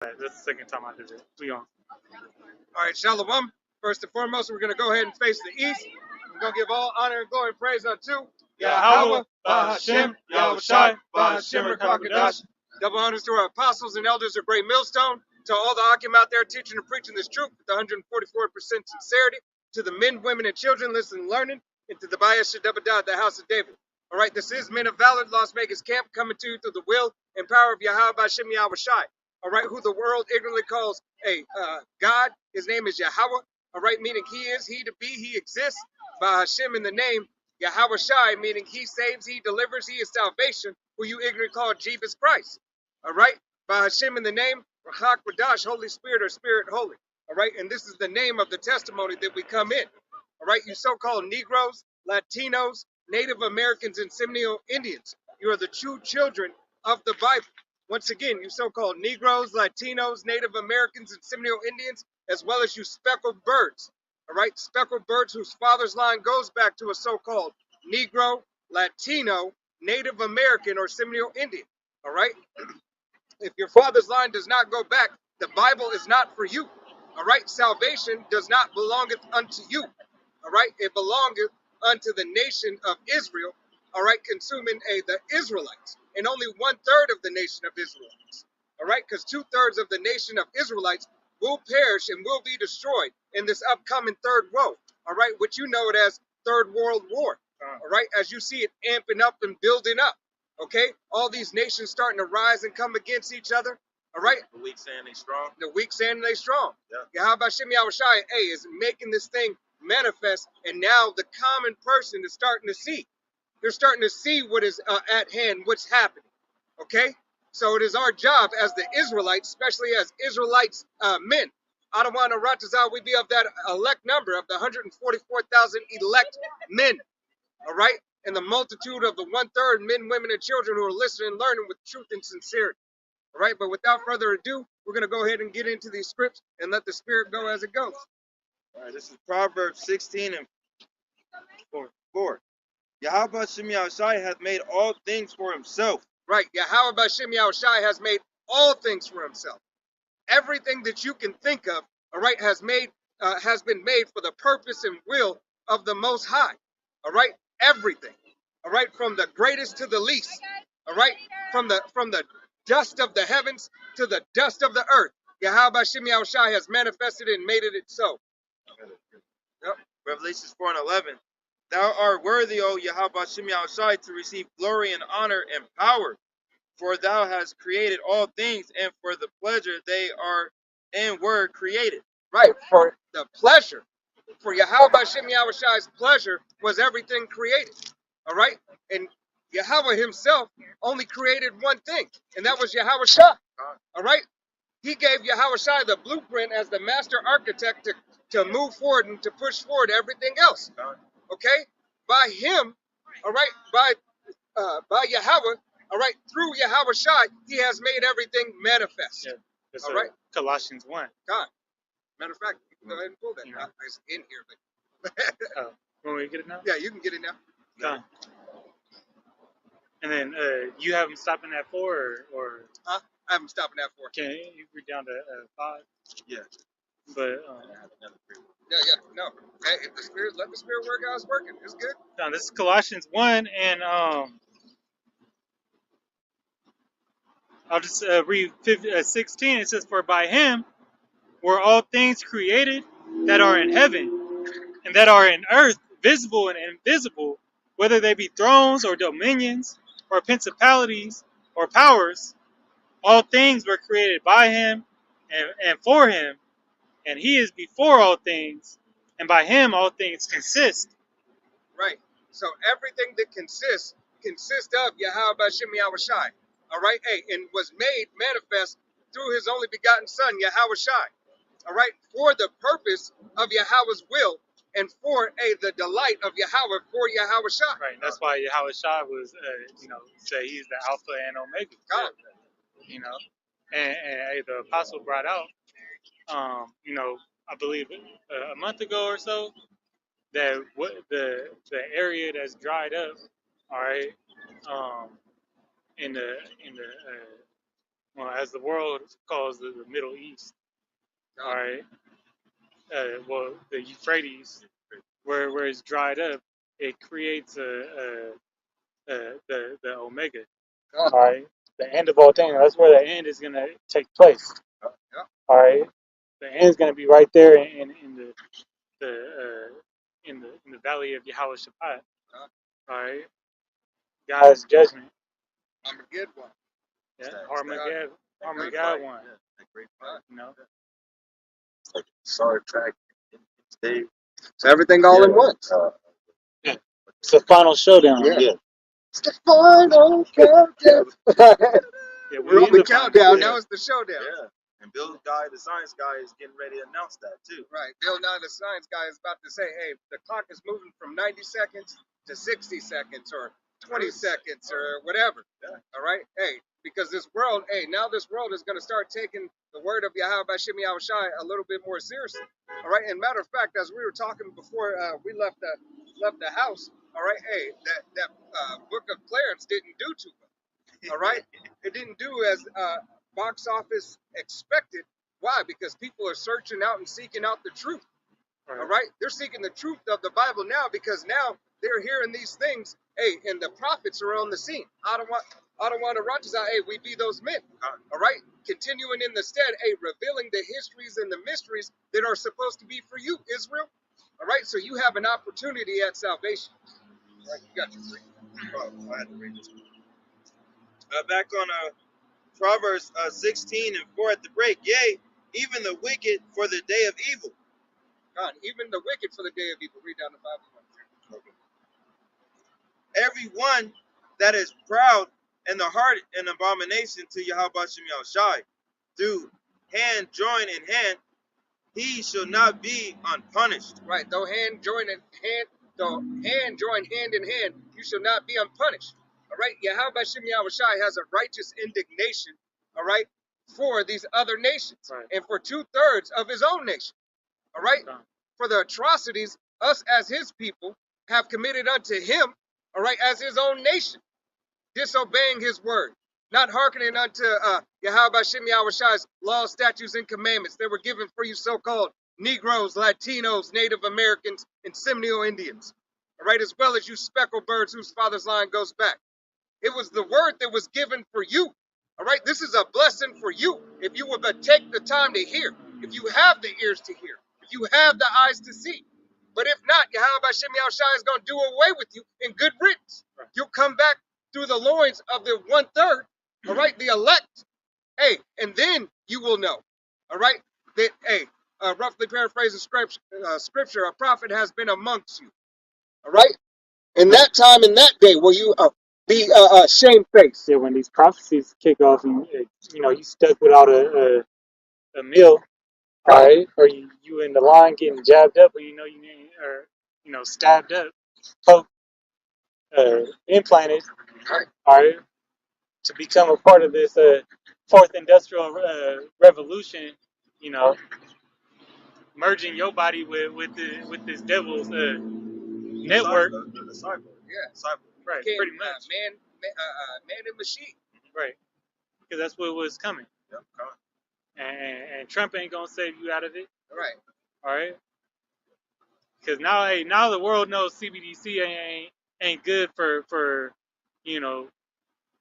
That's the second time I did it. We on. All right, Shalom. First and foremost, we're going to go ahead and face the east. We're going to give all honor and glory and praise unto Yahweh, Bahashem, Yahushai, Bahashem, Rakakadash. Double honors to our apostles and elders of Great Millstone, to all the Akim out there teaching and preaching this truth with 144% sincerity, to the men, women, and children listening and learning, and to the Bayah Shadabadah, the house of David. All right, this is Men of Valor, Las Vegas camp, coming to you through the will and power of Yahweh Bahashem Yahushai. All right, who the world ignorantly calls a God. His name is Yahweh. All right, meaning he is, he to be, he exists. By Hashem in the name Yahweh Shai, meaning he saves, he delivers, he is salvation, who you ignorantly call Jesus Christ. All right, by Hashem in the name Rachak Radash, Holy Spirit or Spirit Holy. All right, and this is the name of the testimony that we come in. All right, you so-called Negroes, Latinos, Native Americans, and Seminole Indians. You are the true children of the Bible. Once again, you so-called Negroes, Latinos, Native Americans, and Seminole Indians, as well as you speckled birds. All right, speckled birds whose father's line goes back to a so-called Negro, Latino, Native American, or Seminole Indian. All right, if your father's line does not go back, the Bible is not for you. All right, salvation does not belongeth unto you. All right, it belongeth unto the nation of Israel. All right, consuming the Israelites, and only 1/3 of the nation of Israelites. All right, because 2/3 of the nation of Israelites will perish and will be destroyed in this upcoming third woe. All right, which you know it as Third World War. All right, as you see it amping up and building up. Okay, all these nations starting to rise and come against each other. All right, The weak saying they strong. the weak saying they strong. Yeah. Yahweh Shem Yahushai, is making this thing manifest, and now the common person is starting to see. They're starting to see what is at hand, what's happening. Okay, so it is our job as the Israelites, especially as Israelites men. Adawan Aratazah, we be of that elect number of the 144,000 elect men. All right, and the multitude of the 1/3 men, women, and children who are listening and learning with truth and sincerity. All right, but without further ado, we're going to go ahead and get into these scripts and let the spirit go as it goes. All right, this is Proverbs 16 and 4. Yahweh Shem Yahushai hath made all things for himself. Right, Yahweh Bashem Yahushai has made all things for himself. Everything that you can think of, all right, has been made for the purpose and will of the Most High. All right, everything. All right, from the greatest to the least. All right, from the dust of the heavens to the dust of the earth. Yahweh Bashem Yahushai has manifested and made it so. Yep. Revelations 4 and 11. Thou art worthy, O Yahweh Shem Yahushai, to receive glory and honor and power, for thou hast created all things, and for the pleasure they are and were created. Right, for the pleasure. For Yahweh Bashem Yahushai's pleasure was everything created. All right, and Yahweh himself only created one thing, and that was Yahweh Shai. All right, he gave Yahweh Shai the blueprint as the master architect to move forward and to push forward everything else. Okay, by him, all right, by Yahweh, all right, through Yahweh Shai, he has made everything manifest. Yeah. It's All right. Colossians 1. God, matter of fact, you can go ahead and pull that. Yeah. It's in here, but Oh, want me to get it now? yeah, you can get it now. Done. And then you have them stopping at 4, or Huh? I haven't stopped at 4. can you read down to 5? Yeah. But Yeah, no. Hey, if the spirit, let the spirit work how it's working. It's good. no, this is Colossians 1, and I'll just read 16. It says, "For by him were all things created that are in heaven and that are in earth, visible and invisible, whether they be thrones or dominions or principalities or powers. All things were created by him and for him, and he is before all things, and by him all things consist." Right. So everything that consists of Yahweh Bashem Yahushai. All right. Hey, and was made manifest through his only begotten son, Yahweh Shai. All right. For the purpose of Yahweh's will and for the delight of Yahweh for Yahweh Shai. Right. And that's why Yahweh Shai was, say he's the Alpha and Omega. God. And the apostle brought out, I believe a month ago or so, that what the area that's dried up, all right, in the well, as the world calls the Middle East. All right. Well, the Euphrates, where it's dried up, it creates the Omega. All right. The end of all things. That's where the end is gonna take place. All right. The end is gonna be right there in the valley of Yahweh Shabbat. All right. God's judgment. I'm a good one. Yeah. Armageddon one. You know. Like Star Trek today. So everything all in once. Yeah. It's the final showdown. Yeah. It's the final countdown. Yeah, We're on in the final- countdown. Yeah. Now it's the showdown. Yeah. And Bill Guy, the science guy, is getting ready to announce that too. Right. Bill Nye, the science guy, is about to say, hey, the clock is moving from 90 seconds to 60 seconds or 20 seconds or whatever. Yeah. All right. Hey, because this world, now this world is going to start taking the word of Yahweh Bashim Yahushai a little bit more seriously. All right. And matter of fact, as we were talking before we left the house, all right. Hey, that book of Clarence didn't do too well. All right. It didn't do as box office expected. Why? Because people are searching out and seeking out the truth. All right? They're seeking the truth of the Bible now because now they're hearing these things. Hey, and the prophets are on the scene. I don't want to run to say, hey, we be those men. All right? Continuing in the stead, hey, revealing the histories and the mysteries that are supposed to be for you, Israel. All right? So you have an opportunity at salvation. All right? You got your free. Oh, I had to read this. Back on Proverbs 16 and 4 at the break. Yea, even the wicked for the day of evil. God, even the wicked for the day of evil. Read down the Bible. Every one that is proud in the heart an abomination to Yahweh Shem Yahushai, through hand join in hand, he shall not be unpunished. Right, though hand join hand in hand, you shall not be unpunished. All right, Yahweh Shem Yahushai has a righteous indignation, all right, for these other nations, Right. and for 2/3 of his own nation. All right, Okay. for the atrocities us as his people have committed unto him, all right, as his own nation, disobeying his word, not hearkening unto Yahweh Shem Yahushai's laws, statutes, and commandments that were given for you so-called Negroes, Latinos, Native Americans, and Seminole Indians, all right, as well as you speckled birds whose father's line goes back. It was the word that was given for you, all right? This is a blessing for you if you will but take the time to hear, if you have the ears to hear, if you have the eyes to see. But if not, Yahweh Shem Yahushai is going to do away with you in good riddance. You'll come back through the loins of the 1/3, all right, the elect. Hey, and then you will know, all right, that, hey, roughly paraphrasing scripture, a prophet has been amongst you, all right? In that time, in that day, will you be shamefaced? Yeah, when these prophecies kick off, and you stuck without a meal, all right, or you in the line getting jabbed up, or you need, or stabbed up, poked, implanted, Right. all right, to become a part of this fourth industrial revolution, merging your body with this devil's network, The cyber. Yeah. Cyber. right? Became, Pretty much, man and machine. right? Because that's what was coming, Yep. Come on. and Trump ain't gonna save you out of it, Right. all right? Because now the world knows CBDC ain't good for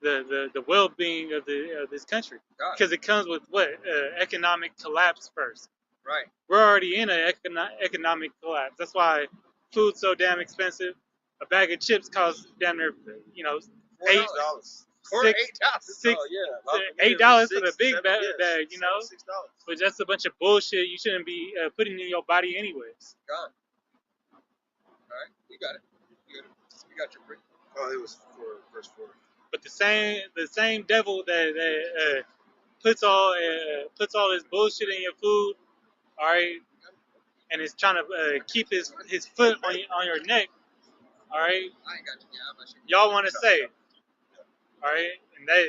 the well-being of this country, God. because it comes with what economic collapse first. Right. We're already in an economic collapse. That's why food's so damn expensive. A bag of chips costs damn near $8, $6. Or six, $8. six, Oh, yeah. $8 for the big $7, bag, yes, you $6. know. But that's a bunch of bullshit. You shouldn't be putting in your body anyways. God. All right. You got it. You got your free. Oh, it was for verse 4. But the same devil that puts all this bullshit in your food, all right, and is trying to keep his foot on your neck, all right. I ain't got you. Yeah, I'm not sure. Y'all want to save, all right, and that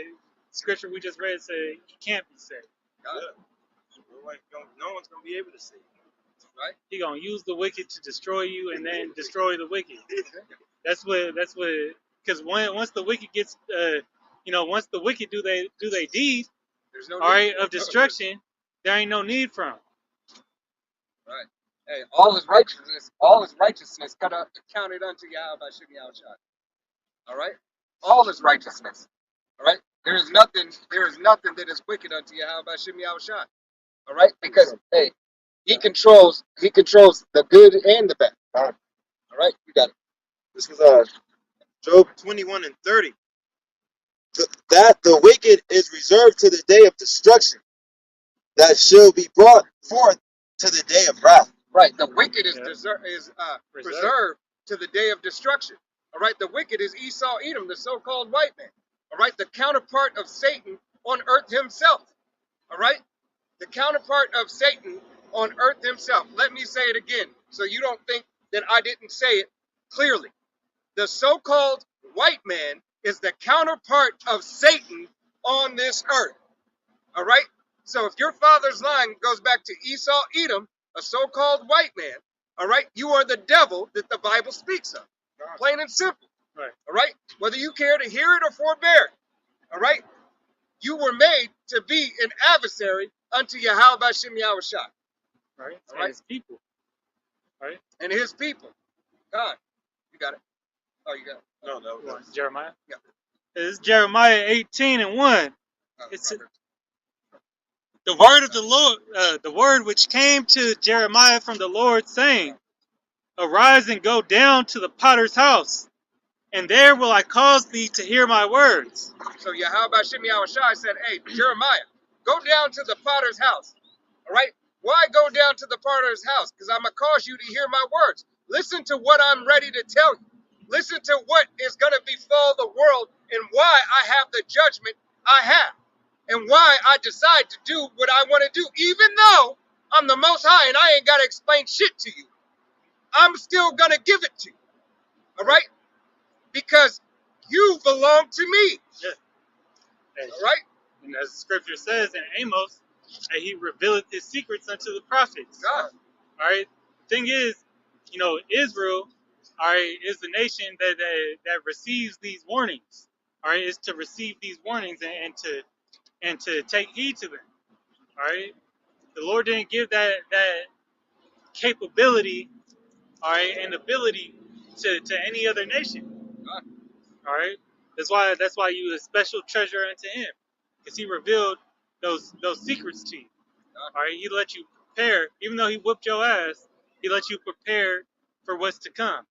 scripture we just read said he can't be saved. God. No one's going to be able to see. Right. He gonna use the wicked to destroy you, and then destroy the wicked. That's what. Because once the wicked gets, once the wicked do they deed, There's no all need. right, of destruction, there ain't no need for him. Right. Hey, all his righteousness counted unto Yahweh Shem Yahushua. All right? All his righteousness. All right? There is nothing that is wicked unto Yahweh Shem Yahushua. All right? Because hey, he controls the good and the bad. All right? You got it. This was Job 21 and 30. That the wicked is reserved to the day of destruction, that shall be brought forth to the day of wrath. Right. The wicked is Yeah. preserved to the day of destruction. All right. The wicked is Esau Edom, the so-called white man. All right. The counterpart of Satan on earth himself. All right. The counterpart of Satan on earth himself. Let me say it again so you don't think that I didn't say it clearly. The so-called white man is the counterpart of Satan on this earth. All right? So if your father's line goes back to Esau Edom, a so-called white man, all right, you are the devil that the Bible speaks of. Plain and simple. Right. All right? Whether you care to hear it or forbear it. All right? You were made to be an adversary unto Yahweh Shem Yahushua. Right. All And right. his people. Right. And his people. God, you got it. Oh, you got it. No, that was Jeremiah. Yeah. It's Jeremiah 18 and 1. It's Robert. the word of the Lord, the word which came to Jeremiah from the Lord, saying, "Arise and go down to the potter's house, and there will I cause thee to hear my words." So Yahweh Shem Yahushua said, hey, Jeremiah, go down to the potter's house. All right? Why go down to the potter's house? Because I'm going to cause you to hear my words. Listen to what I'm ready to tell you. Listen to what is going to befall the world and why I have the judgment I have. And why I decide to do what I want to do. Even though I'm the Most High and I ain't got to explain shit to you. I'm still going to give it to you. All right? Because you belong to me. Yeah. All right? And as the scripture says in Amos, that he revealeth his secrets unto the prophets. God. All right. The thing is, Israel, all right, is the nation that receives these warnings. All right, is to receive these warnings and to take heed to them. All right. The Lord didn't give that capability, all right, and ability to any other nation. God. All right. That's why you a special treasure unto Him, because He revealed those secrets to you. All right. He let you prepare, even though He whooped your ass. He let you prepare for what's to come.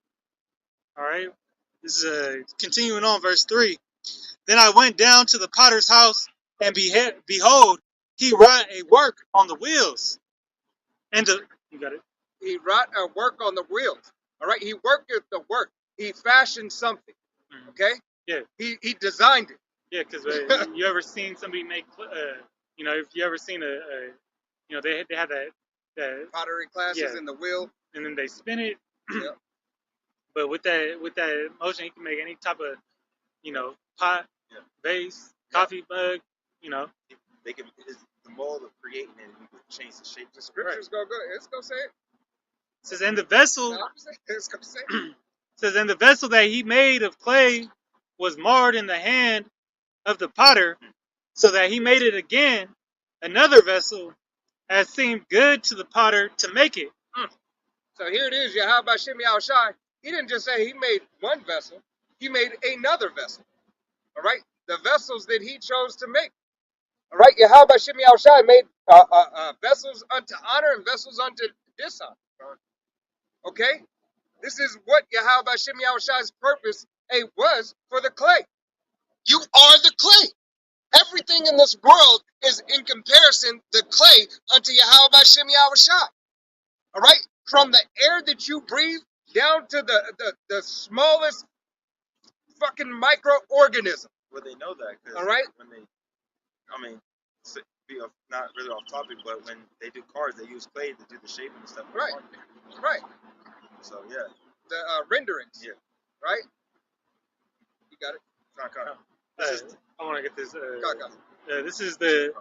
All right. This is continuing on verse 3. Then I went down to the potter's house, and behold, he wrought a work on the wheels. You got it. He wrought a work on the wheels. All right. He worked at the work. He fashioned something. Mhm. Okay. Yeah. He designed it. Yeah, because you ever seen somebody make, if you ever seen they have that, Pottery classes Yeah. in the wheel. and then they spin it. Yeah. But with that motion, you can make any type of, pot, Yeah. vase, coffee mug, they can the mold of creating it, and you can change the shape. The scriptures go good. It's gonna say it. It says, and the vessel, No, it's gonna say it. says, and the vessel that he made of clay was marred in the hand of the potter, so that he made it again, another vessel, as seemed good to the potter to make it. So here it is. Yahweh Shem Yahushua. He didn't just say he made one vessel. He made another vessel. All right. The vessels that he chose to make. All right. Yahweh Shem Yahushua made vessels unto honor and vessels unto dishonor. Okay. This is what Yahweh Shem Yahushua's purpose was for the clay. You are the clay. Everything in this world is in comparison the clay unto Yahweh Shem Yahushua. All right? From the air that you breathe down to the smallest fucking microorganism. Well, they know that because All right. when they, not really off topic, but when they do cars, they use clay to do the shaping and stuff. Right. Right. So yeah. The renderings. Yeah. Right? You got it? I want to get this. Go. This is the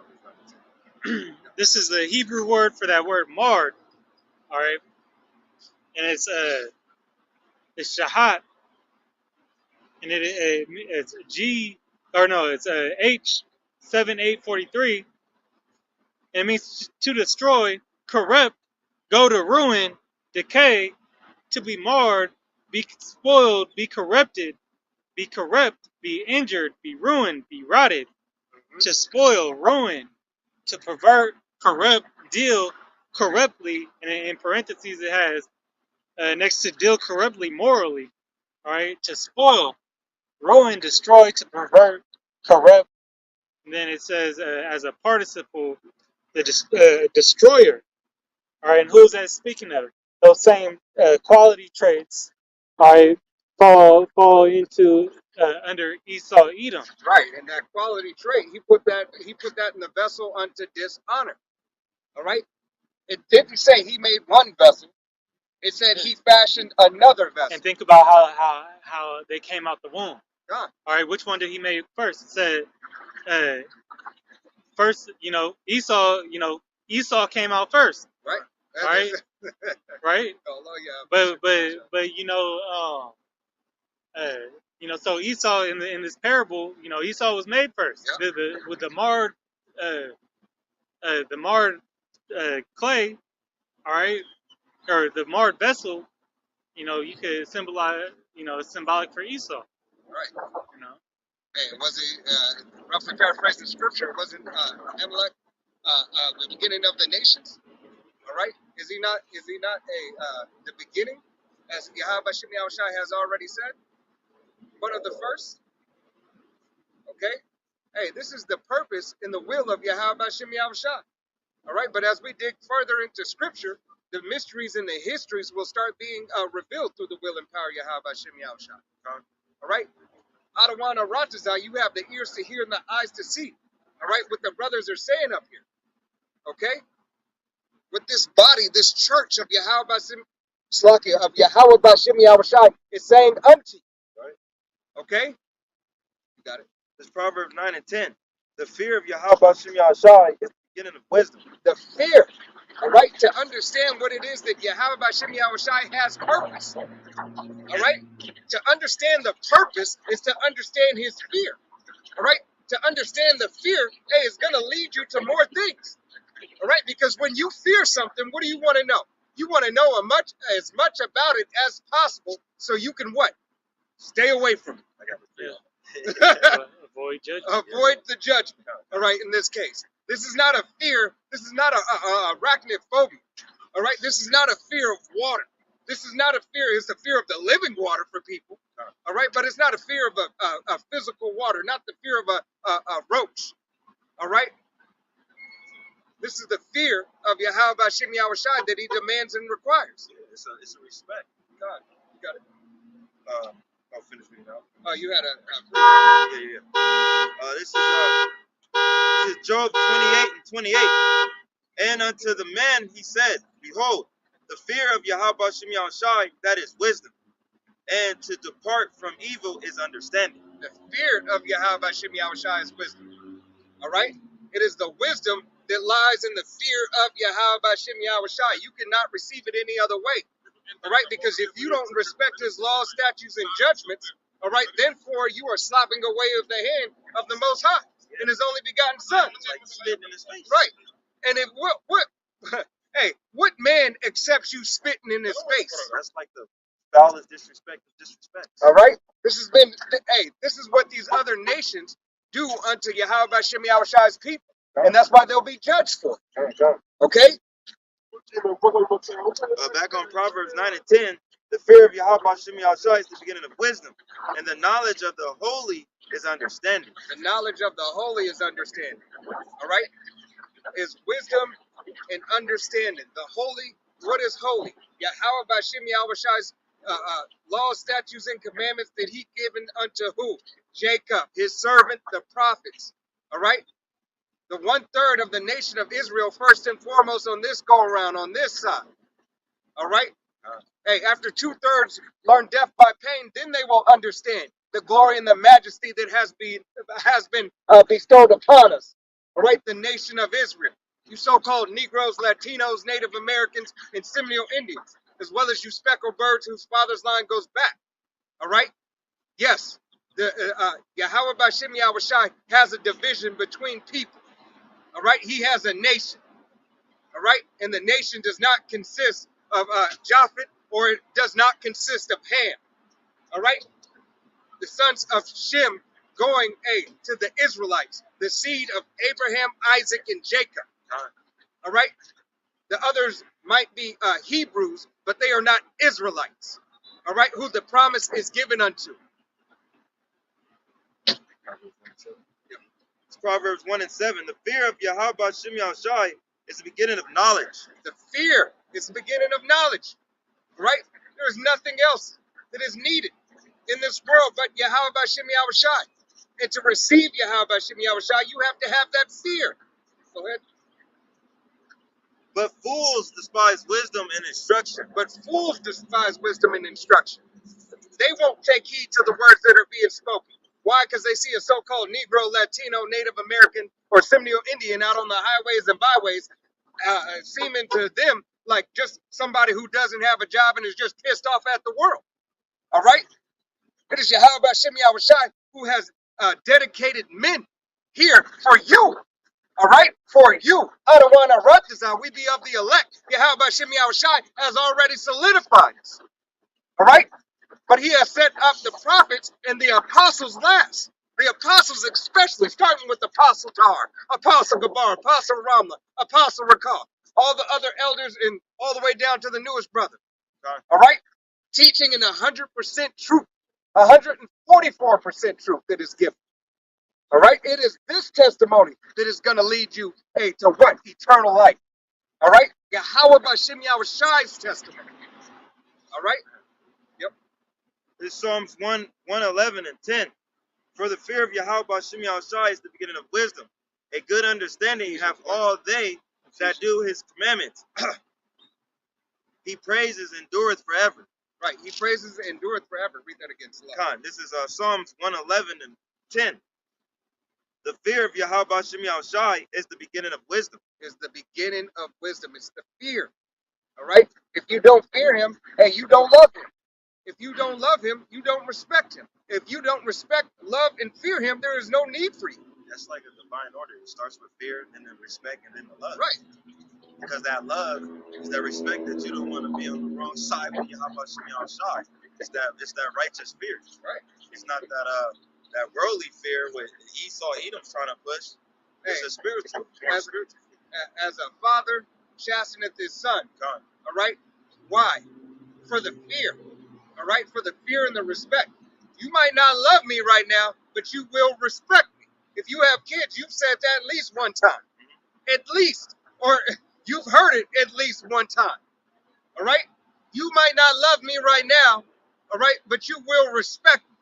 this is the Hebrew word for that word marred. All right, and it's shahat, and it's H 7843, It means to destroy, corrupt, go to ruin, decay, to be marred, be spoiled, be corrupted, be corrupt, be injured, be ruined, be rotted, to spoil, ruin, to pervert, corrupt, deal corruptly, and in parentheses it has next to deal corruptly morally, all right, to spoil, ruin, destroy, to pervert, corrupt, and then it says as a participle, the destroyer, all right, and who's that speaking of? Those same quality traits, all right, fall into under Esau, Edom. Right, and that quality trait, he put that in the vessel unto dishonor. All right? It didn't say he made one vessel. It said he fashioned another vessel. And think about how they came out the womb. Yeah. All right, which one did he make first? It said first, Esau came out first. Right. Right. Right. Oh, yeah. But so Esau in this parable, Esau was made first. Yeah. With the marred clay, all right, or the marred vessel, you could symbolize, it's symbolic for Esau. Right. You know. Hey, was he roughly paraphrasing scripture? Wasn't Amalek the beginning of the nations? All right. Is he not the beginning, as Yahweh Shem Yahushai has already said? One of the first. Okay. Hey, this is the purpose and the will of Yahweh Shem Yahushai. All right. But as we dig further into scripture, the mysteries and the histories will start being revealed through the will and power of Yahweh Shem Yahushai. All right. Adawana Ratazah, you have the ears to hear and the eyes to see. All right, what the brothers are saying up here. Okay? With this body, this church of Yahweh Bashem Yahushai is saying unto you. Right. Okay? You got it. This Proverbs 9 and 10. The fear of Yahweh Shem Yahushai is the beginning of wisdom. The fear. All right, to understand what it is that Yahweh Bashem Yahushai has purpose. All right? To understand the purpose is to understand his fear. All right? To understand the fear, hey, is going to lead you to more things. All right? Because when you fear something, what do you want to know? You want to know as much about it as possible so you can what? Stay away from it. I got the Yeah. Avoid judgment. Avoid the judgment. All right, in this case. This is not a fear. This is not a arachnophobia. All right? This is not a fear of water. This is not a fear. It's a fear of the living water for people. All right? But it's not a fear of a physical water, not the fear of a roach. All right? This is the fear of Yahweh Bashem Yahushai that he demands and requires. Yeah, it's a respect. God, you got it. I'll finish reading out. Oh, you had Yeah. This is Job 28 and 28. And unto the man he said, behold, the fear of Yahweh Shem Yahushai, that is wisdom, and to depart from evil is understanding. the fear of Yahweh Shem Yahushai is wisdom. All right? It is the wisdom that lies in the fear of Yahweh Shem Yahushai. You cannot receive it any other way. All right? Because if you don't respect his laws, statutes, and judgments, all right, then for you are slopping away of the hand of the Most High and his only begotten Son. It's like spitting in his face. Right. And if what hey, what man accepts you spitting in his face? That's like the foulest disrespect of disrespect. All right? This is what these other nations do unto Yahweh Shem Yahushai's people. And that's why they'll be judged for it. Okay? Back on Proverbs 9 and 10, the fear of Yahweh Shem Yahushai is the beginning of wisdom, and the knowledge of the holy is understanding. The knowledge of the holy is understanding. All right? Is wisdom and understanding. The holy, what is holy? Yahweh Bashem Yahushai's laws, statutes, and commandments that he given unto who? Jacob, his servant, the prophets. All right? The 1/3 of the nation of Israel, first and foremost on this go around, on this side. All right? Hey, after 2/3 learn death by pain, then they will understand the glory and the majesty that has been bestowed upon us. All right? The nation of Israel. You so-called Negroes, Latinos, Native Americans, and Seminole Indians, as well as you speckled birds whose father's line goes back. All right? Yes, the Yahweh Bashem Yahushai has a division between people. All right? He has a nation. All right, and the nation does not consist of Japhet, or it does not consist of Ham. All right, the sons of Shem going to the Israelites, the seed of Abraham, Isaac, and Jacob. All right, the others might be Hebrews, but they are not Israelites. All right, who the promise is given unto. It's Proverbs 1 and 7. The fear of Yahweh B'Shem Yahushai is the beginning of knowledge. The fear is the beginning of knowledge. Right? There is nothing else that is needed in this world but Yahweh B'Shem Yahushai. And to receive Yahweh B'Shem Yahushai, you have to have that fear. Go ahead. But fools despise wisdom and instruction. But fools despise wisdom and instruction. They won't take heed to the words that are being spoken. Why? Because they see a so-called Negro, Latino, Native American, or Seminole Indian out on the highways and byways, seeming to them like just somebody who doesn't have a job and is just pissed off at the world. All right? It is Yahweh B'Shem Yahushai who has dedicated men here for you. All right? For you. Adawana Ratazah, we be of the elect. Yahweh B'Shem Yahushai has already solidified us. All right? But he has set up the prophets and the apostles last. The apostles especially, starting with Apostle Tahar, Apostle Gabar, Apostle Ramla, Apostle Rakal, all the other elders, and all the way down to the newest brother. All right? Teaching in 100% truth, 144% truth that is given. All right? It is this testimony that is going to lead you, to what? Eternal life. All right? Yahweh B'Shem Yahushai's testimony. All right? This is Psalms 111 and 10. For the fear of Yahweh B'Shem Yahushai is the beginning of wisdom. A good understanding have all they that do his commandments. He praises endureth forever. Right. He praises endureth forever. Read that again. Khan, this is Psalms 111 and 10. The fear of Yahweh B'Shem Yahushai is the beginning of wisdom. Is the beginning of wisdom. It's the fear. All right? If you don't fear him, you don't love him. If you don't love him, you don't respect him. If you don't respect, love, and fear him, there is no need for you. That's like a divine order. It starts with fear, and then respect, and then the love. Right. Because that love is that respect that you don't want to be on the wrong side with Yahweh B'Shem Yahushai. It's that righteous fear. Right. It's not that worldly fear with Esau, Edom's trying to push. It's a spiritual. As a father chasteneth his son. God. All right. Why? For the fear. All right, for the fear and the respect. You might not love me right now, but you will respect me. If you have kids, you've said that at least one time. At least. Or you've heard it at least one time. All right? You might not love me right now, all right, but you will respect me.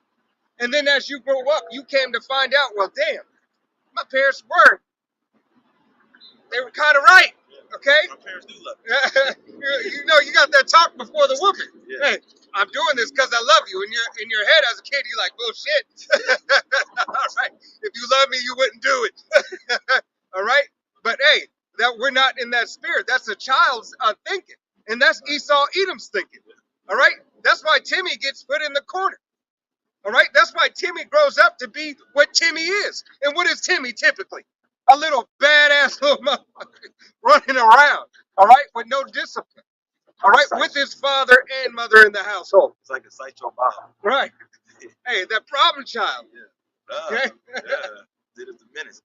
And then as you grow up, you came to find out, well, damn, my parents they were kind of right. Okay? My parents do love me. You got that talk before the whooping. Yeah. Hey, I'm doing this because I love you. In your head as a kid, you're like, bullshit. All right. If you love me, you wouldn't do it. All right. But hey, that we're not in that spirit. That's a child's thinking, and that's Esau Edom's thinking. All right. That's why Timmy gets put in the corner. All right. That's why Timmy grows up to be what Timmy is. And what is Timmy typically? A little badass little motherfucker running around, all right, with no discipline, all right, with his father and mother in the household. It's like a Sideshow Bob. Right. Hey, that problem child. Yeah. Okay. Yeah. Did it the minutes.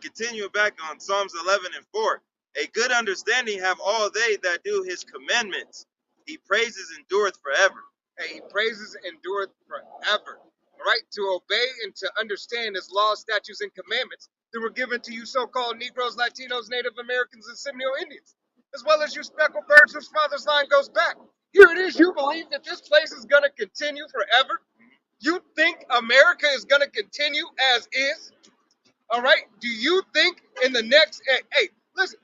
Continuing back on Psalms 11 and 4. A good understanding have all they that do his commandments. He praises endureth forever. Hey, he praises endureth forever. All right, to obey and to understand his laws, statutes, and commandments that were given to you so-called Negroes, Latinos, Native Americans, and Seminole Indians, as well as you speckled birds whose father's line goes back. Here it is. You believe that this place is going to continue forever? You think America is going to continue as is? All right? Do you think in the next... Hey, listen.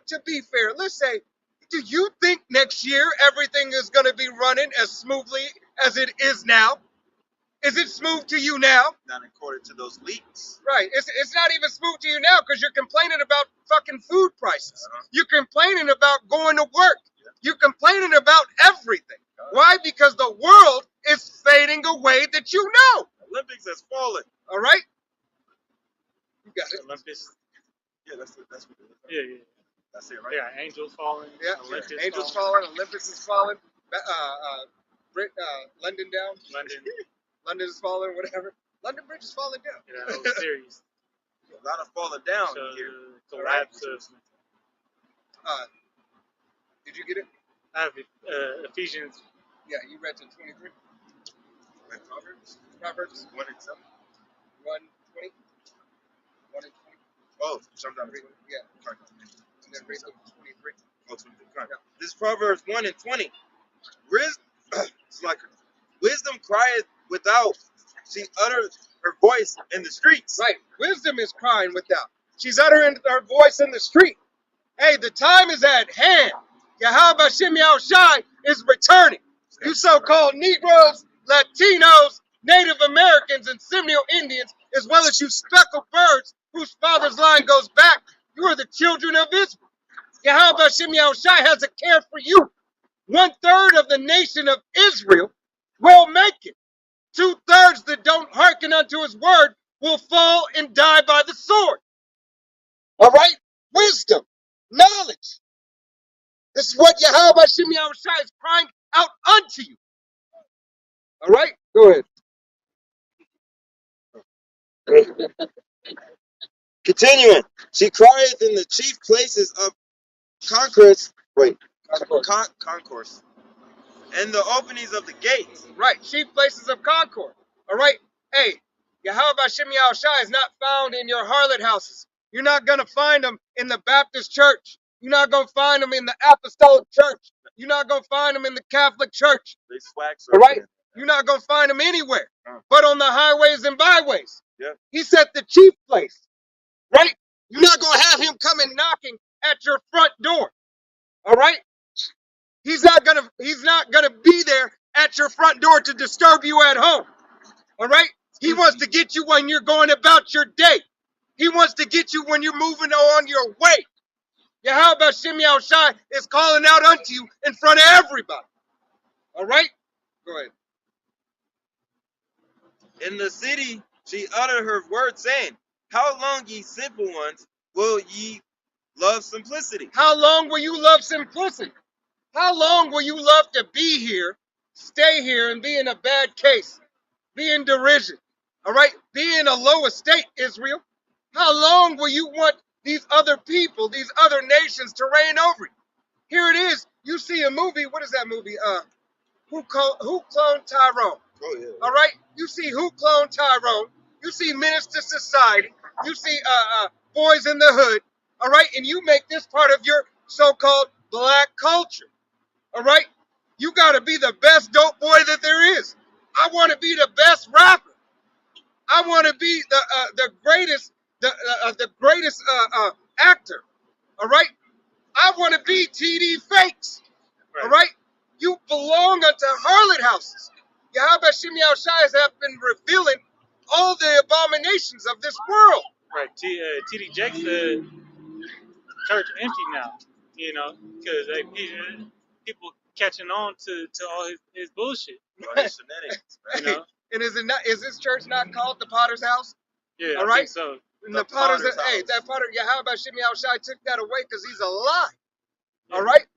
To be fair, let's say, do you think next year everything is going to be running as smoothly as it is now? Is it smooth to you now? Not according to those leaks. Right. It's not even smooth to you now because you're complaining about fucking food prices. You're complaining about going to work. You're complaining about everything. Why? Because the world is fading away that you know. Olympics has fallen. All right? You got it. Olympics. Yeah, that's what it is. Yeah, yeah. That's it, right? They got angels falling. Yeah, Olympus Angels falling. falling, Olympus is falling, London down, London. London is falling, whatever. London Bridge is falling down. Yeah, that whole series. A lot of falling down So here. the collapse of. Did you get it? I have Ephesians. Yeah, you read to 23. Like Proverbs? Proverbs 1 and 7. 1:20. 1 and 20. Oh, jump down to 20. Yeah, Okay. and then read to 23. Oh, 23. Okay. This is Proverbs 1 and 20. It's like wisdom crieth without, she uttered her voice in the streets. Right. Wisdom is crying without. She's uttering her voice in the street. Hey, the time is at hand. Yahweh Shem Shai is returning. You so-called Negroes, Latinos, Native Americans, and Seminole Indians, as well as you speckled birds whose father's line goes back, you are the children of Israel. Yahweh Shem Shai has a care for you. 1/3 of the nation of Israel will make it. 2/3 that don't hearken unto his word will fall and die by the sword. All right? Wisdom, knowledge. This is what Yahweh Shem Shai is crying out unto you. All right? Go ahead. Continuing, she crieth in the chief places of concourse. Wait, concourse, and the openings of the gates. Right, chief places of concord. All right? Hey, Yahweh Shem Shai is not found in your harlot houses. You're not going to find them in the Baptist church. You're not going to find them in the Apostolic church. You're not going to find them in the Catholic church. They swag All right? You're not going to find them anywhere but on the highways and byways. Yeah. He said the chief place. Right? You're not going to have him coming knocking at your front door. All right? He's not going to be there at your front door to disturb you at home. All right? He wants to get you when you're going about your day. He wants to get you when you're moving on your way. Yahweh Shem Shai is calling out unto you in front of everybody. All right? Go ahead. In the city she uttered her word, saying, how long, ye simple ones, will ye love simplicity? How long will you love simplicity? How long will you love to be here, stay here, and be in a bad case? Be in derision. All right? Be in a low estate, Israel. How long will you want these other people, these other nations to reign over you? Here it is. You see a movie. What is that movie? Who Cloned Tyrone? Oh, yeah. All right? You see Who Cloned Tyrone. You see Menace to Society. You see Boys in the Hood. All right? And you make this part of your so-called black culture. All right? You got to be the best dope boy that there is. I want to be the best rapper. I want to be the greatest actor. All right? I want to be TD Fakes. Right. All right? You belong unto harlot houses. Yahweh Shem Shai has been revealing all the abominations of this world. Right. TD Jakes, church empty now. You know, because people catching on to all his bullshit. All these shenanigans, man. You know. And is this church not called the Potter's House? Yeah. All I right. think so. And The the Potter's Potter's hey, House. that Potter Yahweh Shem Shai took that away because he's a lie. Yeah. All right.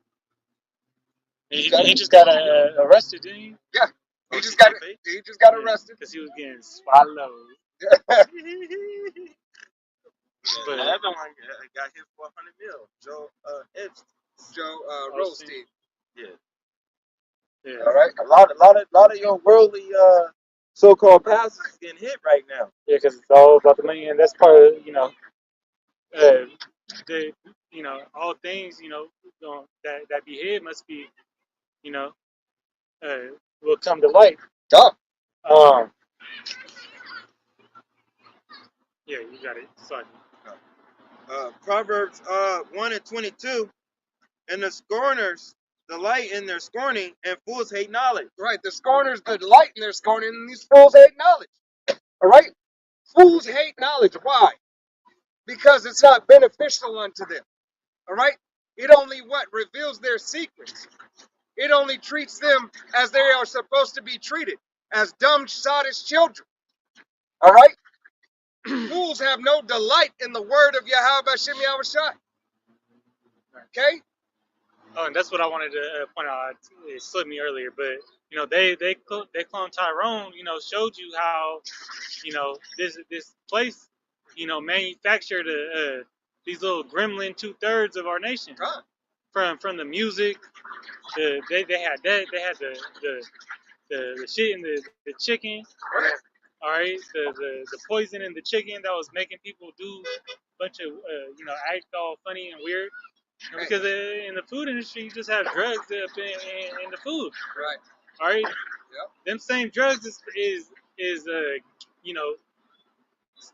He just got arrested, didn't he? Yeah. Oh, He just got arrested. Because he was getting swallowed. But the other one got hit for 100 mil. Joe Epstein. Joe Rothstein. Yeah. Yeah. All right, a lot of your worldly so-called pastors is getting hit right now. Yeah, because it's all about the money, and that's part of, all things, that be hid must be, will come to light. Duh. Yeah, you got it. Sorry. Proverbs 1 and 22, and the scorners delight in their scorning, and fools hate knowledge. Right. The scorners delight in their scorning, and these fools hate knowledge. All right. Fools hate knowledge. Why? Because it's not beneficial unto them. All right. It only reveals their secrets. It only treats them as they are supposed to be treated, as dumb, sottish children. All right. Fools have no delight in the word of Yahweh Bashem Yahushai. Okay? Oh, and that's what I wanted to point out. It slipped me earlier, but you know, they clone Tyrone. You know, showed you how, you know, this place, you know, manufactured these little gremlin 2/3 of our nation. Huh? From the music, they had that, they had the shit in the chicken. All right, the poison in the chicken that was making people do a bunch of you know, act all funny and weird. You know, because in the food industry, you just have drugs up in the food. Right. All right, Yep. them same drugs is you know,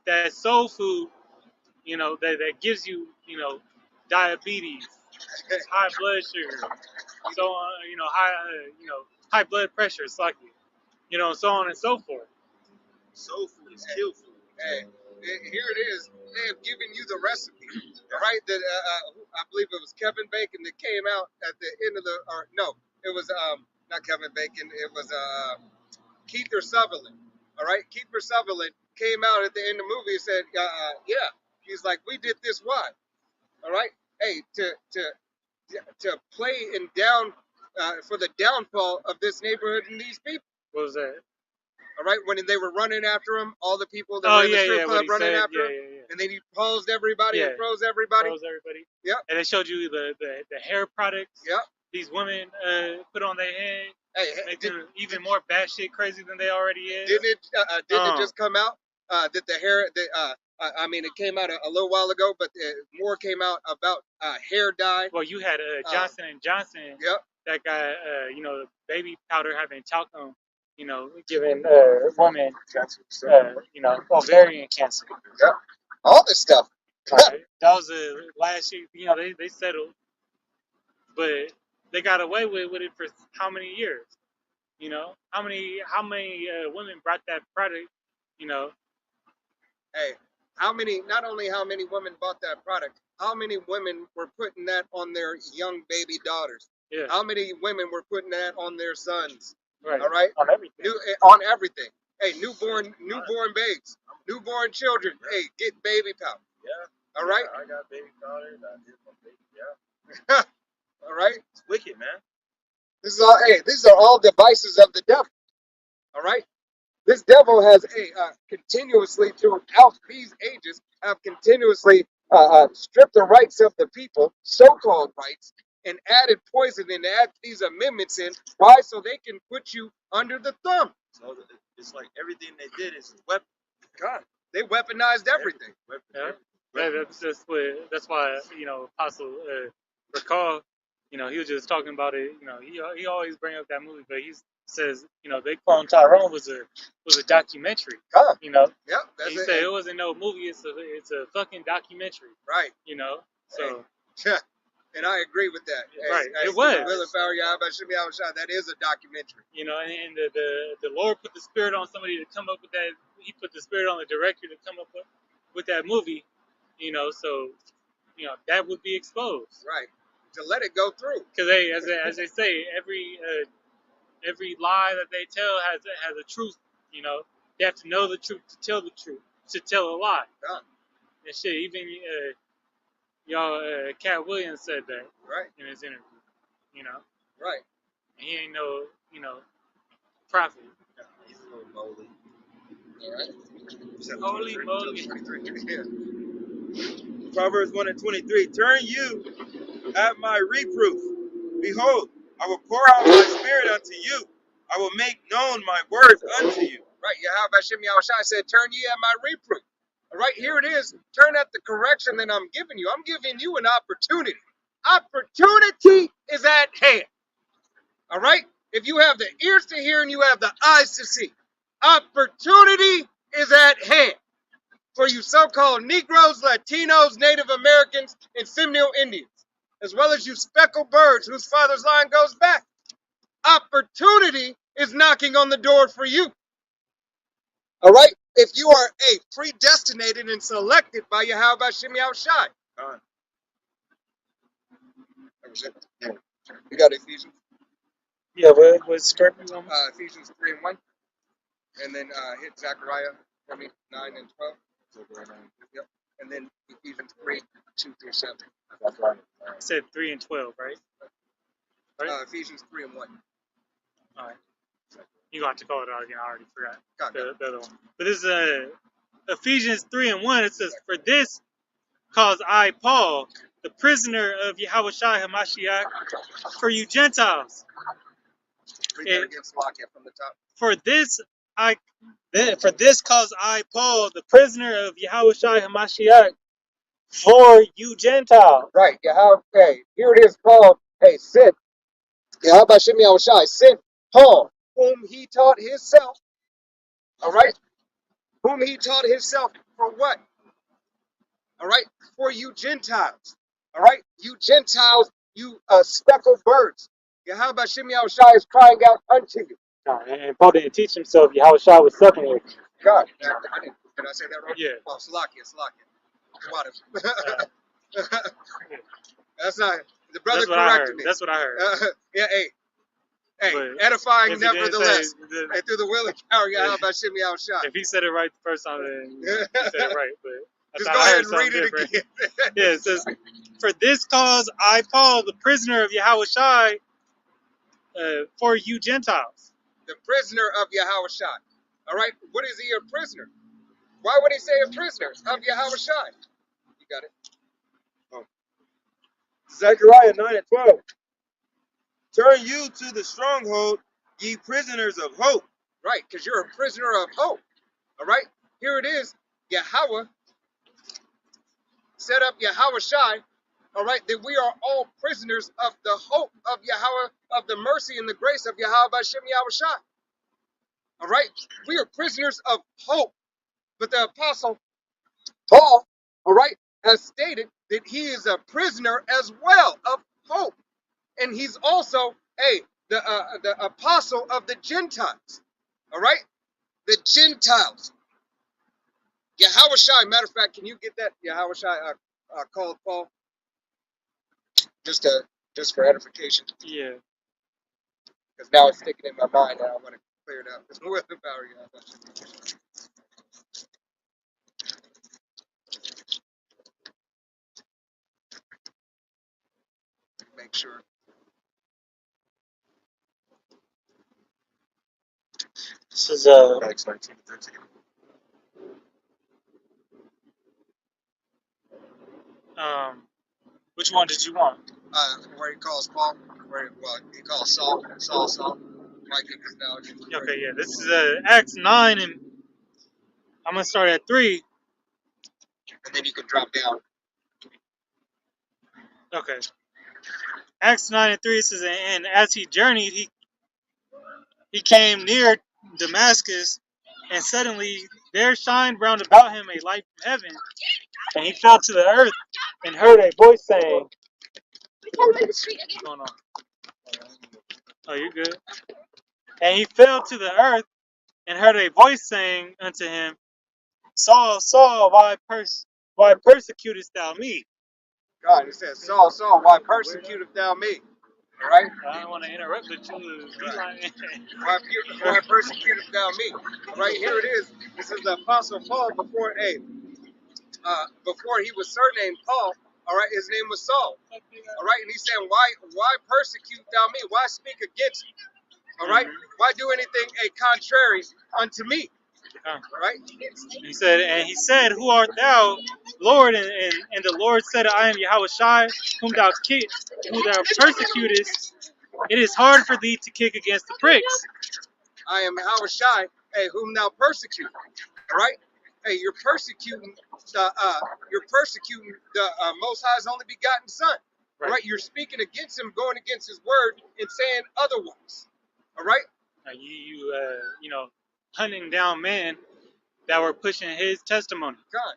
that soul food. You know, that gives you, you know, diabetes, high blood sugar, so on. You know, high blood pressure, it's like, you know, so on and so forth. Soul food is kill food. Hey, here it is. They have given you the recipe. All right. That I believe it was Kevin Bacon that came out at the end of the. Or no, it was not Kevin Bacon. It was Keith Sutherland. All right. Keith Sutherland came out at the end of the movie and said, yeah. He's like, we did this. Why? All right. Hey, to play and down for the downfall of this neighborhood and these people. What was that? All right, when they were running after him, all the people that Oh were in the yeah, strip yeah, what club he running said, after him, yeah. and then he paused everybody Yeah. and froze everybody. Froze everybody. Yep. And they showed you the hair products. Yep. These women put on their head, Hey, make them even more batshit crazy than they already is. didn't it just come out that the hair that I mean, it came out a little while ago, but more came out about hair dye. Well, you had Johnson and Johnson. Yep. That guy, you know, baby powder having talcum, you know, giving women, you know, ovarian cancer. Yep. All this stuff. That was the last year. You know, they settled, but they got away with it for how many years? You know, how many women brought that product? You know, Hey, not only how many women bought that product, how many women were putting that on their young baby daughters? yeah, How many women were putting that on their sons? right. All right? On everything. On everything. Hey, newborn babes, newborn children. Hey, get baby powder. Yeah. All right? I got baby powder. I did my baby. Yeah. All right? It's wicked, man. These are all devices of the devil. All right? This devil has continuously throughout these ages have continuously stripped the rights of the people, so-called rights, and added poison and add these amendments in. Why? So they can put you under the thumb. So it's like everything they did is weapon. God, they weaponized everything. Yeah. That's why, you know, Apostle recall, you know, he was just talking about it. You know, he always bring up that movie, but he says, you know, They Clone Tyrone was a documentary. God. You know, Yep. he said it wasn't no movie. It's a fucking documentary. Right. You know, so. Hey. And I agree with that. Right. Hey, It was. Will and Farrell, that is a documentary. You know, and the Lord put the spirit on somebody to come up with that. He put the spirit on the director to come up with that movie. You know, so, you know, that would be exposed. Right. To let it go through. Because as they say, every lie that they tell has a truth. You know, they have to know the truth to tell the truth, to tell a lie. Yeah. And shit, even Cat Williams said that Right. in his interview. You know, Right. and he ain't no, you know, prophet. He's a little moldy. All right. Holy moly. Yeah. Proverbs 1 and 23. Turn you at my reproof. Behold, I will pour out my spirit unto you. I will make known my words unto you. Right. Yahweh Shem Yahushai said, turn ye at my reproof. All right, here it is. Turn at the correction that I'm giving you. I'm giving you an opportunity. Opportunity is at hand. All right? If you have the ears to hear and you have the eyes to see, opportunity is at hand. For you so-called Negroes, Latinos, Native Americans, and Seminole Indians, as well as you speckled birds whose father's line goes back. Opportunity is knocking on the door for you. All right? If you are predestinated and selected by Yahweh Shem Yahushai. God. That was it. You got Ephesians? Yeah, what script you on? Ephesians 3 and 1. And then hit Zechariah 9 and 12. Yep. And then Ephesians 3, 2 through 7. That's right. I said 3 and 12, right? Right. Ephesians 3 and 1. All right. You got to call it out again. I already forgot Got it. the other one. But this is Ephesians 3 and 1. It says, "For this cause I, Paul, the prisoner of Yahushua Hamashiach, for you Gentiles." Read that again, Slovakia, from the top. For this cause I, Paul, the prisoner of Yahushua Hamashiach, for you Gentiles. Right. Hey, here it is, Paul. Hey, sent. Yahweh Shem Yahushai sent Paul, whom he taught himself. All right. Whom he taught himself for what? All right. For you Gentiles. All right. You Gentiles, you speckled birds. Yahweh Shem Yahushai is crying out unto you. And Paul didn't teach himself. Yahushua was sucking with him. God. Did I say that right? Yeah. Oh, Salakia. That's not. The brother That's what I corrected heard. me. That's what I heard. Yeah, hey, But edifying if he didn't nevertheless. say- And through the will and power of Yahweh Shem Yahushai. If he said it right the first time, then he said it right. But I Just thought go I ahead heard and read something it different. again. Yeah, it says, "For this cause I, Paul, the prisoner of Yahushua, for you Gentiles." The prisoner of Yahushai. All right, what is he a prisoner? Why would he say a prisoner of Yahushai? You got it. Zechariah 9 and 12. Turn you to the stronghold, ye prisoners of hope. Right, because you're a prisoner of hope. All right, here it is. Yahweh set up Yahushai. All right, that we are all prisoners of the hope of Yahweh, of the mercy and the grace of Yahweh Shem Yahushai. All right, we are prisoners of hope. But the apostle Paul, all right, has stated that he is a prisoner as well of hope, and he's also the apostle of the Gentiles. All right, the Gentiles. Yahushai. Matter of fact, can you get that Yahushai called Paul? Just for edification. Yeah. Because now it's sticking in my mind and I want to clear it up. It's more than power, make sure. This is Acts 19 and 13. which one did you want? Where he calls Paul, he calls Saul, Saul. Mike is now. Okay, yeah. This is Acts 9, and I'm gonna start at 3. And then you can drop down. Okay. Acts 9 and 3 says, "And as he journeyed, he came near Damascus, and suddenly there shined round about him a light from heaven, and he fell to the earth and heard a voice saying," "What's going on? Oh, you're good." "And he fell to the earth and heard a voice saying unto him, Saul, Saul, why persecutest thou me?" God, it says, Saul, Saul, why persecutest thou me? All right? I don't want to interrupt, but you Why persecutest thou me? Right here it is. This is the Apostle Paul before he was surnamed Paul. All right, his name was Saul. All right, and he's saying, why persecute thou me? Why speak against me? All right, why do anything contrary unto me? All right. He said, "Who art thou, Lord?" And the Lord said, "I am Yahushai, whom thou persecutest. It is hard for thee to kick against the pricks." I am Yahushai, whom thou persecute. All right. Hey, you're persecuting the Most High's only begotten Son. All right. You're speaking against him, going against his word, and saying otherwise. All right. You know, hunting down men that were pushing his testimony. God,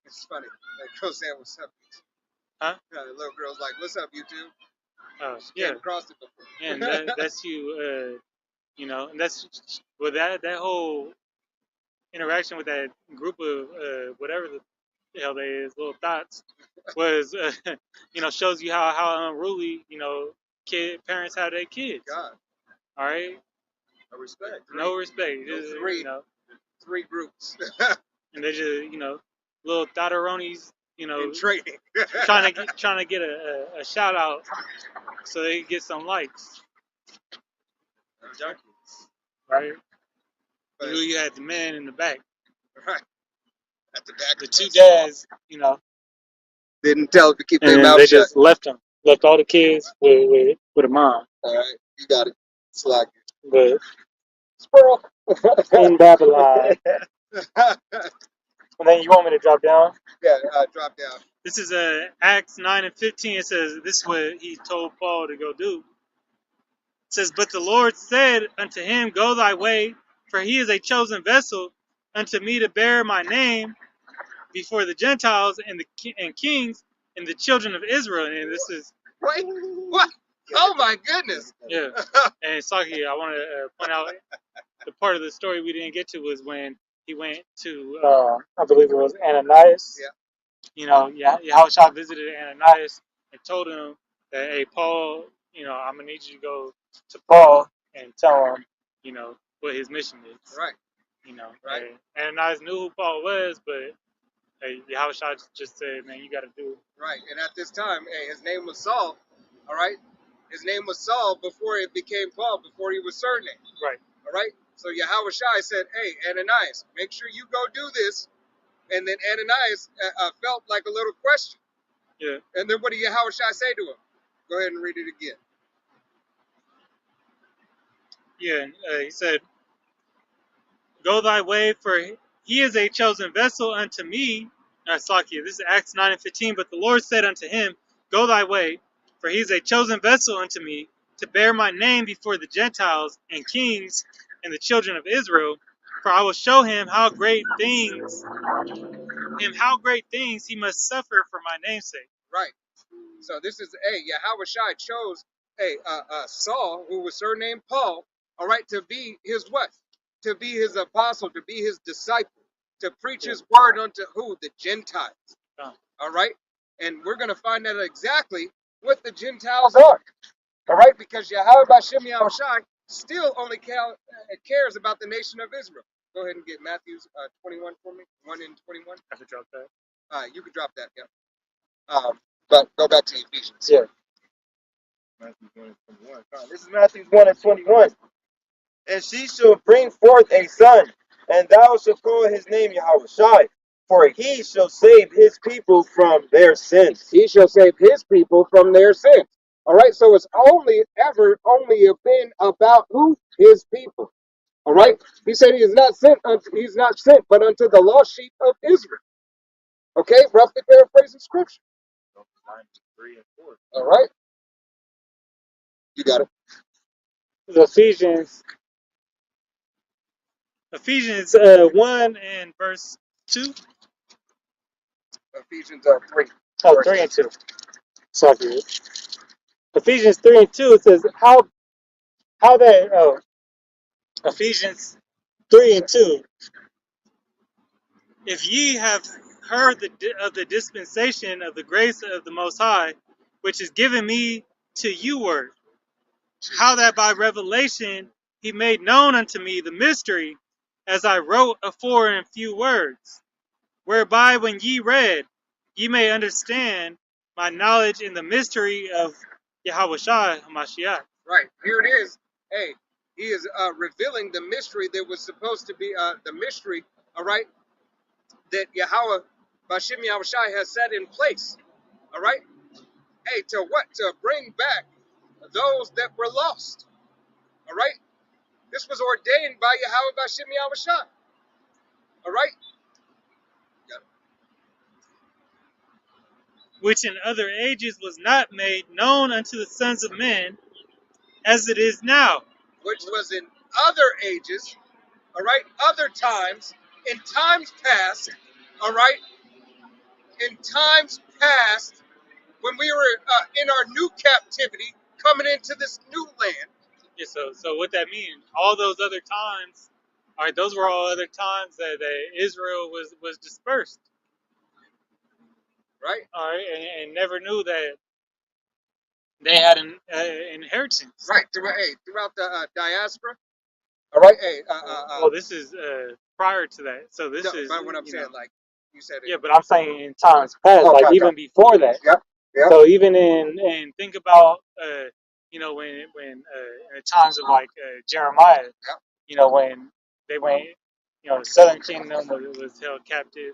it's funny. That girl saying, "What's up?" Huh? The little girl's like, "What's up, you two?" Yeah. Came across it before. And that's you. You know, and that's that whole interaction with that group of whatever the hell they is, little thoughts, was shows you how unruly parents have their kids. God. All right. No respect. No respect. No, Just, three groups. and they just, little Dotteronis, In trading. trying to get a shout out so they can get some likes, Junkies. right? But, You had the man in the back, right. At the back. the two dads, Didn't tell them to keep and their then mouth they shut. just left all the kids with a mom, All right. You got it. Slack. but Squirrel. in Babylon. And then you want me to drop down? Yeah, drop down. This is Acts 9 and 15. It says, this is what he told Paul to go do. It says, but the Lord said unto him, go thy way, for he is a chosen vessel unto me to bear my name before the Gentiles and kings and the children of Israel. And this is, Wait, what? Oh my goodness. yeah. And Saki, I want to point out the part of the story we didn't get to was when he went to, I believe it was Ananias. Yeah. Yahushua visited Ananias and told him that, hey, Paul, I'm going to need you to go to Paul and tell him, what his mission is. Right. Right. And Ananias knew who Paul was, but hey, Yahushua just said, man, you got to do it. Right. And at this time, hey, his name was Saul. All right. His name was Saul before it became Paul, before he was surnamed. Right. All right. So Yahushua said, hey, Ananias, make sure you go do this. And then Ananias felt like a little question. Yeah. And then what did Yahushua say to him? Go ahead and read it again. Yeah. He said, go thy way, for he is a chosen vessel unto me. Slakia, this is Acts 9 and 15. But the Lord said unto him, go thy way, for he is a chosen vessel unto me to bear my name before the Gentiles and kings and the children of Israel. For I will show him how great things he must suffer for my name's sake. Right. So this is, Yahushua chose, Saul, who was surnamed Paul, all right, to be his what? To be his apostle, to be his disciple, to preach his word unto who? The Gentiles. All right? And we're going to find out exactly what the Gentiles are. All right? Because Yahweh Bashem Yahushai still only cares about the nation of Israel. Go ahead and get Matthew 21 for me. 1 and 21. I have to drop that. You could drop that, yeah. But go back to Ephesians. Yeah. Matthew 1 and 21. This is Matthew 1 and 21. And she shall bring forth a son, and thou shalt call his name Yahushai, for he shall save his people from their sins. He shall save his people from their sins. All right, so it's only been about who? His people. All right, he said he's not sent, but unto the lost sheep of Israel. Okay, roughly paraphrasing scripture. 3 and 4. All right, you got it. Ephesians 1 and verse 2. Ephesians 3. Oh, 3 and 2. Sorry. Ephesians 3 and 2, it says, Ephesians 3 and 2. If ye have heard of the dispensation of the grace of the Most High, which is given me to you word, how that by revelation he made known unto me the mystery, as I wrote afore in few words, whereby when ye read, ye may understand my knowledge in the mystery of Yahushua HaMashiach. Right, here it is. Hey, he is revealing the mystery that was supposed to be the mystery, all right, that Yahweh Bashem Yahushai has set in place. All right? Hey, to what? To bring back those that were lost. All right? This was ordained by Yahweh Bashem Yahushai. All right? Which in other ages was not made known unto the sons of men, as it is now. Which was in other ages, all right, other times, in times past, all right, in times past, when we were in our new captivity, coming into this new land. Yeah, so what that means, all those other times, all right, those were all other times that Israel was dispersed. Right. All right, and never knew that they had an inheritance. Right. Throughout the diaspora. All right. Hey. Well, this is prior to that. So this No, is, but what I'm you saying, know, like you said it. yeah, but I'm saying in times past, Oh, like okay, even okay. before that. Yep, yep. So even and think about, you know, when in the times of like Jeremiah, Yep. you know, when they went, you know, the southern kingdom was held captive,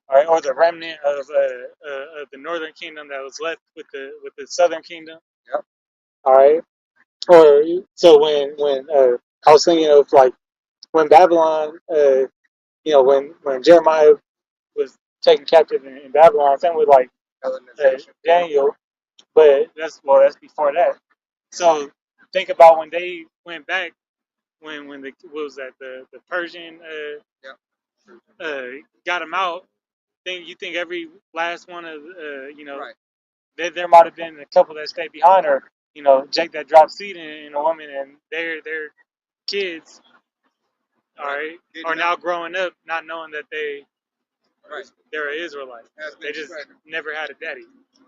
or the remnant of the northern kingdom that was left with the southern kingdom. Yep. All right. Or so when I was thinking of like when Babylon, you know, when Jeremiah was taken captive in Babylon, same with like Hellenization. Daniel, but that's before that. So think about when they went back, when the what was that the Persian Yep. got them out. You think every last one of you know, Right. there might have been a couple that stayed behind, or you know, Jake that dropped seed in a woman, and their kids, all right, Did are not. now growing up not knowing that Right. they're an Israelite. Has They been just spread. never had a daddy.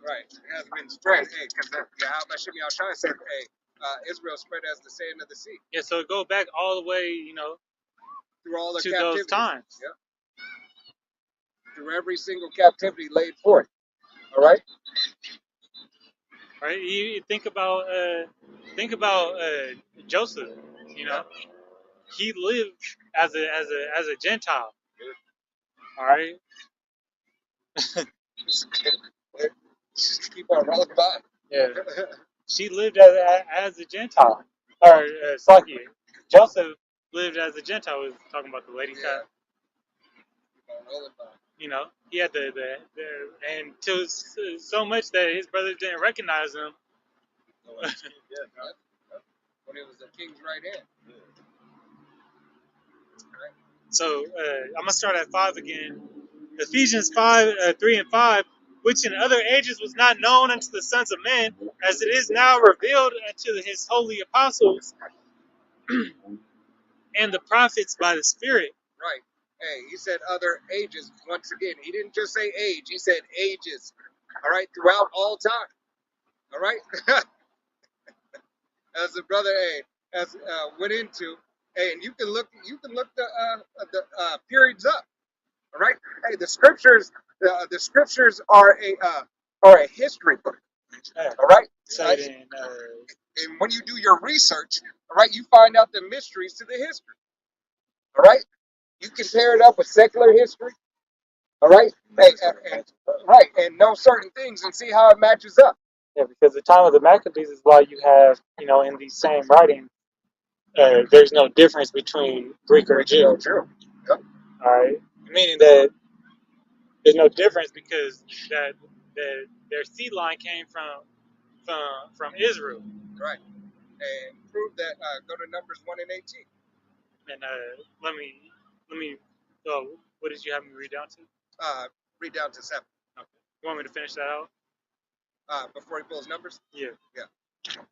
Right. It has been spread. Hey, because Yahweh Shem Yahushua said, hey, Israel spread as the sand of the sea Yeah, so go back all the way, you know, through all the to those captivities. times. Yep. Through every single captivity laid forth. All right. Right? You think about Joseph. You know, he lived as a Gentile. All right. Just keep on rolling by. Yeah. She lived as a Gentile. Or Slaki. Joseph lived as a Gentile. Was talking about the lady. Yeah. Keep on rolling by. You know, he had the and to so much that his brothers didn't recognize him. When he was the king's right hand. Right. So I'm gonna start at 5 again. Ephesians 5:3 and 5, which in other ages was not known unto the sons of men, as it is now revealed unto his holy apostles and the prophets by the Spirit. Right. Hey, he said other ages. Once again, he didn't just say age. He said ages. All right. Throughout all time. All right. As the brother as went into. Hey, and you can look the periods up. All right. Hey, the scriptures are a history book. All right. Said in And when you do your research, all right, you find out the mysteries to the history. All right. You compare it up with secular history. All right. Hey, and know certain things and see how it matches up. yeah, because the time of the Maccabees is why you have, you know, in these same writings, there's no difference between Greek or Jew. True. Yep. All right, meaning that there's no difference because that their seed line came from Israel. Right. And prove that. Go to Numbers 1 and 18. And let me. Oh, what did you have me read down to? Read down to 7. Okay. You want me to finish that out? Before he pulls numbers. Yeah. Yeah. It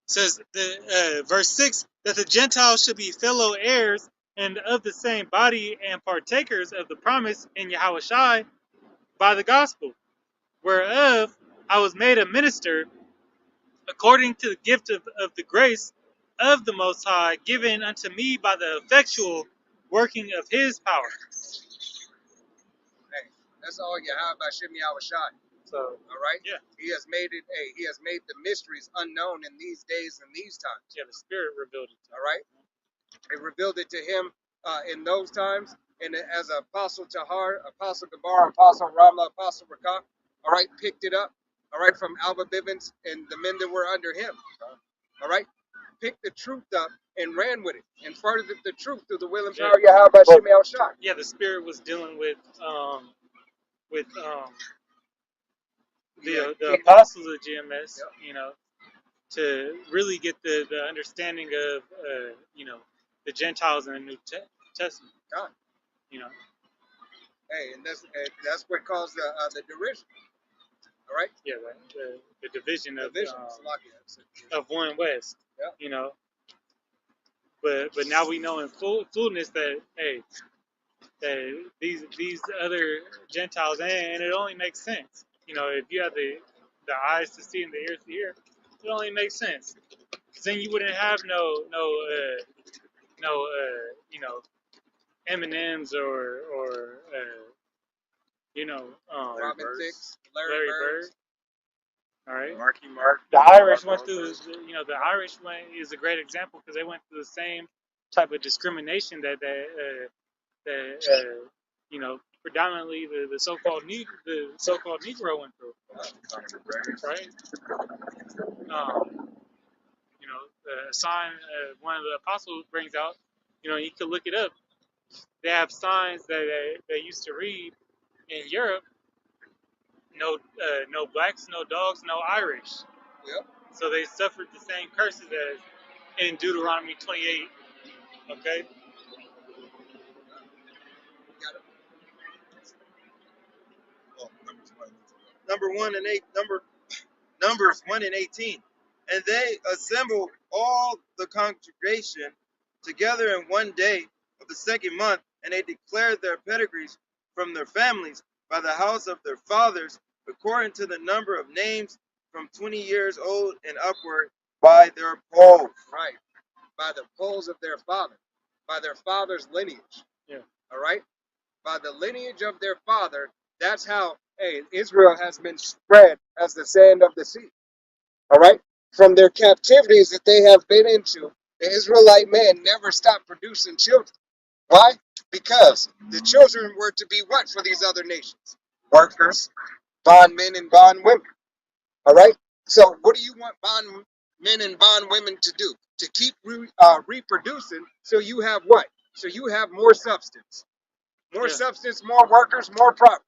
says the verse 6 that the Gentiles should be fellow heirs and of the same body and partakers of the promise in Yahushua by the gospel, whereof I was made a minister according to the gift of the grace of the Most High given unto me by the effectual working of His power. Hey, that's all you have by Shem Yahushua. So, all right. Yeah. He has made it. He has made the mysteries unknown in these days and these times. Yeah, the Spirit revealed it. All right. It revealed it to him in those times, and as Apostle Tahar, Apostle Gabar, Apostle Ramla, Apostle Rakah, all right, picked it up, all right, from Alba Bivens and the men that were under him, all right, picked the truth up and ran with it and furthered the truth through the will and power of Yahweh Shem Yahushua. Yeah, the Spirit was dealing with the apostles of GMS, you know, to really get the understanding of you know, the Gentiles in the New Testament. God. You know. Hey, and that's what caused the derision. All right. Yeah, the division of one West. Yeah. You know. But now we know in fullness that hey, that these other Gentiles, and it only makes sense. You know, if you have the eyes to see and the ears to hear, it only makes sense. Because then you wouldn't have no you know, M&M's or Robin Thicke, Larry Larry Bird. Bird. All right. Marky Mark. The Irish went through, the Irish went is a great example because they went through the same type of discrimination that predominantly the so-called Negro went through, right? The sign one of the apostles brings out, you could look it up. They have signs that they used to read in Europe. No blacks, no dogs, no Irish. Yep. So they suffered the same curses as in Deuteronomy 28. Okay. Numbers 1 and 18. And they assembled all the congregation together in one day of the second month, and they declared their pedigrees from their families by the house of their fathers, according to the number of names from 20 years old and upward, by their polls. Right. By the polls of their father. By their father's lineage. Yeah. All right? By the lineage of their father, that's how, Israel has been spread as the sand of the sea. All right? From their captivities that they have been into, the Israelite man never stopped producing children. Why? Because the children were to be what for these other nations? Workers, bondmen, and bondwomen. All right? So what do you want bondmen and bondwomen to do? To keep reproducing so you have what? So you have more substance. More substance, more workers, more property.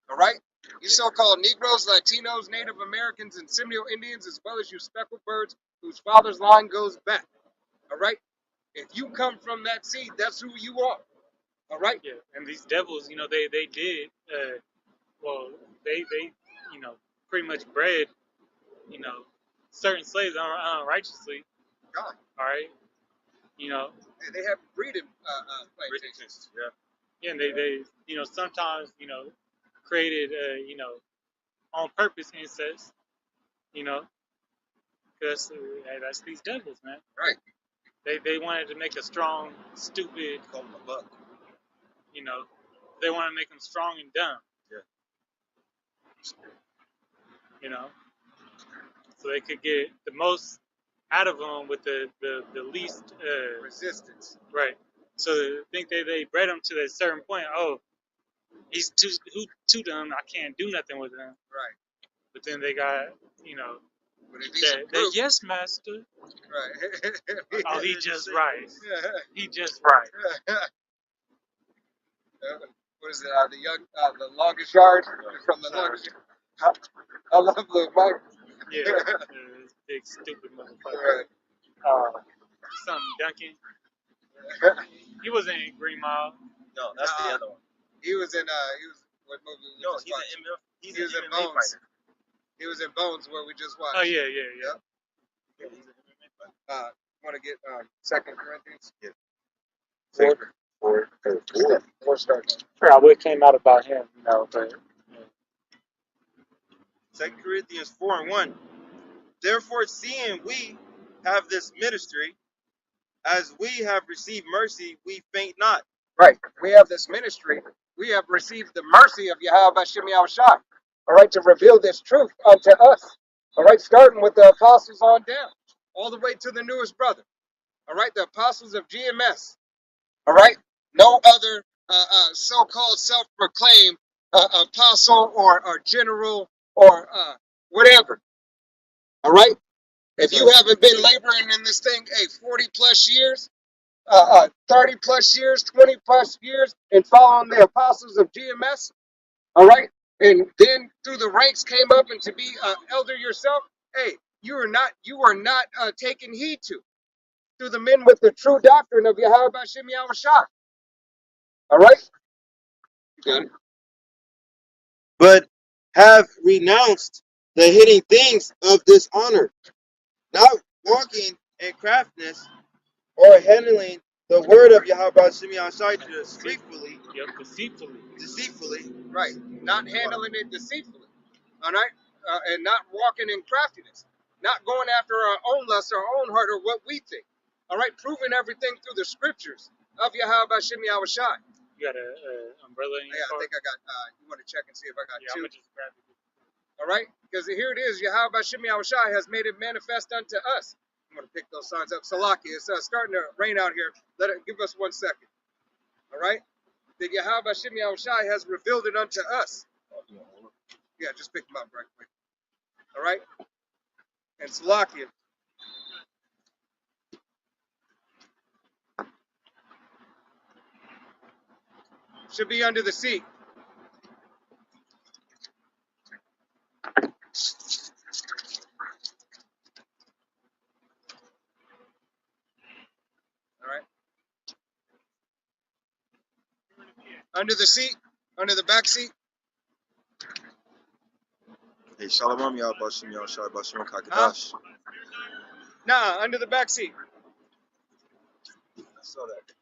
All right? You so-called Negroes, Latinos, Native Americans, and Seminole Indians, as well as you speckled birds whose father's line goes back. All right? If you come from that seed, that's who you are. All right? Yeah. And these devils, they did. They pretty much bred, certain slaves unrighteously. God. All right. They have breeding plantations. Yeah. Yeah, and they sometimes created on purpose incest, because that's these devils, man. Right. They wanted to make a strong, stupid, Call them a buck. they want to make them strong and dumb. Yeah. So they could get the most out of them with the least Resistance. right. So I think they bred them to a certain point. Oh, he's too dumb. I can't do nothing with him. Right. But then they got But if he's that yes, master. right. Oh, he just right. He just right. What is it? The longest yard from the longest. I love Lil Mike. Yeah, this big stupid motherfucker. Right. Something Duncan. He wasn't in Green Mile. No, that's the other one. He was in what movie? No, he's He was in an MMA Bones. fighter. He was in Bones where we just watched. Oh yeah. Yeah, he's an MMA fighter. Want to get 2 Corinthians? Yeah. 4 starts. Forgot what came out about him, but 2 Corinthians 4 and 1. Therefore, seeing we have this ministry, as we have received mercy, we faint not. Right. We have this ministry. We have received the mercy of Yahweh Hashem Yahushua. All right, to reveal this truth unto us. All right, starting with the apostles on down, all the way to the newest brother. All right, the apostles of GMS. All right, no other so-called self-proclaimed apostle or general or whatever. All right, if you haven't been laboring in this thing, 40 plus years, 30 plus years, 20 plus years, and following the apostles of GMS, all right, and then through the ranks came up and to be elder yourself, you are not taking heed to the men with the true doctrine of Yahweh Hashem Yahushua. All right? Good. But have renounced the hidden things of dishonor, not walking in craftiness or handling the word of Yahweh Hashem Yahushua deceitfully. Yep, deceitfully. Right. Not handling it deceitfully. All right? And not walking in craftiness. Not going after our own lust, our own heart, or what we think. All right? Proving everything through the scriptures. of Yahweh Bashem Yahushai. You got a umbrella in your Yeah, I car? think I got, you want to check and see if I got Yeah, I'm two. gonna just grab it. All right? Because here it is. Yahweh Bashem Yahushai has made it manifest unto us. I'm going to pick those signs up. Salaki, it's starting to rain out here. Give us 1 second. All right? That Yahweh Bashem Yahushai has revealed it unto us. Yeah, just pick them up right quick. All right? And Salakia. Should be under the seat. All right? Under the seat, under the back seat. Hey, Shalom, y'all, Bashim, y'all, Shai, Bashim, Kakadash. Nah, under the back seat. I saw that.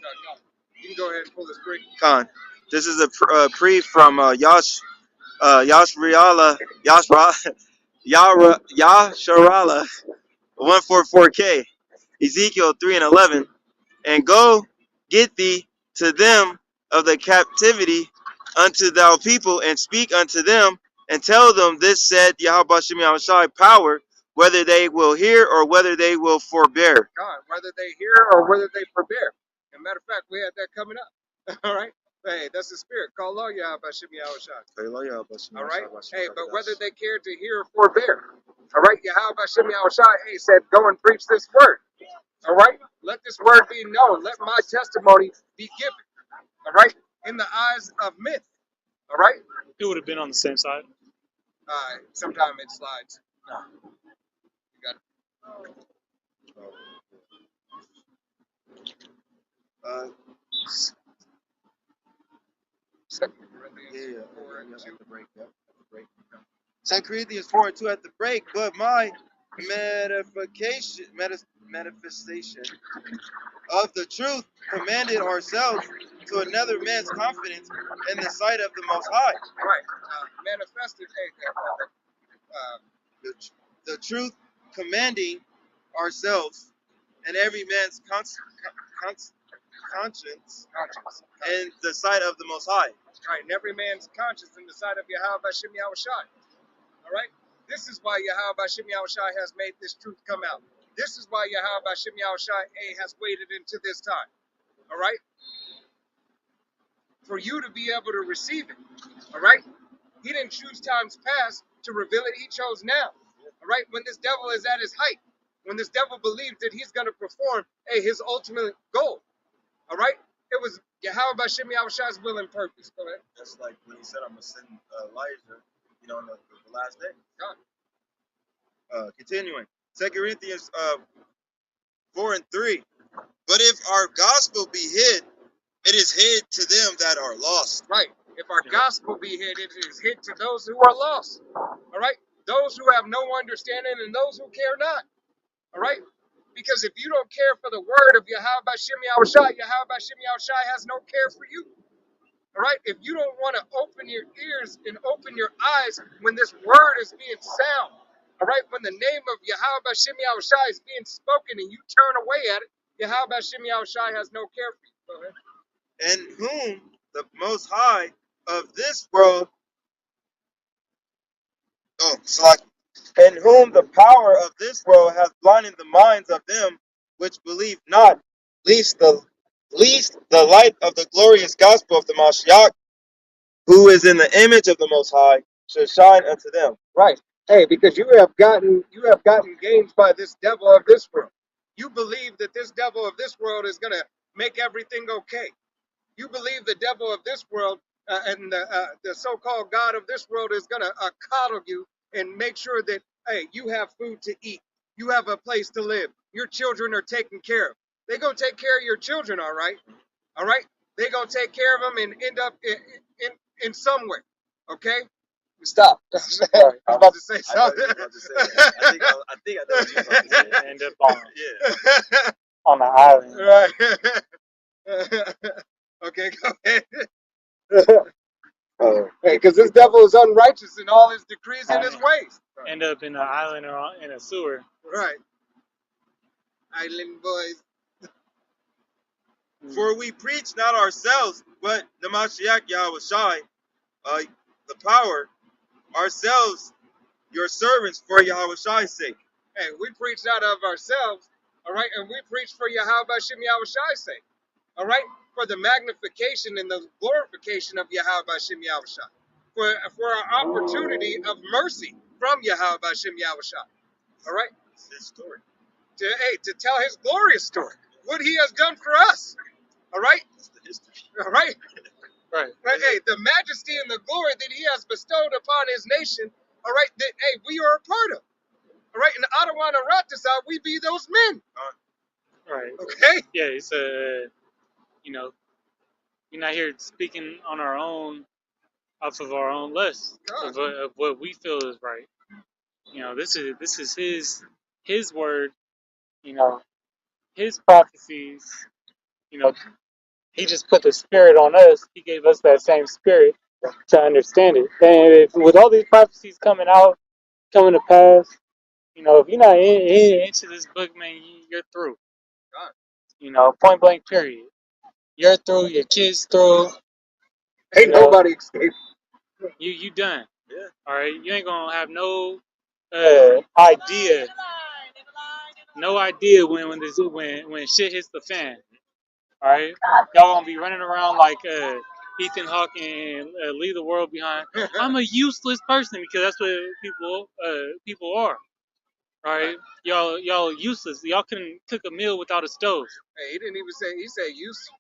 No. You can go ahead and pull this break. Khan, this is a pre from Yasharala 144K, Ezekiel 3:11, and go get thee to them of the captivity unto thou people, and speak unto them, and tell them this said Yahweh Shem Yahushai power, whether they will hear or whether they will forbear. God, whether they hear or whether they forbear. As a matter of fact, we had that coming up. All right? Hey, that's the spirit. Call law Yahweh Shem Yahushai. All right? Hey, but whether they care to hear or forbear. All right? Yahweh Shem Yahushai, hey, said, go and preach this word. All right? Let this word be known. Let my testimony be given. All right? In the eyes of men. All right? It would have been on the same side. Sometime it slides. You got it. Second Corinthians 4:2. 2 Corinthians 4:2 at the break, but my manifestation of the truth commanded ourselves to another man's confidence in the sight of the Most High. Right. Manifested. The truth commanding ourselves and every man's conscience in the sight of the Most High. Right, and every man's conscience in the sight of Yahweh Shem Yahushai. All right? This is why Yahweh Shem Yahushai has made this truth come out. This is why Yahweh Shem Yahushai has waited into this time. All right? For you to be able to receive it. All right? He didn't choose times past to reveal it. He chose now. All right? When this devil is at his height. When this devil believes that he's going to perform his ultimate goal. All right? It was Yahweh Shem Yahushai's will and purpose. Go ahead. That's like when he said, I'm going to send Elijah, on the last day. Continuing. 2 Corinthians 4:3. But if our gospel be hid, it is hid to them that are lost. Right. If our gospel be hid, it is hid to those who are lost. All right? Those who have no understanding and those who care not. All right? Because if you don't care for the word of Yahweh Shem Yahushai, Yahweh Shem Yahushai has no care for you. All right? If you don't want to open your ears and open your eyes when this word is being sound, all right? When the name of Yahweh Shem Yahushai is being spoken and you turn away at it, Yahweh Shem Yahushai has no care for you. Go ahead. And whom the Most High of this world, and whom the power of this world hath blinded the minds of them which believe not, least the light of the glorious gospel of the Mashiach, who is in the image of the Most High, should shine unto them. Right. Hey, because you have gotten gains by this devil of this world. You believe that this devil of this world is going to make everything okay. You believe the devil of this world and the so-called God of this world is going to coddle you and make sure that, hey, you have food to eat. You have a place to live. Your children are taken care of. They're going to take care of your children, all right? All right? They're going to take care of them and end up in somewhere, okay? Stop. I was about to say something. I think I know what you were about to say. End up on the island. Right. Okay, go ahead. Hey, because this devil is unrighteous in all his decrees and his ways. End up in an island or in a sewer. Right. Island boys. For we preach not ourselves, but the Mashiach Yahweh Shai, the power, ourselves, your servants, for Yahweh Shai's sake. Hey, we preach not of ourselves, all right, and we preach for Yahweh Shem Yahweh Shai's sake, all right, for the magnification and the glorification of Yahweh Shem Yahweh Shai, for our opportunity of mercy from Yahweh Shem Yahweh Shai, all right, It's his story. to tell his glorious story, what he has done for us, all right, It's the history. all right. Right. Hey, the majesty and the glory that he has bestowed upon his nation, all right, that, hey, we are a part of. All right, in Ottawa and Ratazar, we be those men, Right. okay? Yeah, it's you know, we're not here speaking on our own, off of our own lust of what we feel is right. You know, this is his word. You know, his prophecies. You know, he just put the spirit on us. He gave us that same spirit to understand it. And if, with all these prophecies coming to pass, you know, if you're not into this book, man, you're through. You know, point blank, period. You're through. Your kids through. You Ain't know, nobody escaped. you done. Yeah. All right, you ain't gonna have no idea, when shit hits the fan. All right, y'all gonna be running around like Ethan Hawke and leave the world behind. I'm a useless person because that's what people are. All right, y'all useless. Y'all couldn't cook a meal without a stove. Hey, he didn't even say, he said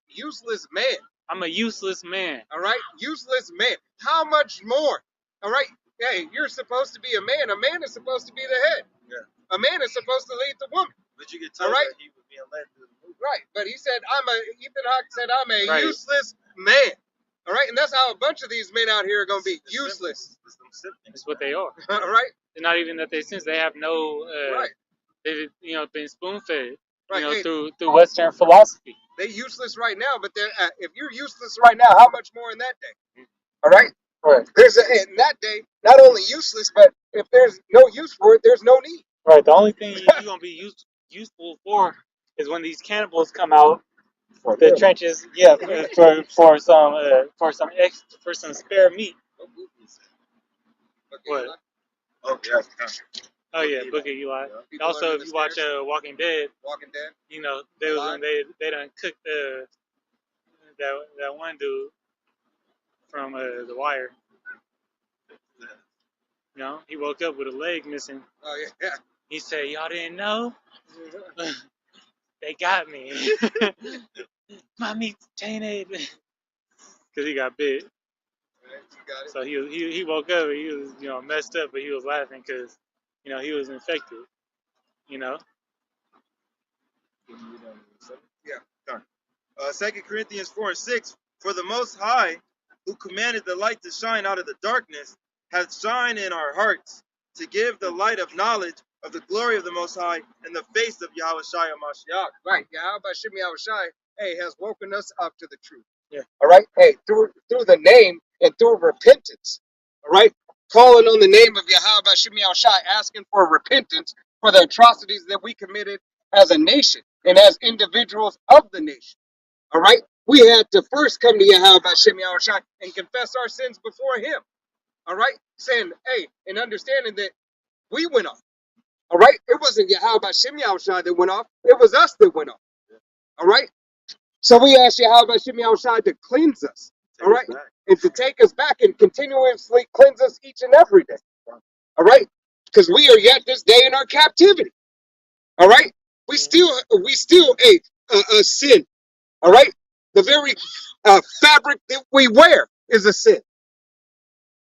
useless man, I'm a useless man. all right? Useless man. How much more? All right? Hey, you're supposed to be a man. A man is supposed to be the head. Yeah. A man is supposed to lead the woman. But you could tell All right. that he was being led through the movie. Right, but he said, Ethan Hawke said, I'm a Right. useless man. All right, and that's how a bunch of these men out here are going to be It's useless. It's them siblings. That's what they are. All right, It's not even that they sense. They have no. right, They've been spoon fed. right. Hey, Through Western philosophy. they useless right now, but they're, if you're useless right now, how much more in that day? All right, Right. there's in that day, not only useless, but if there's no use for it, there's no need. Right. The only thing you're gonna be useful for is when these cannibals come out the trenches. Yeah, for some spare meat. What? Oh, yeah. Uh, Oh yeah, Book of Eli. People Also, under if the you watch stairs. Walking Dead, Walking Dead. you know they was when they done cooked that one dude from The Wire. You know, he woke up with a leg missing. Oh yeah. He said, "Y'all didn't know? They got me. My meat's tainted." Because he got bit. You got it. So he woke up and he was messed up, but he was laughing because he was infected. You know. Yeah. Done. 2 Corinthians 4:6. For the Most High, who commanded the light to shine out of the darkness, hath shined in our hearts to give the light of knowledge of the glory of the Most High in the face of Yahweh Shai Mashiach. Right. Yahweh Shem Yahweh Shai, hey, has woken us up to the truth. Yeah. All right. Hey, through the name and through repentance. All right. Calling on the name of Yahweh Shem Yahweh Shai, asking for repentance for the atrocities that we committed as a nation and as individuals of the nation. All right. We had to first come to Yahweh Shem Yahweh Shai and confess our sins before Him. All right. Saying, hey, and understanding that we went off. All right. It wasn't Yahweh Shem Yahweh Shai that went off. It was us that went off. All right. So we ask Yahweh Shem Yahweh Shai to cleanse us. All right. And to take us back and continuously cleanse us each and every day. All right. Because we are yet this day in our captivity. All right. We still a sin. All right. The very fabric that we wear is a sin.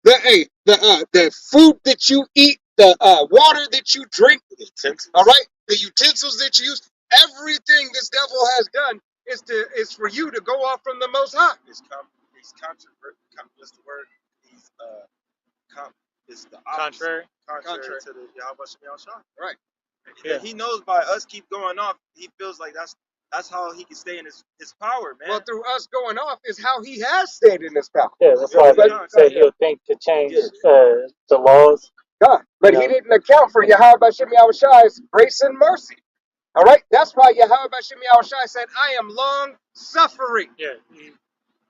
The food that you eat, the water that you drink, all right, the utensils that you use, everything this devil has done is for you to go off from the Most High. He's controversial. What's the word? It's the Contrary. Contrary to the Yahweh Shem Shai. Right. Yeah. He knows by us keep going off, he feels like that's how he can stay in his power, man. Well, through us going off is how he has stayed in his power. Yeah, that's why he said he'll think to change the laws. God. But he didn't account for Yahweh Shem Yahweh Shai's grace and mercy. All right, that's why Yahweh Bashim Yahushai said, "I am long suffering." Yeah,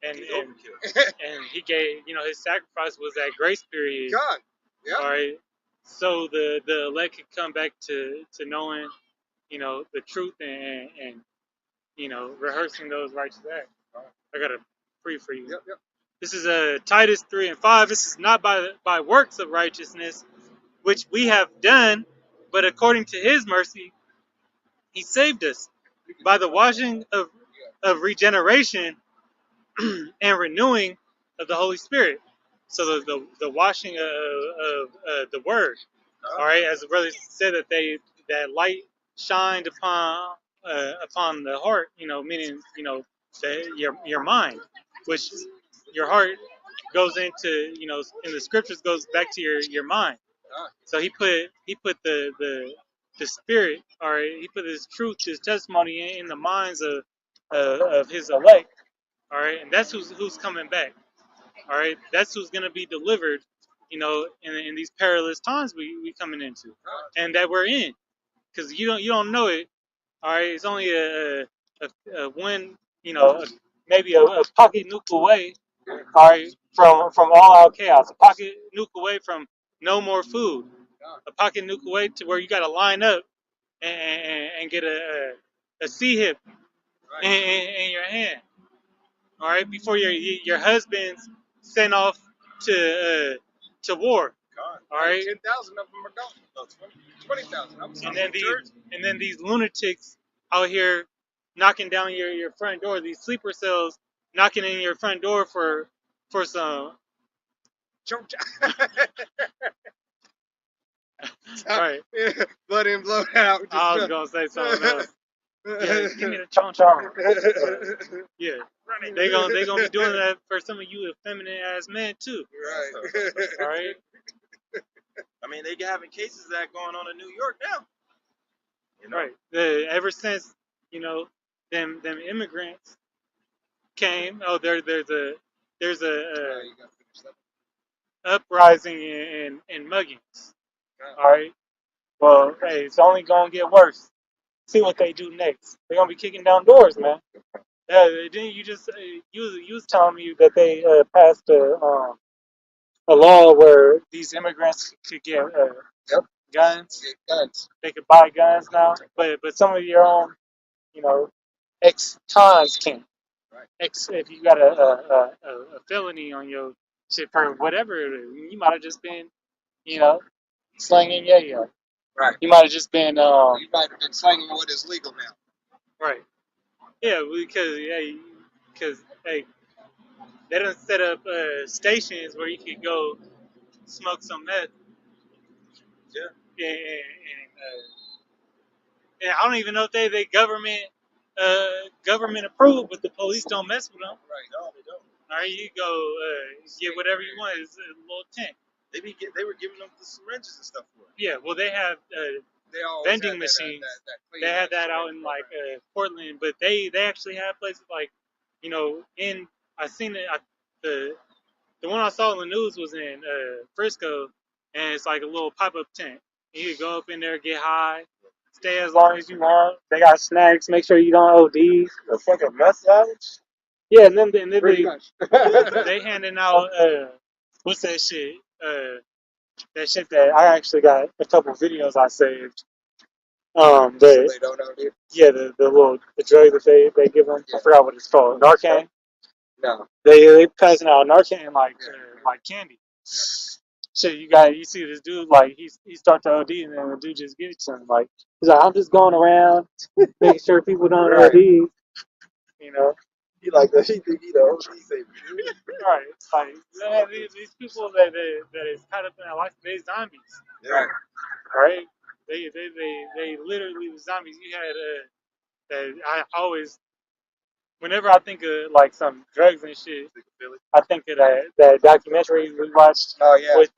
and He's and overkill. and he gave, his sacrifice was that grace period. God, yeah, All right, so the elect could come back to knowing, the truth and rehearsing those righteous acts. I got a free for you. yep, yep. This is Titus 3:5. This is not by works of righteousness, which we have done, but according to His mercy, He saved us by the washing of regeneration and renewing of the Holy Spirit. So the washing of the Word. All right, as the brother said, that light shined upon the heart. Meaning your mind, which your heart goes into, in the scriptures goes back to your mind. So he put the spirit, all right, he put his truth, his testimony in the minds of his elect, all right, and that's who's coming back, all right, that's who's gonna be delivered, in these perilous times we coming into, and that we're in, because you don't know it, all right, it's only a one, maybe a pocket nuke away, all right, from all out chaos, a pocket nuke away from no more food, a pocket nuke away to where you got to line up and get a C hip in your hand, all right, before your husband's sent off to war, all right, 10,000 of them are gone. No, 20,000. I'm and in church. then these lunatics out here knocking down your front door, these sleeper cells knocking in your front door for some. Church. Right. Blood in, blood out. I was gonna say something else. Yeah, give me the chon chon. Yeah, they gonna be doing that for some of you effeminate ass men too. Right. All right. I mean, they having cases of that going on in New York now. Right. Ever since them immigrants came. Oh, there's a You gotta finish that. uprising in muggings. All right. Well, hey, it's only gonna get worse. See what they do next. They're gonna be kicking down doors, man. Didn't you just you was telling me that they passed a law where these immigrants could get Yep. guns. Guns. They could buy guns now, but some of your own, ex-cons can't. Right. If you got a felony on your shit for whatever it is, you might have just been, slanging yayo. Right. You might have just been You might have been slanging what is legal now. right. Yeah, because hey, they done set up stations where you could go smoke some meth. Yeah. And I don't even know if they government approved, but the police don't mess with them. Right. No, they don't. All right, you go get whatever you want. It's a little tent. They were giving them the syringes and stuff for it. Yeah, well they have They always vending had machines. that clean They had that syringe out in like Portland, but they actually have places like, in I seen it. The one I saw in the news was in Frisco, and it's like a little pop-up tent. You could go up in there, get high, stay as long as you want. They got snacks. Make sure you don't OD. The fucking meth labs? Yeah, and then Pretty much. they handing out what's that shit? That shit that I actually got a couple videos I saved. So The they don't know it. yeah, the drug that they give them. I forgot what it's called. Narcan. No. They passing out Narcan like candy. Shit, you see this dude like he starts to OD and then the dude just gives it to him like he's like, I'm just going around making sure people don't Right. OD. You know. He like that. He think he the OG savior. Right. It's like man, these people that is caught up in that life, they zombies. Right. Right? They literally the zombies. You had that I always whenever I think of like some drugs and shit, I think of that documentary we watched Oh yeah. with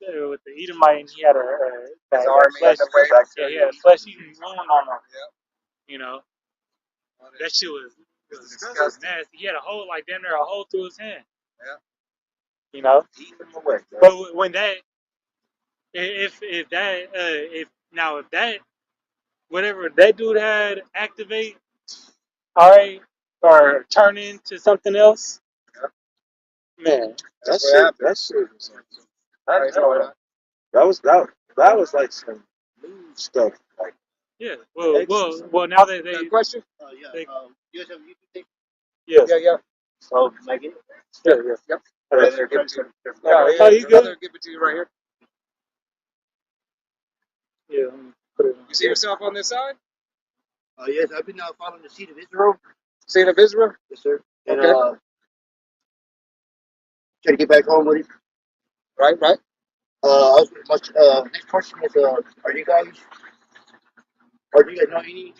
the Edomite, and he had His army flesh, and the way. yeah, he had a flesh eating wound on him. Yep. You know, that shit was disgusting. nasty. He had a hole like damn near a hole through his hand. Yeah. You know, Eating them away. Bro. but when that if that whatever that dude had activate, all right, or turn into something else, man. That's what happened. That shit was Right, so, that was like some new stuff. Like Yeah. exorcism. Well. Now that got a they, question? they You guys have a YouTube thing? yes, Yeah. So like it? yeah. Yep. Uh, Right there, give it to you. Oh, Yeah, you good? brother, give it to you right here. Yeah. Let me put it on. You see yourself on this side? Yes, I've been following the Seed of Israel. Seed of Israel? Yes, sir. And Okay. trying to get back home with it. Right. Next question is, do you guys know any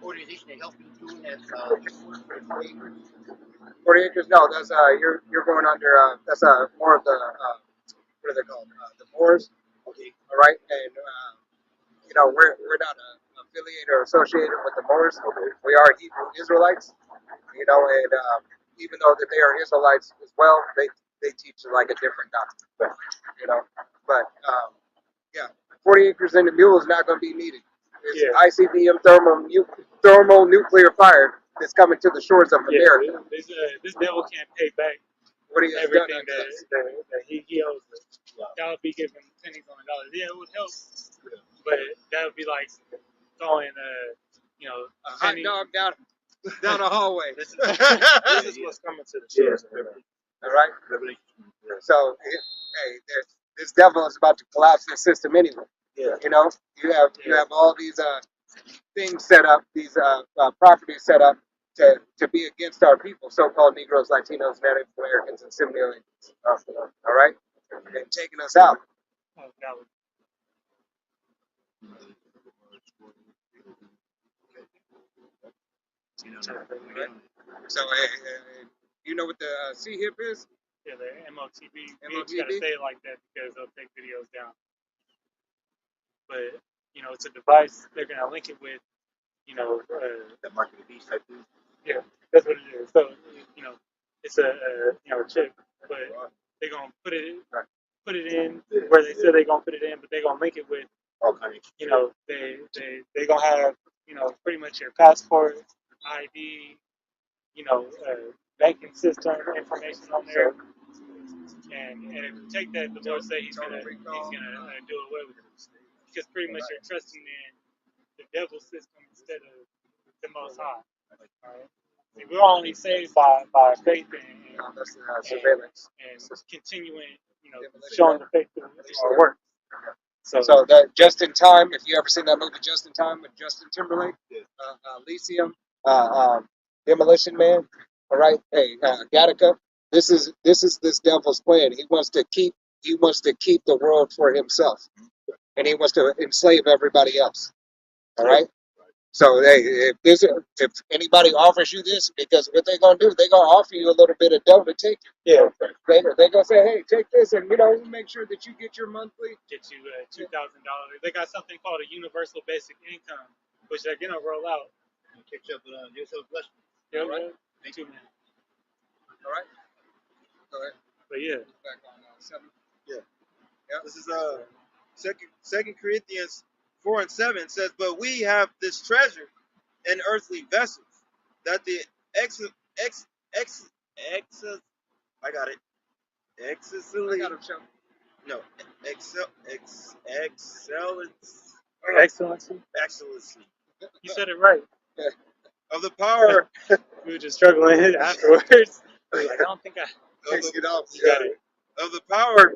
organization that help you doing that work for 40 acres? 40 acres? No, that's you're going under that's more of the what are they called? The Moors. Okay. All right, and we're not affiliated or associated with the Moors. We are Hebrew Israelites. And even though that they are Israelites as well, they teach like a different doctrine. But yeah, 40 acres in the mule is not going to be needed. It's Yeah. ICBM thermonuclear fire that's coming to the shores of America. Yeah. This devil can't pay back What he has everything done unto us. that he owes us. That would be giving pennies on dollars. Yeah, it would help, but that would be like throwing A hot penny. dog down a hallway. This is what's coming to the church. All right. Revelation. So this devil is about to collapse the system anyway. Yeah. You have all these things set up, these properties set up to be against our people, so-called Negroes, Latinos, Native Americans, and Seminoles. All right, and taking us out. Oh, that would- So you know what the C-HIP is? Yeah, the MOTB. We MOTB? gotta say it like that because they'll take videos down. But it's a device they're gonna link it with. That mark of the beast type thing. Yeah, that's what it is. So it's a chip, but they're gonna put it in where they said they're gonna put it in, but they're gonna link it with All kind of they gonna have pretty much your passport, ID, banking system information on there. And if you take that, the Lord say He's gonna do away with it, because pretty much you're trusting in the devil's system instead of the Most High. All right? See, we're only saved by faith and That's surveillance. continuing, showing the faith through our work. So that Just in Time, if you ever seen that movie Just in Time with Justin Timberlake, Elysium, Demolition Man, all right, hey, Gattaca, this is this devil's plan. He wants to keep the world for himself, and he wants to enslave everybody else. All right. So hey, if anybody offers you this, because what they're gonna do, they're gonna offer you a little bit of dough to take it. yeah, They're gonna say, hey, take this, and we'll make sure that you get your monthly. get you $2,000. They got something called a universal basic income, which they're gonna roll out. Picks up yourself blessed. Yeah, Right. right. 2 minutes. All right. Go ahead. But yeah, Back on 7. This is Second Corinthians 4:7 says, "But we have this treasure in earthly vessels, that the I got it. I Excellently, got him, Chuck. no, excellency. excellency You said it right. of the power We were just struggling afterwards. Like, I don't think I. of Get off. You got it. the power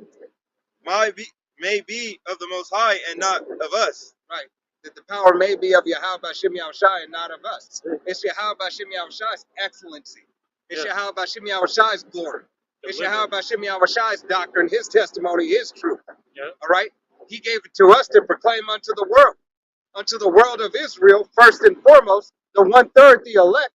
may be of the Most High and not of us." Right. That the power may be of Yahweh Shem Yahushai and not of us. It's Yahweh Shem Yahushai's excellency. It's Yeah. Yahweh Shem Yahushai's glory. It's Deliver. Yahweh Shem Yahushai's doctrine. His testimony is true. Yeah. All right. He gave it to us to proclaim unto the world of Israel, first and foremost, the 1/3, the elect,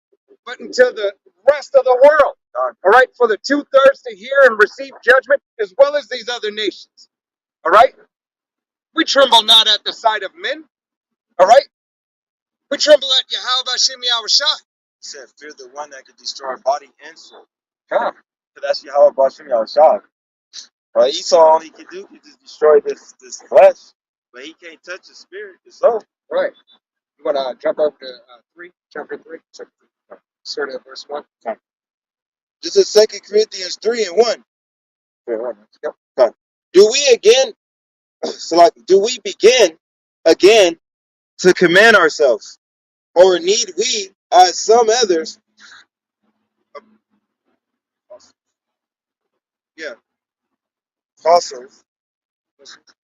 but until the rest of the world. All right. For the 2/3 to hear and receive judgment, as well as these other nations. All right. We tremble not at the sight of men. All right. We tremble at Yahweh Shem Yahushai. He said, "Fear the one that could destroy body and soul." Huh. So that's Yahweh Bashim Yahushua. Right? Esau, all he can do is just destroy this flesh, but he can't touch the spirit, the soul. Right. You want to jump over to chapter 3, start at verse 1. This is 2 Corinthians 3 and 1. Yep. Do we again, do we begin again to command ourselves? Or need we, as some others, apostles,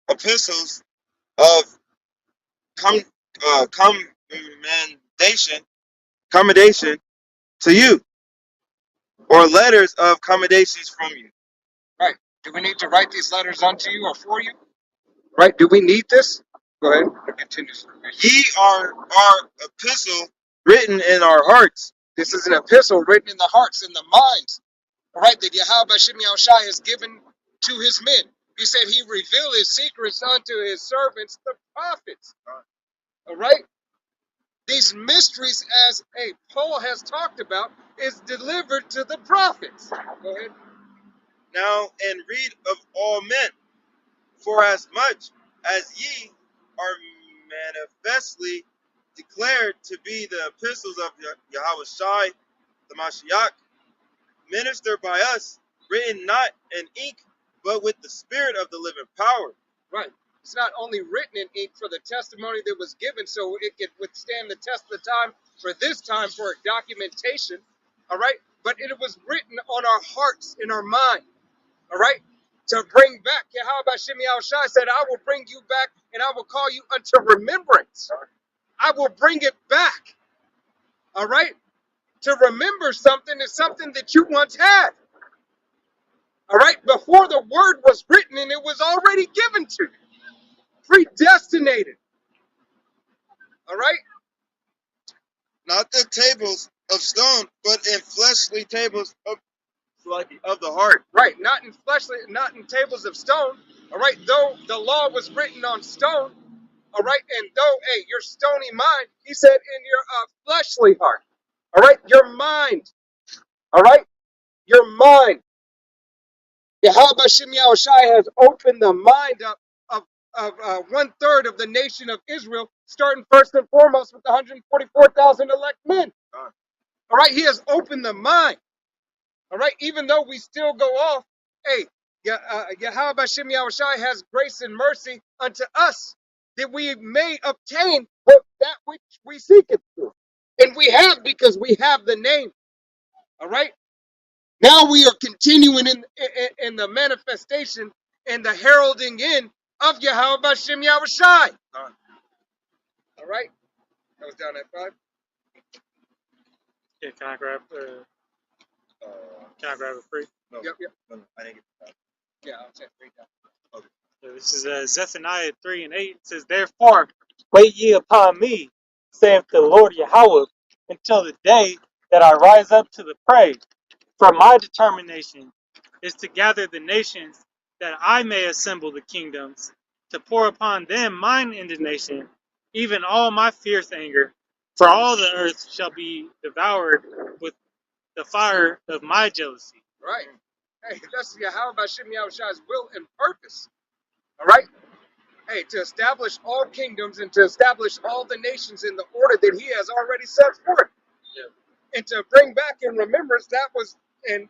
epistles of commendation to you, or letters of commendations from you? Right. Do we need to write these letters unto you or for you? Right. Do we need this? Go ahead. Continue. Ye are our epistle written in our hearts. This is an epistle written in the hearts, in the minds. All right. That Yahweh Shem Yahushai has given to his men. He said he revealed his secrets unto his servants, the prophets. All right. These mysteries, as Paul has talked about, is delivered to the prophets. Go ahead. Now and read of all men, for as much as ye are manifestly declared to be the epistles of Yahweh Shai, the Mashiach, ministered by us, written not in ink, but with the spirit of the living power. Right. It's not only written in ink for the testimony that was given so it could withstand the test of the time for this time for documentation, all right? But it was written on our hearts, in our mind, all right? To bring back, Yahweh Shem Yahushai said, I will bring you back and I will call you unto remembrance. I will bring it back, all right? To remember something is something that you once had, all right? Before the word was written and it was already given to you. Predestinated. All right? Not the tables of stone, but in fleshly tables of the heart. Right. Not in fleshly, not in tables of stone. All right. Though the law was written on stone. All right. And though, your stony mind, he said, in your fleshly heart. All right. Your mind. All right. Your mind. Yahweh Shem Yahushai has opened the mind up of 1/3 of the nation of Israel, starting first and foremost with the 144,000 elect men. All right, he has opened the mind. All right, even though we still go off, Yahweh Shem Yahushai has grace and mercy unto us that we may obtain that which we seek it for. And we have because we have the name. All right. Now we are continuing in the manifestation and the heralding in of Yahweh Shem Yahushai. All right. That was down at 5. Yeah, can I grab a free? Yep. No, I didn't get that. Yeah, I'll check 3 down. Okay. So this is Zephaniah 3 and 8. It says, Therefore, wait ye upon me, saith the Lord Yahweh, until the day that I rise up to the prey. For my determination is to gather the nations, that I may assemble the kingdoms, to pour upon them mine indignation, even all my fierce anger. For all the earth shall be devoured with the fire of my jealousy. Right. Hey, that's Yahweh Shem Yahushai's will and purpose. All right. Hey, to establish all kingdoms and to establish all the nations in the order that he has already set forth. Yeah. And to bring back in remembrance that was in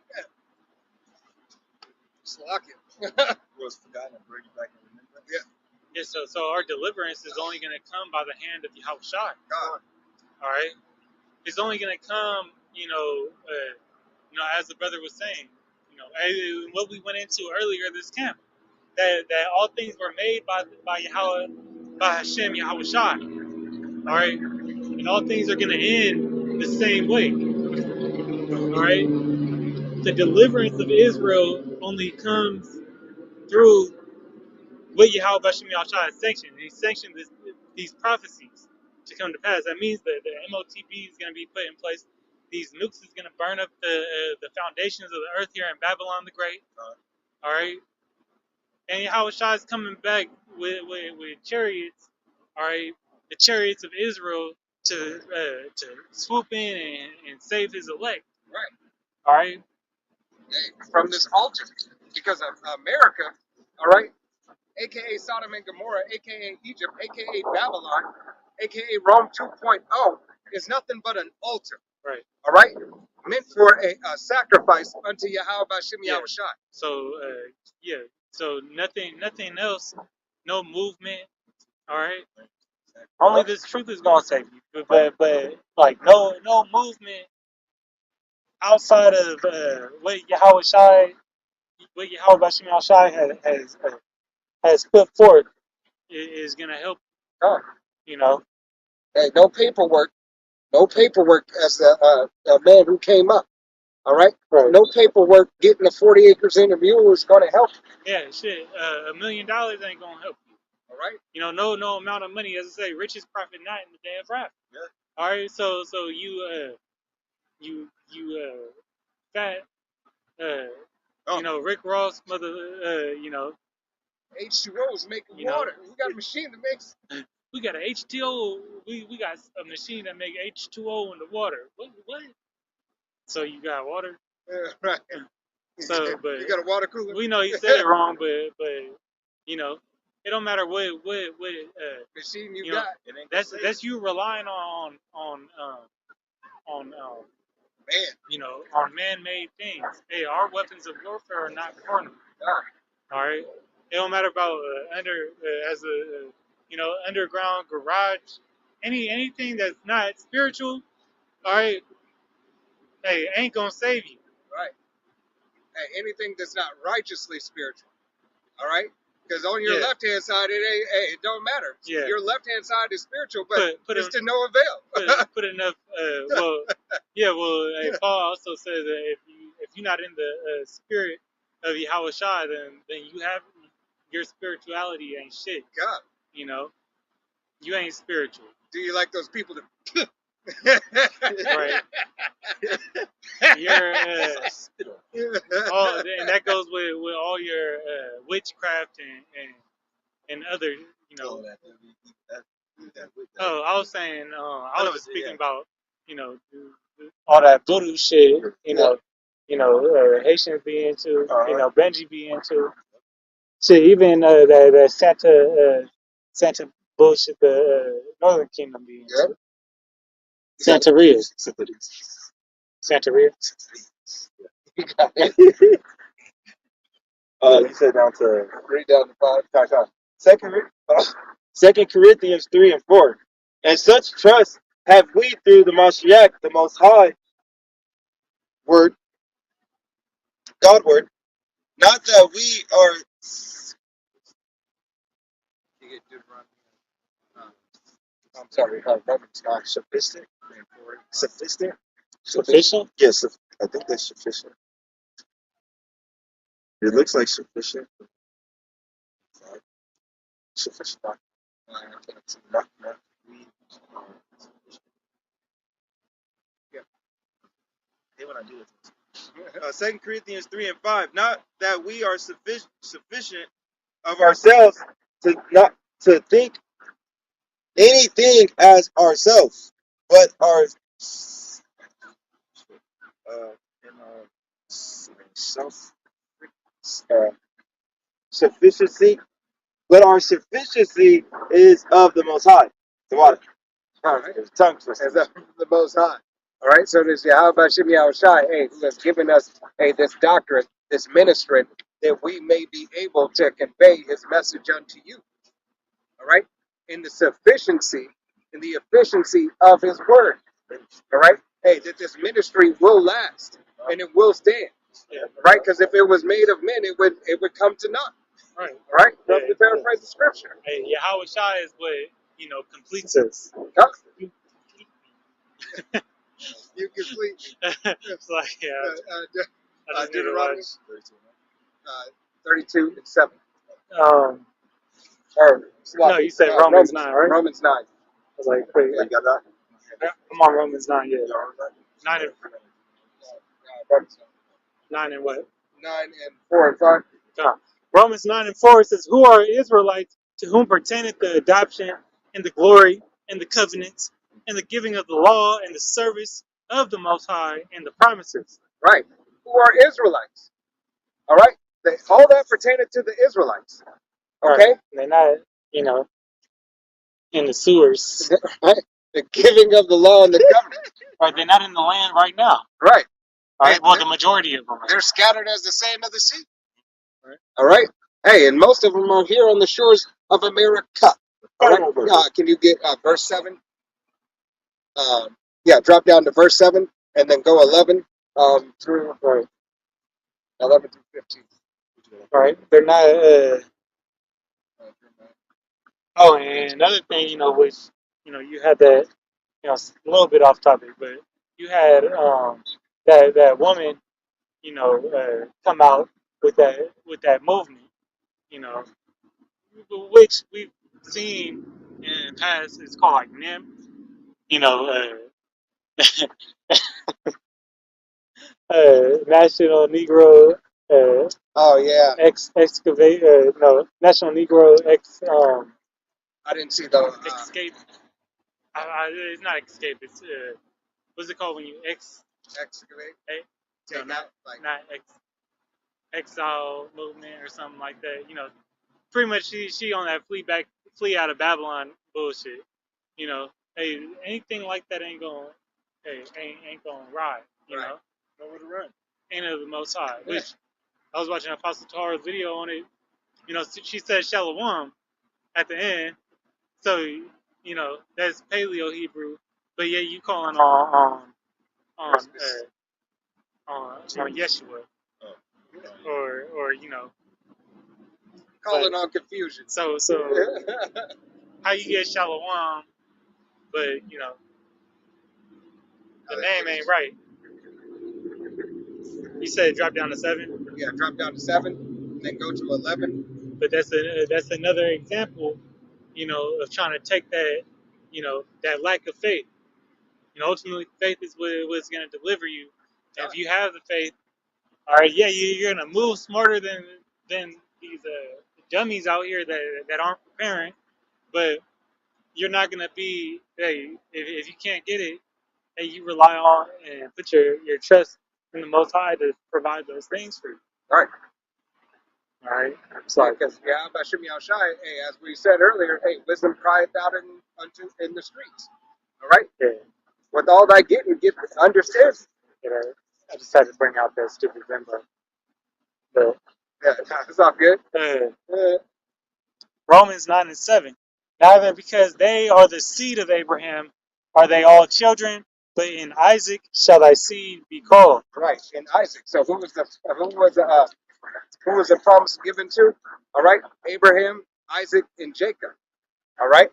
Slovakia. Was forgotten and bring it back in remembrance. Yeah. Yeah, so our deliverance is only going to come by the hand of Yahweh Shai. God. All right, it's only going to come, as the brother was saying, what we went into earlier this camp, that all things were made by Yahweh, by Hashem Yahweh Shai. All right, and all things are going to end the same way. All right, the deliverance of Israel only comes through what Yahweh Hashem Yahweh Shai has sanctioned. He sanctioned these prophecies to come to pass. That means that the MOTB is going to be put in place. These nukes is going to burn up the foundations of the earth here in Babylon the Great. All right, and Yahweh Shai is coming back with chariots. All right, the chariots of Israel to swoop in and save his elect. Right. All right. From this altar, because of America. All right. AKA Sodom and Gomorrah, AKA Egypt, AKA Babylon, aka Rome 2.0, is nothing but an altar. Right. All right, meant for a sacrifice unto Yahweh Bashim Yeah. Yahushai. So yeah. So nothing else, no movement. All right. Only this truth is gonna save you. But like no movement outside of what Yahweh Bashim Yahushai has put forth is gonna help. Oh, You know. hey, no paperwork as a man who came up. All right, Right. no paperwork. Getting the 40 acres in a mule is going to help. Yeah. Shit. $1 million ain't gonna help you. All right. You know, no amount of money, as I say, riches profit not in the day of wrath. Yeah. All right, so you fat you know, Rick Ross mother you know, H2O is making You know. water. We got a machine that makes. we got a H2O, we got a machine that make H2O in the water. What? So you got water? Right. So, but you got a water cooler. we know he said it wrong, but you know, it don't matter what Machine you you know, got. It ain't gonna save that's you relying on Man. you know, on man-made things. Hey, our weapons of warfare are not carnal. All right, it don't matter about as a you know, underground garage, anything that's not spiritual. All right, hey, ain't gonna save you. Right. Hey, anything that's not righteously spiritual. All right. Because on your Yeah. left hand side, it don't matter. Yeah. Your left hand side is spiritual, but Put it's to no avail. put enough. Well, yeah. Well, hey, Paul also says that if you're not in the spirit of Yahweh Shai, then you have your spirituality ain't shit. God, You know, you ain't spiritual. do you like those people that? Right. You're all, and that goes with all your witchcraft and other, you know. Oh, I was saying, I was just speaking about, you know, all that voodoo shit, you know, Haitians be into, you know, Benji be into. Shit, even that Santa bullshit, the Northern Kingdom be into. Santeria. Santeria. You said down to Read down to 5. Second Corinthians 3 and 4. And such trust have we through the Mashiach, the Most High Word, Godward, not that we are. You get Deuteronomy. I'm sorry, Romans 9. Sufficient? Sufficient? Sufficient? Yes, I think that's sufficient. It looks like sufficient. Sufficient. Not, we are sufficient. Yeah. Hey, when I do it. 2 Corinthians 3 and 5. Not that we are sufficient of ourselves to not to think anything as ourselves, but our in our self sufficiency, but our sufficiency is of the Most High. The water. All right. It's tongue twister. As the Most High. All right. So there's Yahweh Bashim Yahushai, hey, who has given us, hey, this doctrine, this ministry, that we may be able to convey His message unto you. All right. In the sufficiency, in the efficiency of His word. All right. Hey, that this ministry will last and it will stand. Yeah. Right. Because if it was made of men, it would come to naught. Right. All right. Yeah. To paraphrase the scripture. Hey, Yahweh Shai is what, you know, completes us. Huh? You complete. It's like, yeah, I just need to Deuteronomy watch. 32 and 7. Or, no, you said Romans 9, right? Romans 9. I was like, wait, You got that? I'm on Romans 9, yeah. 9 and, Romans 9 and what? 9 and 4 and 5. Romans 9 and 4 says, who are Israelites to whom pertaineth the adoption and the glory and the covenants and the giving of the law and the service of the Most High and the promises. Right. Who are Israelites. All right. All that pertaineth to the Israelites. Okay. Right. They're not, you know, in the sewers. Right? The giving of the law and the covenant. Right, they're not in the land right now. Right. All Hey, right, well, the majority of them. they're scattered as the sand of the sea. All right. Hey, and most of them are here on the shores of America. All right. Can you get verse 7? Yeah, drop down to verse 7 and then go 11 through 11 through 15. All right, they're not. Oh, and another thing, which you had that, it's a little bit off topic, but you had that woman, come out with that movement, you know, which we've seen in the past. It's called like NIM, you know, National Negro Oh, yeah. Excavate, no, National Negro I didn't see the. Escape. It's not escape. It's what's it called when you Excavate. no, Take not out, like. not exile movement or something like that. Pretty much she on that flee out of Babylon bullshit. Hey, anything like that ain't gonna ride. Right. Nowhere to run. Ain't of the Most High. Which I was watching Apostle Tara's video on it. She said Shalom at the end. So that's Paleo Hebrew, but yeah, you calling on Yeshua or Calling but on confusion. so how you get Shalom, but the name ain't right. You said drop down to 7, Yeah, drop down to 7, and then go to 11. but that's another example, of trying to take that, that lack of faith. Ultimately, faith is what's going to deliver you. And if you have the faith, all right, yeah, you're going to move smarter than these dummies out here that aren't preparing, but you're not going to be, hey, if you can't get it, hey, you rely on and put your trust in the Most High to provide those things for you. All right. All right, I'm sorry. Because Bashim Yahushai, hey, as we said earlier, hey, wisdom crieth out in the streets. All right. Yeah. With all thy getting, get understand. I just had to bring out that stupid Venmo. But Yeah, it's all good. Romans 9:7. Neither because they are the seed of Abraham are they all children, but in Isaac shall thy seed be called. Right, in Isaac. So who was the promise given to? All right, Abraham, Isaac, and Jacob. All right.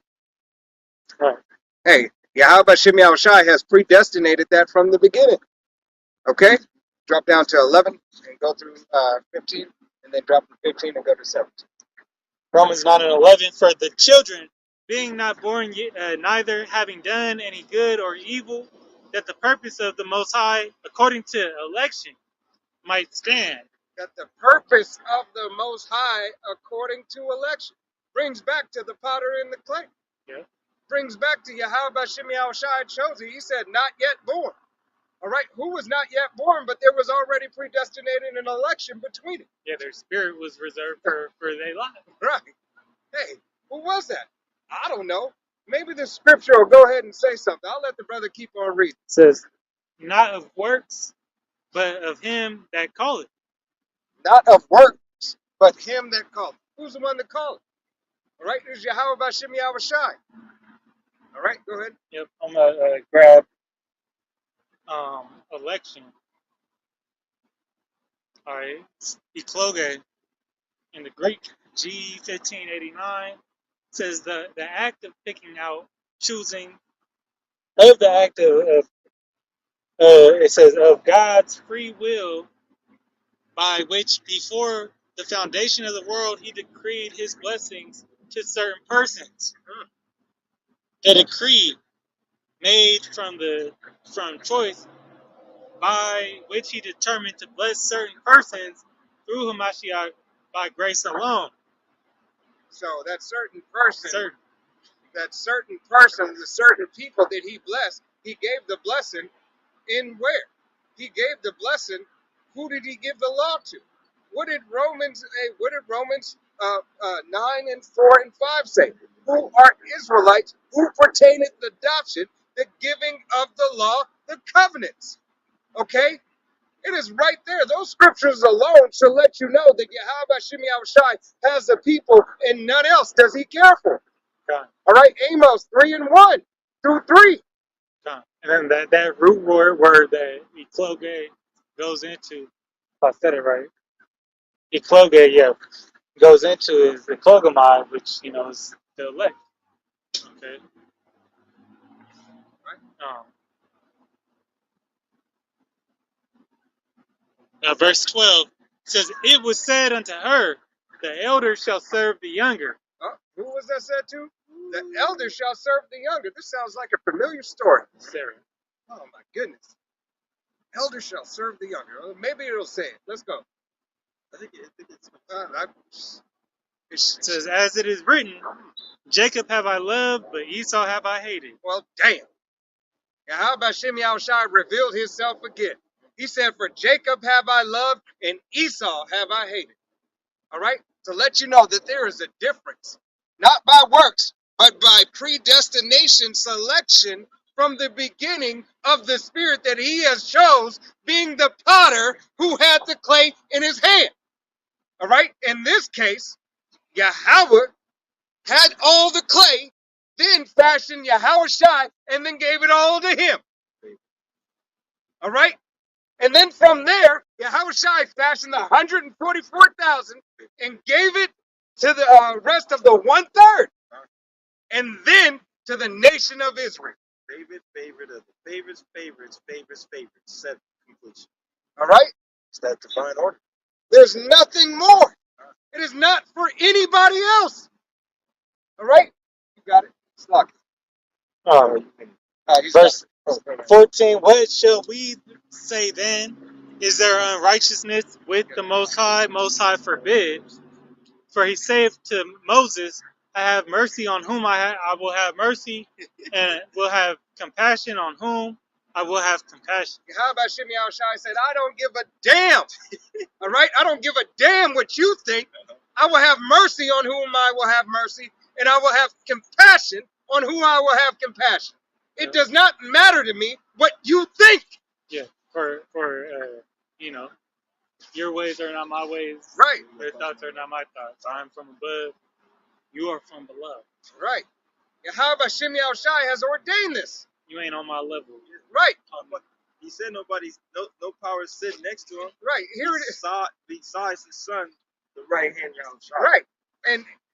Right. Hey, Yahweh Shem Yahushai has predestinated that from the beginning. Okay, drop down to 11 and go through 15, and then drop from 15 and go to 17. Romans 9:11. For the children, being not born yet, neither having done any good or evil, that the purpose of the Most High, according to election, might stand. That the purpose of the Most High, according to election, brings back to the potter and the clay. Yeah. Brings back to Yahweh Shem Yahushai chose. He said, not yet born. All right, who was not yet born, but there was already predestinated an election between it. Yeah, their spirit was reserved for their life. Right. Hey, who was that? I don't know. Maybe the scripture will go ahead and say something. I'll let the brother keep on reading. It says, not of works, but of him that calleth. Not of works, but him that called. Who's the one that called? All right, there's Yahweh Bashim Yahushai. All right, go ahead. Yep, I'm going to grab election. All right, ekloge in the Greek, G1589, says the act of picking out, choosing, of the act of it says of God's free will, by which before the foundation of the world he decreed his blessings to certain persons. The decree made from choice, by which he determined to bless certain persons through Hamashiach by grace alone. So that certain person, the certain people that he blessed, he gave the blessing in where? He gave the blessing. Who did he give the law to? What did Romans 9 and 4 and 5 say? who are Israelites, who pertaineth the adoption, the giving of the law, the covenants. Okay? It is right there. Those scriptures alone should let you know that Yahweh Hashem Yahushai has a people and none else does he care for. God, All right? Amos 3:1 through 3. God. And then that root word that ekloge goes into, if I said it right, ekloge, yeah, goes into is the klogomai, which, you know, is the elect. Okay. Um, verse 12 says, "It was said unto her, the elder shall serve the younger." Who was that said to? The elder shall serve the younger. This sounds like a familiar story. Sarah. Oh my goodness. Elder shall serve the younger. Maybe it'll say it. Let's go. I think it's It says, "As it is written, Jacob have I loved, but Esau have I hated." well, damn. Now, how about Shem Yahushai revealed himself again? He said, for Jacob have I loved, and Esau have I hated. All right? To let you know that there is a difference. Not by works, but by predestination selection from the beginning of the spirit that he has chose, being the potter who had the clay in his hand. All right? In this case, Yahweh had all the clay, then fashioned Yahushai, and then gave it all to him. All right? And then from there, Yahushai fashioned the 144,000 and gave it to the rest of the 1/3. And then to the nation of Israel. favorite of the favorites, set completion. All right? It's that divine order. There's nothing more. It is not for anybody else. All right? You got it. Slock. Verse 14, "What shall we say then? Is there unrighteousness with the Most High? Most High forbid. For he saith to Moses, I have mercy on whom I will have mercy, and will have compassion on whom I will have compassion." How about Shimei Yahushai said, I don't give a damn. All right? I don't give a damn what you think. I will have mercy on whom I will have mercy, and I will have compassion on whom I will have compassion. It does not matter to me what you think. Yeah, for you know, your ways are not my ways. Right. Your thoughts are not my thoughts. I am from above. You are from below. Right. Yahweh Shimei Yahushai has ordained this. You ain't on my level. Right. He said no power is sitting next to him. Right. Here it is. Besides his son, the right hand Yahushua. Right.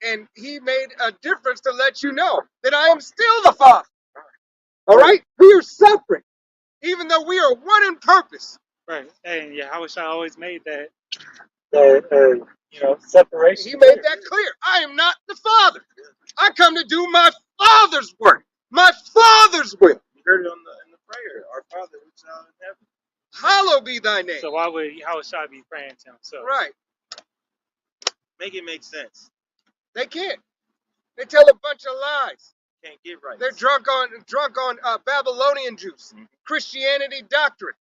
And he made a difference to let you know that I am still the Father. All right? We are separate, even though we are one in purpose. Right. And Yahushua always made that you know, separation. He made that clear. I am not the Father. I come to do my Father's work, my Father's will. You heard it in the prayer. Our Father who's out in heaven. Hallowed be thy name. So why would Yahushua be praying to himself? Right. Make it make sense. They can't. They tell a bunch of lies. Can't get right. They're drunk on Babylonian juice, Christianity doctrine.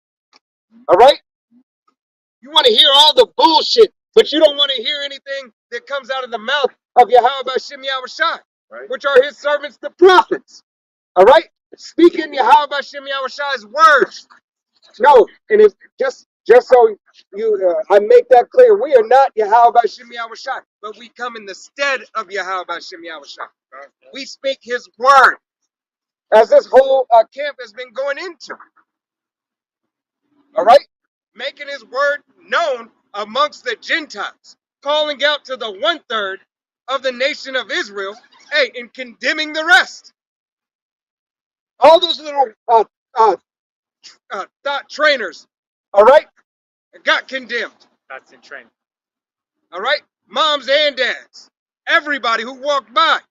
All right? You want to hear all the bullshit, but you don't want to hear anything that comes out of the mouth of Yahweh Shem Yahushai, Right. which are his servants, the prophets. All right? Speaking Yahweh Shem Yahushai's words. No, and if just so I make that clear, we are not Yahweh Shem Yahushai, but we come in the stead of Yahweh Shem Yahushai. We speak his word, as this whole camp has been going into. All right? Making his word known amongst the Gentiles, calling out to the 1/3 of the nation of Israel, hey, and condemning the rest. All those little thought trainers, all right, got condemned. That's in training. All right? Moms and dads, everybody who walked by.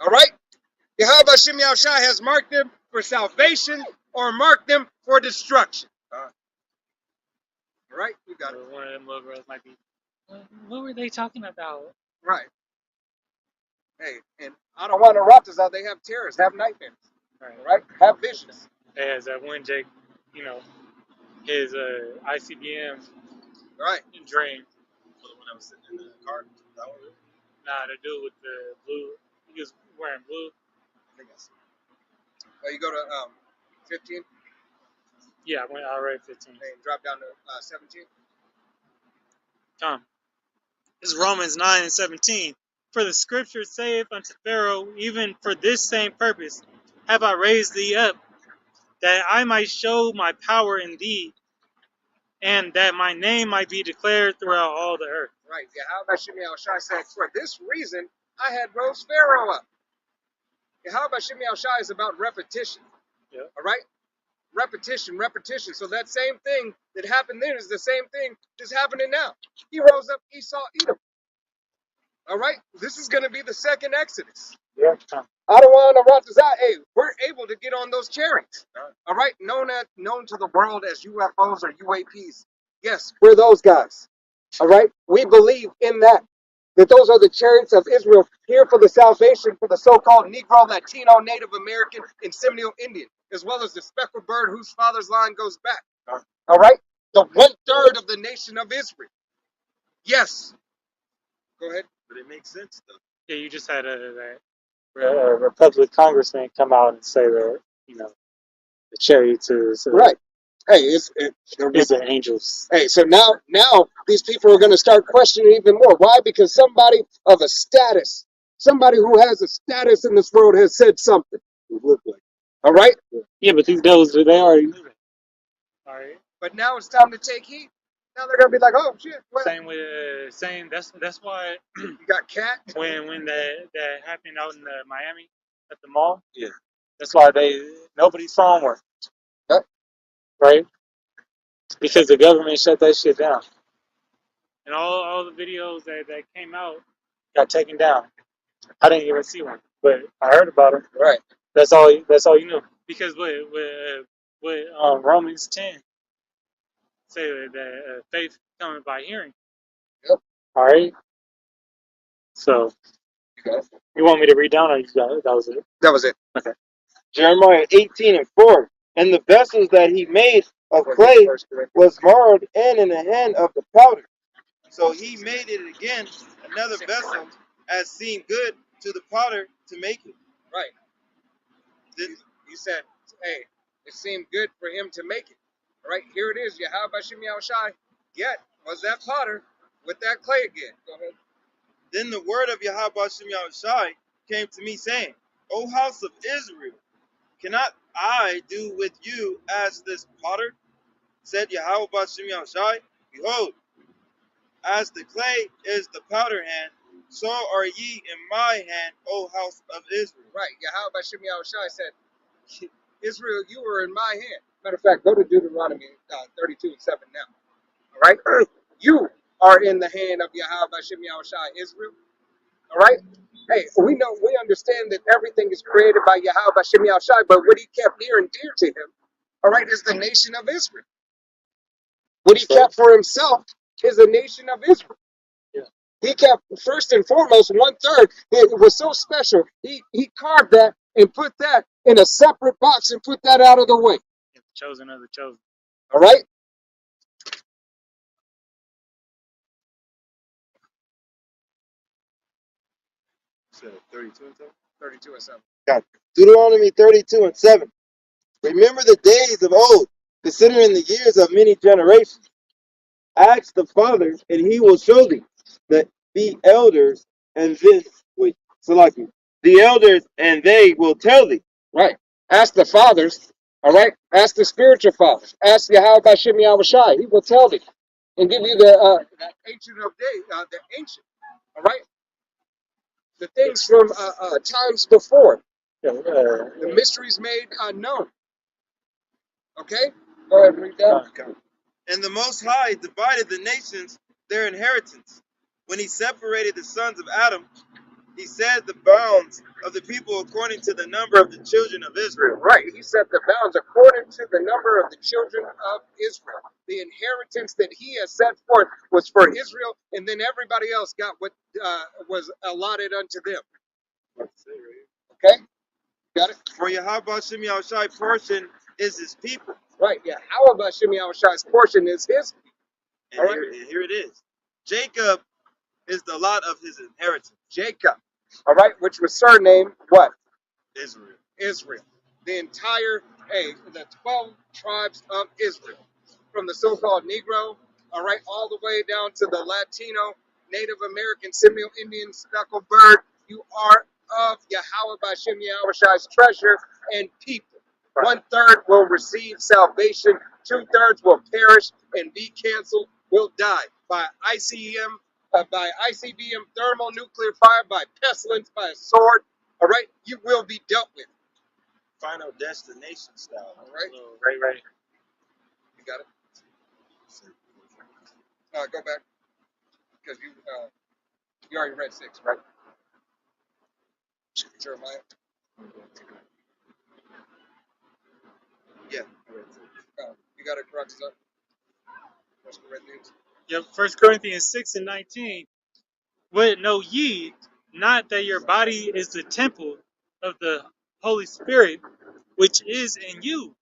All right? Yahweh Shem Yahushai has marked them for salvation or marked them for destruction. All right? You got it. One of them little girls might be, what were they talking about? Right. Hey, and I don't want to raptors out. They have terrors, have nightmares. Right. All right? Have visions. As that one Jake, you know, his ICBM Right. dream. For the one that was sitting in the car. That one. Nah, the dude with the blue, he was wearing blue. I think that's. Oh, you go to 15 Yeah, I read 15. and drop down to 17. Come. This is Romans 9 and 17. For the scripture saith unto Pharaoh, even for this same purpose have I raised thee up, that I might show my power in thee, and that my name might be declared throughout all the earth. Right. Yahweh Shimi Shai said, for this reason I had rose Pharaoh up. Yahweh Shimi Shai is about repetition. Yeah. All right? Repetition, repetition. So that same thing that happened then is the same thing that's happening now. He rose up Esau, Edom. All right? This is going to be the second Exodus. Yeah. Adawan and Ratazah, hey, we're able to get on those chariots. All right? Known to the world as UFOs or UAPs. Yes, we're those guys. All right? We believe in that. That those are the chariots of Israel here for the salvation for the so-called Negro, Latino, Native American, and Seminole Indian, as well as the speckled bird whose father's line goes back. All right? The 1/3 of the nation of Israel. Yes. Go ahead. But it makes sense though. Yeah, you just had that Republican congressman come out and say that, the chariots is Right. Hey, it's the angels. Hey, so now these people are going to start questioning even more. Why? Because somebody of a status, somebody who has a status in this world has said something. All right? Yeah, but these devils, they already knew that. All right. But now it's time to take heed. Now they're going to be like, oh, shit. Well, Same with that's why you got Cat. when that happened out in Miami at the mall. Yeah. That's why nobody's phone worked. Huh? Right? Because the government shut that shit down. And all the videos that came out got taken down. I didn't even see one, but I heard about them. Right. That's all you knew. Because with Romans 10 say that faith coming by hearing. Yep. All right. So you want me to read down, or you got it? That was it. That was it. Okay. Jeremiah 18:4. And the vessels that he made of clay was marred in the hand of the powder. So he made it again another vessel as seemed good to the potter to make it. Right. Then You said, hey, it seemed good for him to make it. All right, here it is. Yahweh Shimi Shai. Yet was that potter with that clay again. Go ahead. Then the word of Yahweh Shem Shai came to me, saying, O house of Israel, cannot I do with you as this potter? Said Yahweh Shem Shai, behold, as the clay is the powder hand, so are ye in my hand, O house of Israel. Right, Yahweh Shimi Shai said, Israel, you are in my hand. Matter of fact, go to Deuteronomy 32:7 now. All right? You are in the hand of Yahweh Shimi Shai, Israel. All right? Hey, we understand that everything is created by Yahweh Shimi Shai, but what he kept near and dear to him, all right, is the nation of Israel. What he kept for himself is the nation of Israel. Yeah. He kept, first and foremost, 1/3. It was so special. He carved that and put that in a separate box and put that out of the way. The chosen of the chosen. All right? So 32 and 7? 32 and 7. Deuteronomy 32:7. Remember the days of old, considering the years of many generations. Ask the Father, and he will show thee the elders, and this wait, Salaki. The elders, and they will tell thee. Right. Ask the fathers. All right? Ask the spiritual fathers. Ask Yahweh Shimi Shai. He will tell thee and give you the ancient of days, the ancient. All right? The things from times before. The mysteries made unknown. Okay? Go ahead and read that. And the Most High divided the nations their inheritance. When he separated the sons of Adam, he set the bounds of the people according to the number of the children of Israel. Right. He set the bounds according to the number of the children of Israel. The inheritance that he has set forth was for Israel, and then everybody else got what was allotted unto them. Okay? Got it? For Yahweh Shem Shai portion is his people. Right. Yeah. Yahweh Shimi Shai's portion is his. And All right. here it is. Jacob is the lot of his inheritance. Jacob. All right, which was surnamed what? Israel. Israel. The entire, the 12 tribes of Israel. From the so-called Negro, all right, all the way down to the Latino, Native American, Seminole Indian, speckled bird. You are of Yahweh Bashem Yahushai's treasure and people. 1/3 will receive salvation. 2/3 will perish and be canceled, will die by ICBM, thermonuclear fire, by pestilence, by a sword. All right, you will be dealt with. Final destination style. All right, Right. you got it. Go back because you already read 6, right? Jeremiah. Yeah. You got it correct, up. What's the red news? Yep. 1 Corinthians 6:19. What know ye not that your body is the temple of the Holy Spirit, which is in you,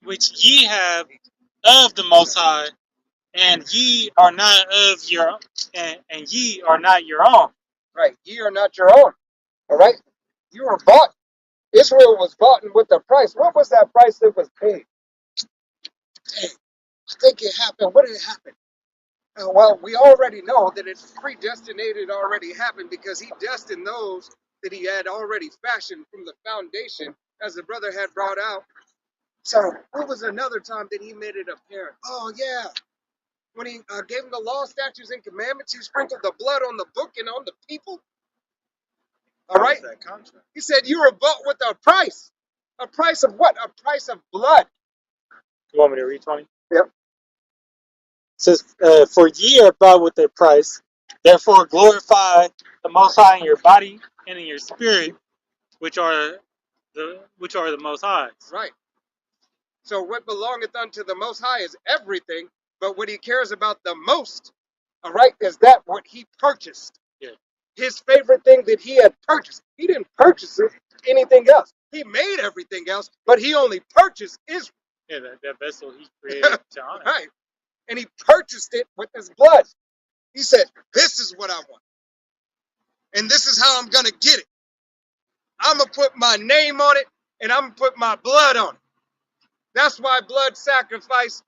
which ye have of the Most High, and ye are not of your and ye are not your own. Right. Ye are not your own. All right. You were bought. Israel was bought with a price. What was that price that was paid? Dang, I think it happened. What did it happen? Well, we already know that it's predestinated already happened because he destined those that he had already fashioned from the foundation, as the brother had brought out. So, what was another time that he made it apparent? Oh, yeah. When he gave them the law, statutes, and commandments, he sprinkled the blood on the book and on the people. All right? That contract. He said, you were bought with a price. A price of what? A price of blood. You want me to read 20? Yep. It says, for ye are bought with a price, therefore glorify the Most High in your body and in your spirit, which are the Most High's. Right. So what belongeth unto the Most High is everything, but what he cares about the most, all right, is that what he purchased. Yeah. His favorite thing that he had purchased. He didn't purchase it, anything else. He made everything else, but he only purchased Israel. Yeah, that vessel he created to honor. Right. And he purchased it with his blood. He said, this is what I want. And this is how I'm going to get it. I'm going to put my name on it, and I'm going to put my blood on it. That's why blood sacrifice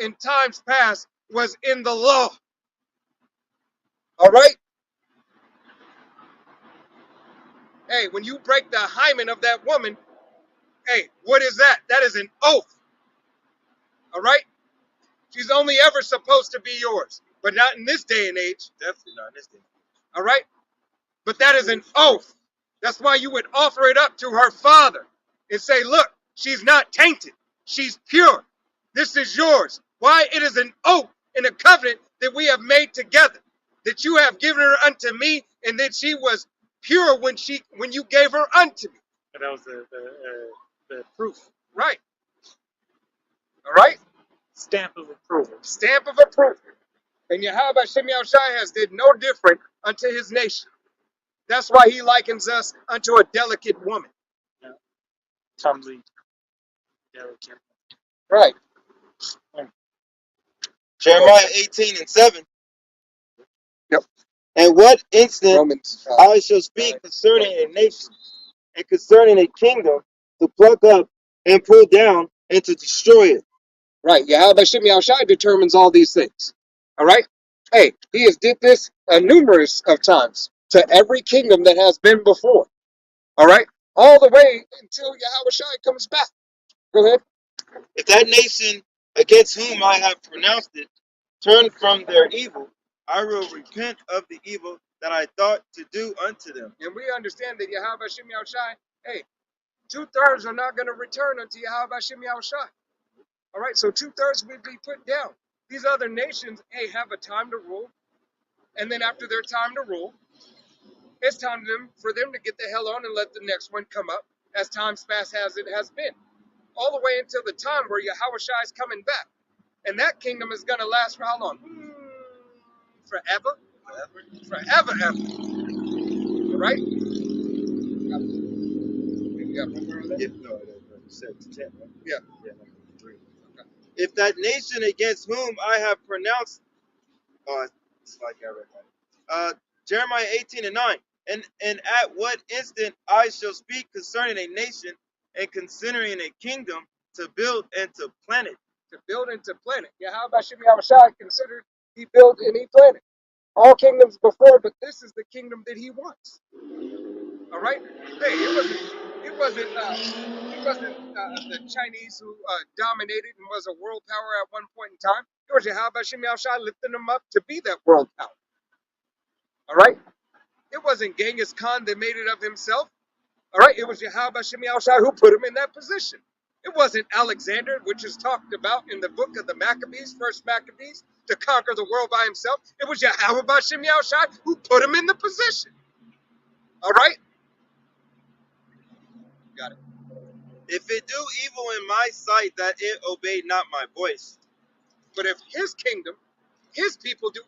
in times past was in the law. All right? Hey, when you break the hymen of that woman, hey, what is that? That is an oath. All right? She's only ever supposed to be yours, but not in this day and age. Definitely not in this day. All right? But that is an oath. That's why you would offer it up to her father and say, look, she's not tainted. She's pure. This is yours. Why? It is an oath and a covenant that we have made together, that you have given her unto me, and that she was pure when you gave her unto me. And that was the proof. Right. All right? Stamp of approval. Stamp of approval. And Yahweh Shem Yahushai has did no different unto his nation. That's why he likens us unto a delicate woman. Yeah. Comely, delicate. Right. Jeremiah 18:7. Yep. And what instant Romans. I shall speak concerning a nation and concerning a kingdom to pluck up and pull down and to destroy it. Right. Yahweh Shem Yahushai determines all these things. All right. Hey, he has did this numerous of times to every kingdom that has been before. All right. All the way until Yahweh Shai comes back. Go ahead. If that nation against whom I have pronounced it turn from their evil, I will repent of the evil that I thought to do unto them. And we understand that Yahweh Shem Yahushai, hey, 2/3 are not going to return unto Yahweh Shem Yahushai. All right, so 2/3 will be put down. These other nations, hey, have a time to rule. And then after their time to rule, it's time for them to get the hell on and let the next one come up, as times past as it has been. All the way until the time where Yahweh Shai is coming back. And that kingdom is going to last for how long? Forever? Forever, ever. All right? You got one more of that? If no, you said 10, right? Yeah. Yeah, number 3. Okay. if that nation against whom I have pronounced, It's like I read that. Jeremiah 18:9. And at what instant I shall speak concerning a nation and considering a kingdom to build and to plant it. To build and to plant it. Yeah, how about Shimei Abishai considered he built and he planted? All kingdoms before, but this is the kingdom that he wants. All right? Hey, it wasn't the Chinese who dominated and was a world power at one point in time. It was Yahweh Shimei Abishai lifting them up to be that world power. All right? It wasn't Genghis Khan that made it of himself. All right? It was Yahweh Shimei Abishai who put him in that position. It wasn't Alexander, which is talked about in the book of the Maccabees, first Maccabees, to conquer the world by himself. It was Yahweh Shimei Abishai who put him in the position. All right? Got it. If it do evil in my sight, that it obey not my voice. But if his kingdom, his people do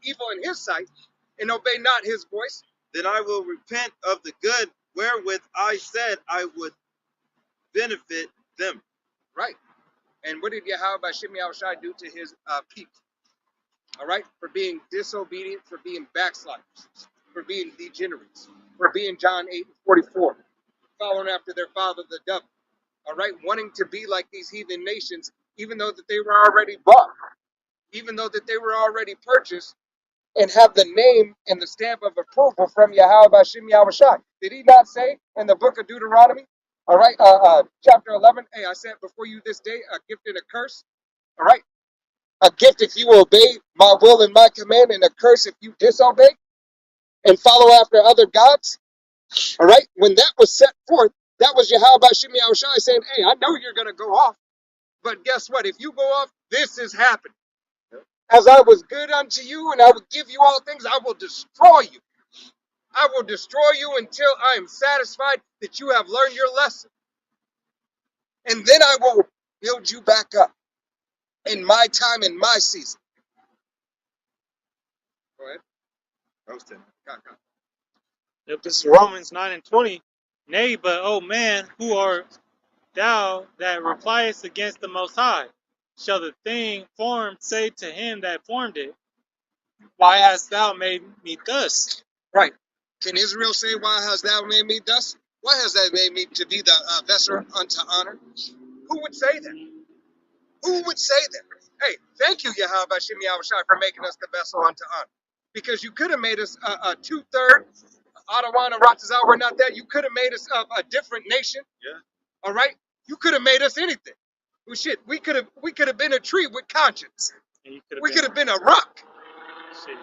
evil in his sight and obey not his voice, then I will repent of the good wherewith I said I would benefit them. right? And what did Yahweh Shimei Abishai do to his people? All right? For being disobedient, for being backsliders, for being degenerates, for being John 8:44, following after their father the devil. All right? Wanting to be like these heathen nations, even though that they were already bought, even though that they were already purchased, and have the name and the stamp of approval from Yahweh Shimei Abishai. Did he not say in the book of Deuteronomy? All right, chapter 11. Hey, I said before you this day a gift and a curse. All right, a gift if you obey my will and my command, and a curse if you disobey and follow after other gods. All right, when that was set forth, that was Yahweh Shimei Abishai saying, "Hey, I know you're gonna go off, but guess what? If you go off, this is happening. As I was good unto you, and I will give you all things, I will destroy you. I will destroy you until I am satisfied that you have learned your lesson. And then I will build you back up in my time, in my season." Go ahead. Roasted. Yep, this is Romans 9:20. Nay, but, O man, who art thou that repliest against the Most High? Shall the thing formed say to him that formed it, why hast thou made me thus? Right. Can Israel say, "Why hast thou made me thus? Why hast thou made me to be the vessel unto honor?" Who would say that? Who would say that? Hey, thank you, Yahweh Shimei Abishai, for making us the vessel unto honor. Because you could have made us a two-thirds. Ottawa and Ratazal were not that. You could have made us a different nation. Yeah. All right? You could have made us anything. Well, shit, we could have been a tree with conscience. And you could We could have been a rock. Shit,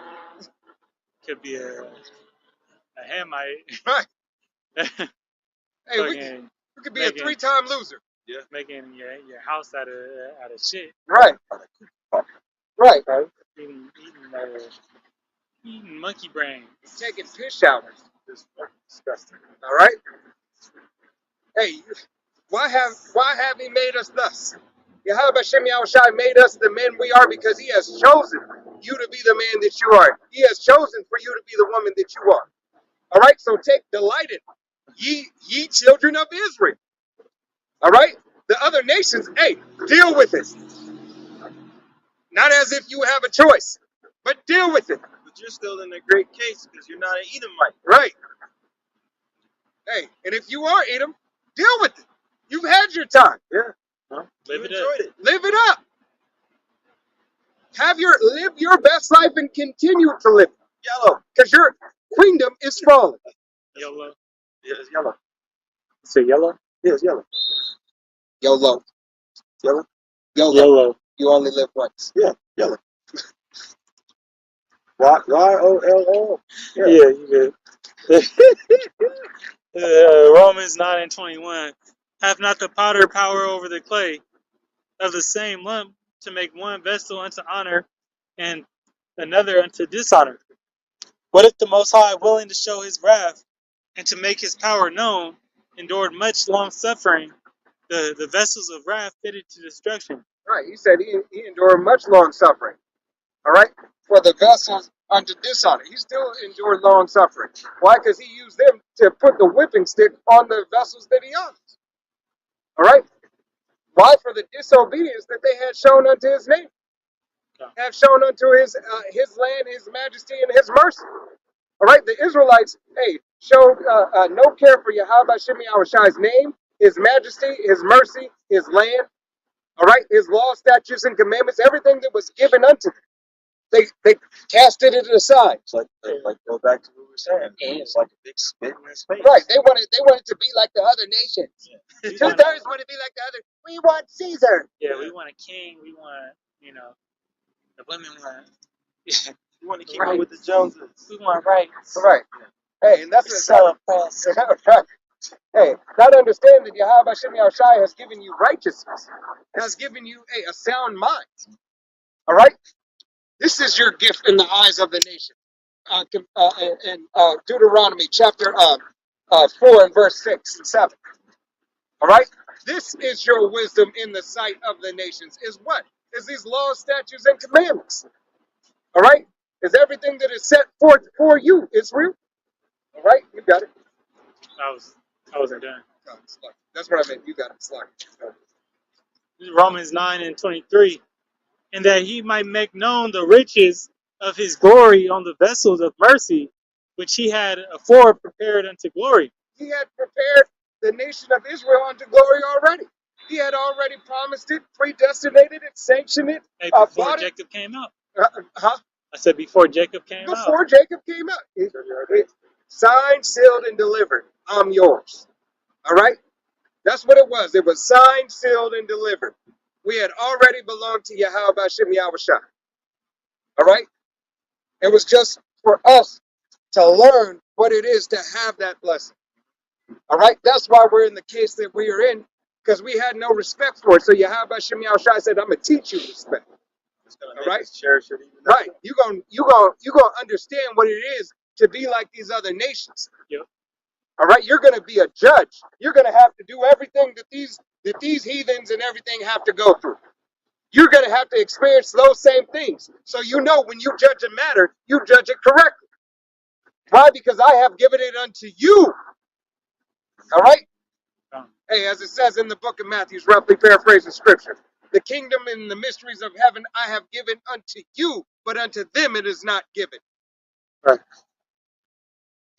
could be a Hamite. Right. Hey, we Fucking could be a making- three-time loser. making your house out of shit. Right. Right. Eating monkey brain. Taking piss showers. Disgusting. All right. Hey, why have he made us thus? Yahweh Shimei Abishai made us the men we are because he has chosen you to be the man that you are. He has chosen for you to be the woman that you are. All right. So take delight in it. Ye children of Israel. All right. The other nations, hey, deal with it. Not as if you have a choice, but deal with it. But you're still in a great case because you're not an Edomite. Right. Hey, and if you are Edom, deal with it. You've had your time. Yeah. Live You it enjoyed up. it. Live it up. Live your best life and continue to live it. Yellow. Because your kingdom is falling. YOLO. Yeah, it's yellow. You say yellow? Yeah, it's yellow. YOLO. Yellow? YOLO. You only live once. Yeah, yellow. YOLO. Yeah, you good. Romans 9:21. Have not the potter power over the clay of the same lump to make one vessel unto honor and another unto dishonor? What if the Most High, willing to show his wrath and to make his power known, endured much long suffering, the vessels of wrath fitted to destruction? Right. He said he endured much long suffering. All right. For the vessels unto dishonor. He still endured long suffering. Why? Because he used them to put the whipping stick on the vessels that he honors. All right. Why? For the disobedience that they had shown unto his name. have shown unto his land, his majesty, and his mercy. All right, the Israelites, hey, showed no care for Yahweh Shem Shai's name, his majesty, his mercy, his land. All right, his law, statutes, and commandments, everything that was given unto them, they casted it aside. It's like go back to what we were saying. It's like a big spit in his face. Right, they wanted to be like the other nations. We Two want, thirds want to be like the other. We want Caesar. yeah, we want a king. We want, the women want. You want to keep up with the Joneses. We want rights. Right. Hey, and that's So oppressed. right. Hey, not understand that Yahweh Shem Shai has given you righteousness, has given you a sound mind. All right? This is your gift in the eyes of the nation. In Deuteronomy chapter 4 and verse 6 and 7. All right? This is your wisdom in the sight of the nations. Is what? Is these laws, statutes, and commandments. All right? Is everything that is set forth for you, Israel. All right? You got it. I wasn't done. Oh, that's what I meant. You got it. Slug. Romans 9:23, and that he might make known the riches of his glory on the vessels of mercy, which he had afore prepared unto glory. He had prepared the nation of Israel unto glory already. He had already promised it, predestinated it, sanctioned it, Hey, before bought it. Jacob came out. Huh? I said before Jacob came out. Before Jacob came out. It signed, sealed, and delivered. I'm yours. All right? That's what it was. It was signed, sealed, and delivered. We had already belonged to Yahweh Shem Yahushua. All right? It was just for us to learn what it is to have that blessing. All right? That's why we're in the case that we are in, because we had no respect for it. So Yahweh Shem Yahushua said, I'm going to teach you respect. It's gonna All make right? us cherish it even Right. You're gonna understand what it is to be like these other nations. Yep. All right, you're gonna be a judge. You're gonna have to do everything that these heathens and everything have to go through. You're gonna have to experience those same things. So you know when you judge a matter, you judge it correctly. Why? Because I have given it unto you. All right? Hey, as it says in the book of Matthew, roughly paraphrasing scripture. The kingdom and the mysteries of heaven I have given unto you, but unto them it is not given. Right.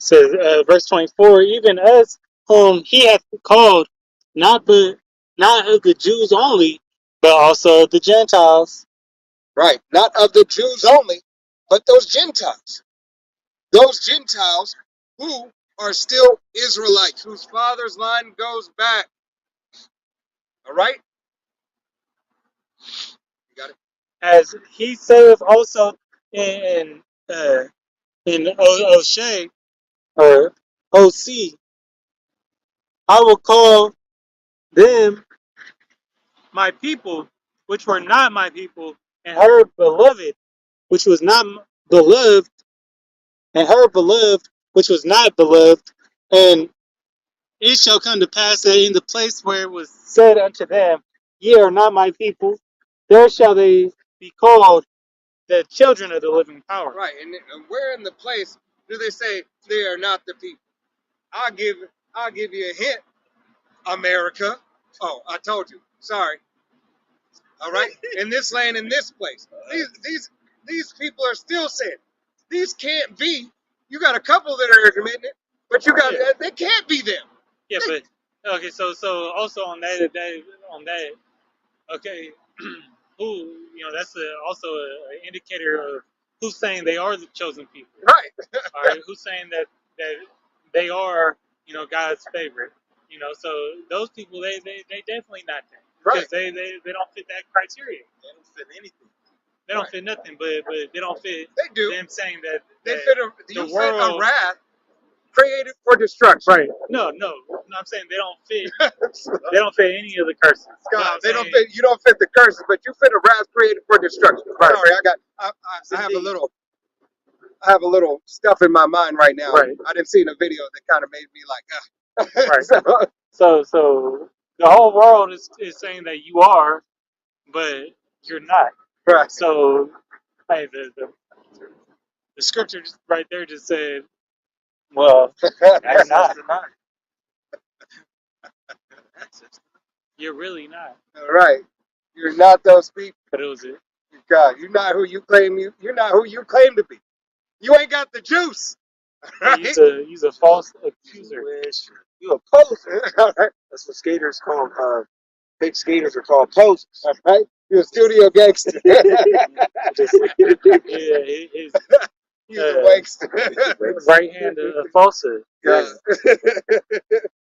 Says verse 24, even us whom he hath called, not of the Jews only, but also of the Gentiles. Right. Not of the Jews only, but those Gentiles. Those Gentiles who are still Israelites, whose father's line goes back. All right? You got it? As he saith also in Oshay, or OC, I will call them my people, which were not my people, and her beloved, which was not beloved, and her beloved, which was not beloved. And it shall come to pass that in the place where it was said unto them, ye are not my people, there shall they be called the children of the living power. Right. And where in the place do they say they are not the people? I'll give you a hint, America. Oh, I told you. Sorry. All right. In this land, in this place, these people are still saying these can't be. You got a couple that are admitting it, but you got they can't be them. Yeah, but okay. So also on that, okay, who that's also an indicator of who's saying they are the chosen people. Right. All right, who's saying that they are God's favorite. So those people they definitely not that. Because Right. they don't fit that criteria. They don't fit anything. They don't fit nothing, but they don't fit They do. them saying that They that fit the fit a world. wrath created for destruction. Right. No, I'm saying they don't fit. They don't fit any of the curses. God, they don't fit. You don't fit the curses, but you fit a wrath created for destruction. Right. Sorry, I have a little stuff in my mind right now. Right. I didn't see a video that kind of made me like, Right. So, So the whole world is saying that you are, but you're not. right. So hey, the scripture right there just said, well, you're not. You're really not. All right. You're not those people. But it was God, you're not who you claim you're not who you claim to be. You ain't got the juice. Right? He's a false accuser. You a poser. All right. That's what skaters call fake skaters are called posers. All right. You're a studio gangster. Just, yeah, his He's a wankster. right hand falsehood. Yeah.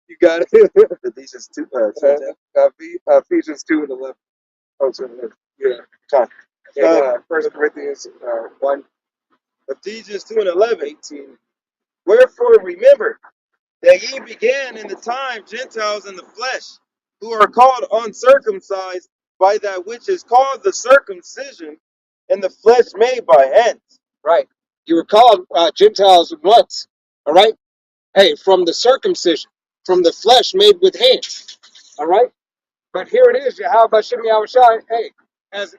You got it. Ephesians 2, Ephesians 2 and 11. Oh, 2 and 11. Yeah. Fine. And 1 Corinthians 1, Ephesians 2 and 11. 18. Wherefore remember that ye began in the time Gentiles in the flesh, who are called uncircumcised by that which is called the circumcision, and the flesh made by hands. Right. You were called Gentiles once. All right. Hey, from the circumcision, from the flesh made with hands. All right. But here it is. How about Shimmy Awashai? Hey, as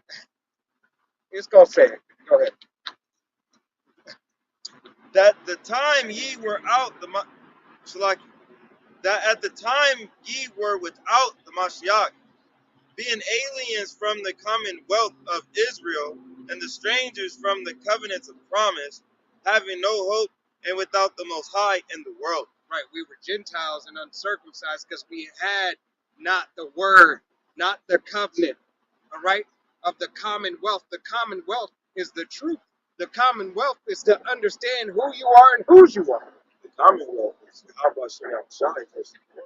it's gonna say it. Go ahead. That the time ye were out the that at the time ye were without the Mashiach, being aliens from the commonwealth of Israel, and the strangers from the covenants of promise, having no hope and without the Most High in the world. Right. We were Gentiles and uncircumcised because we had not the word, not the covenant. All right. Of the commonwealth. The commonwealth is the truth. The commonwealth is to understand who you are and whose you are. the Commonwealth is how about Shine?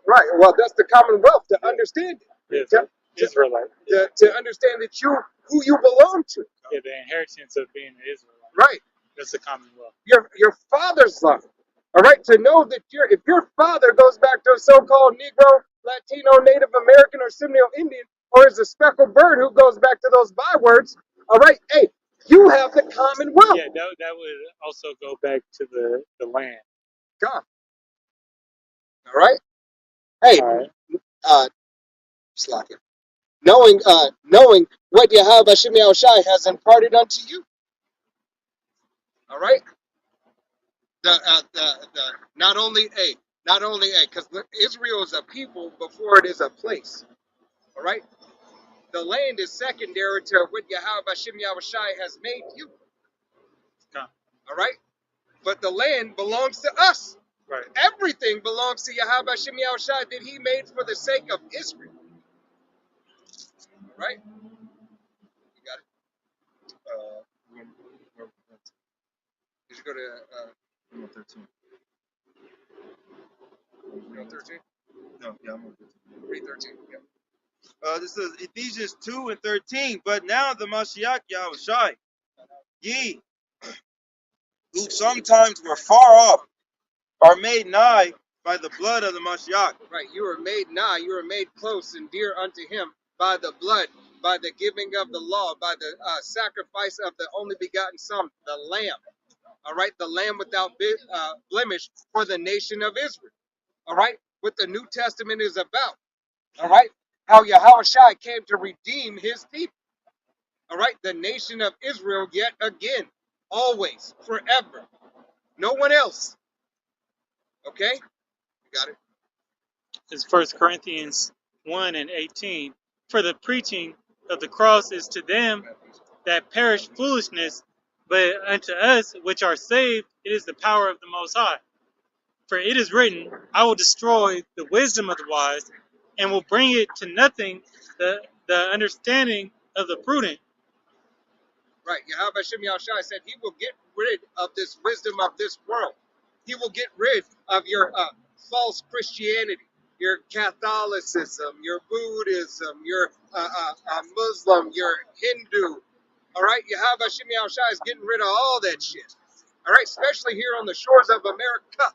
Right. Well, that's the commonwealth to understand it. Yeah, Israelite. To understand that who you belong to. Yeah, the inheritance of being an Israelite. Right. That's the Commonwealth. Your father's line. All right. To know that if your father goes back to a so-called Negro, Latino, Native American, or Seminole Indian, or is a speckled bird who goes back to those bywords, all right. Hey, you have the commonwealth. Yeah, that would also go back to the land. God. All right. Hey, All right. Slack it. Knowing what Yahweh Shimei Shai has imparted unto you. All right. Not only because Israel is a people before it is a place. All right. The land is secondary to what Yahweh Shimei Shai has made you. Okay. All right. But the land belongs to us. Right. Everything belongs to Yahweh Shimei Shai that He made for the sake of Israel. All right. You got it. Did you go to 13. 13? No, yeah, I'm on 13. Read 13. Yeah. This is Ephesians 2 and 13. But now the Mashiach Yahushai, ye who sometimes were far off, are made nigh by the blood of the Mashiach. Right. You are made nigh. You are made close and dear unto Him by the blood, by the giving of the law, by the sacrifice of the only begotten Son, the Lamb. All right. The Lamb without blemish for the nation of Israel. All right. What the New Testament is about. All right. How Yahushua came to redeem His people. All right. The nation of Israel yet again. Always. Forever. No one else. Okay. You got it. It's 1 Corinthians 1 and 18. For the preaching of the cross is to them that perish foolishness, but unto us which are saved, it is the power of the Most High. For it is written, I will destroy the wisdom of the wise, and will bring it to nothing the understanding of the prudent. Right. Yahweh Shem Yahushua said He will get rid of this wisdom of this world. He will get rid of your false Christianity, your Catholicism, your Buddhism, your Muslim, your Hindu. All right. Yahweh Shem Yahushua is getting rid of all that shit. All right. Especially here on the shores of America.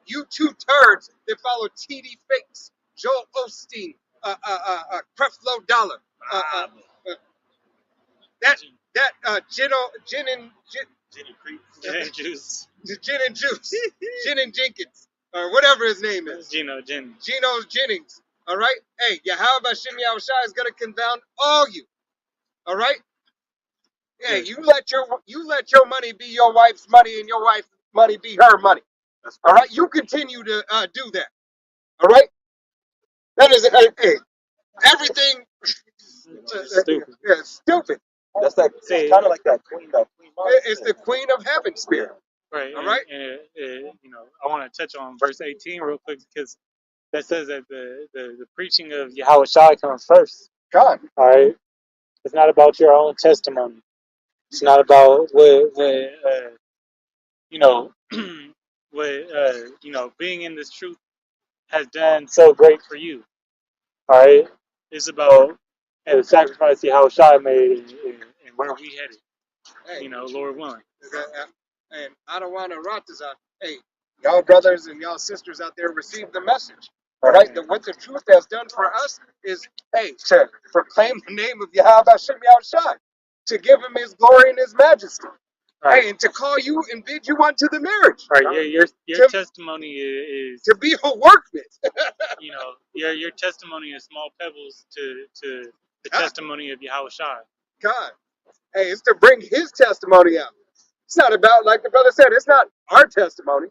You two turds that follow TD Fakes, Joel Osteen, Creflo Dollar, Gin and Juice. Gin and Juice, Gin and Jenkins, or whatever his name is. Gino Jennings. Gino Jennings. All right. Hey, Yahweh Shem Yahushua is gonna confound all you. All right. Hey, you let your money be your wife's money, and your wife's money be her money. All right. You continue to do that. All right. That is hey, everything. Stupid. Yeah, stupid. That's that. Say- It's kind of like that queen mind. It's the Queen of Heaven spirit. Right. All right. And you know, I want to touch on verse 18 real quick because that says that the preaching of Yahweh Shai comes first. God. All right. It's not about your own testimony. It's not about what you know, what you know, being in this truth has done so great for you. All right. It's about the sacrifice Yahweh Shai made and where we headed. Hey, You know, Lord willing. and I don't want to rot this out. Hey, y'all brothers and y'all sisters out there, receive the message. All right, what the truth has done for us is, hey, to proclaim the name of Yahweh Hashem Yahushai, to give him his glory and his majesty. Right. Hey, and to call you and bid you unto the marriage. Right. Your testimony is to be a workman. You know, your testimony is small pebbles to the God. testimony of Yahweh Shai. God. Hey, it's to bring his testimony out. It's not about, like the brother said, it's not our testimony.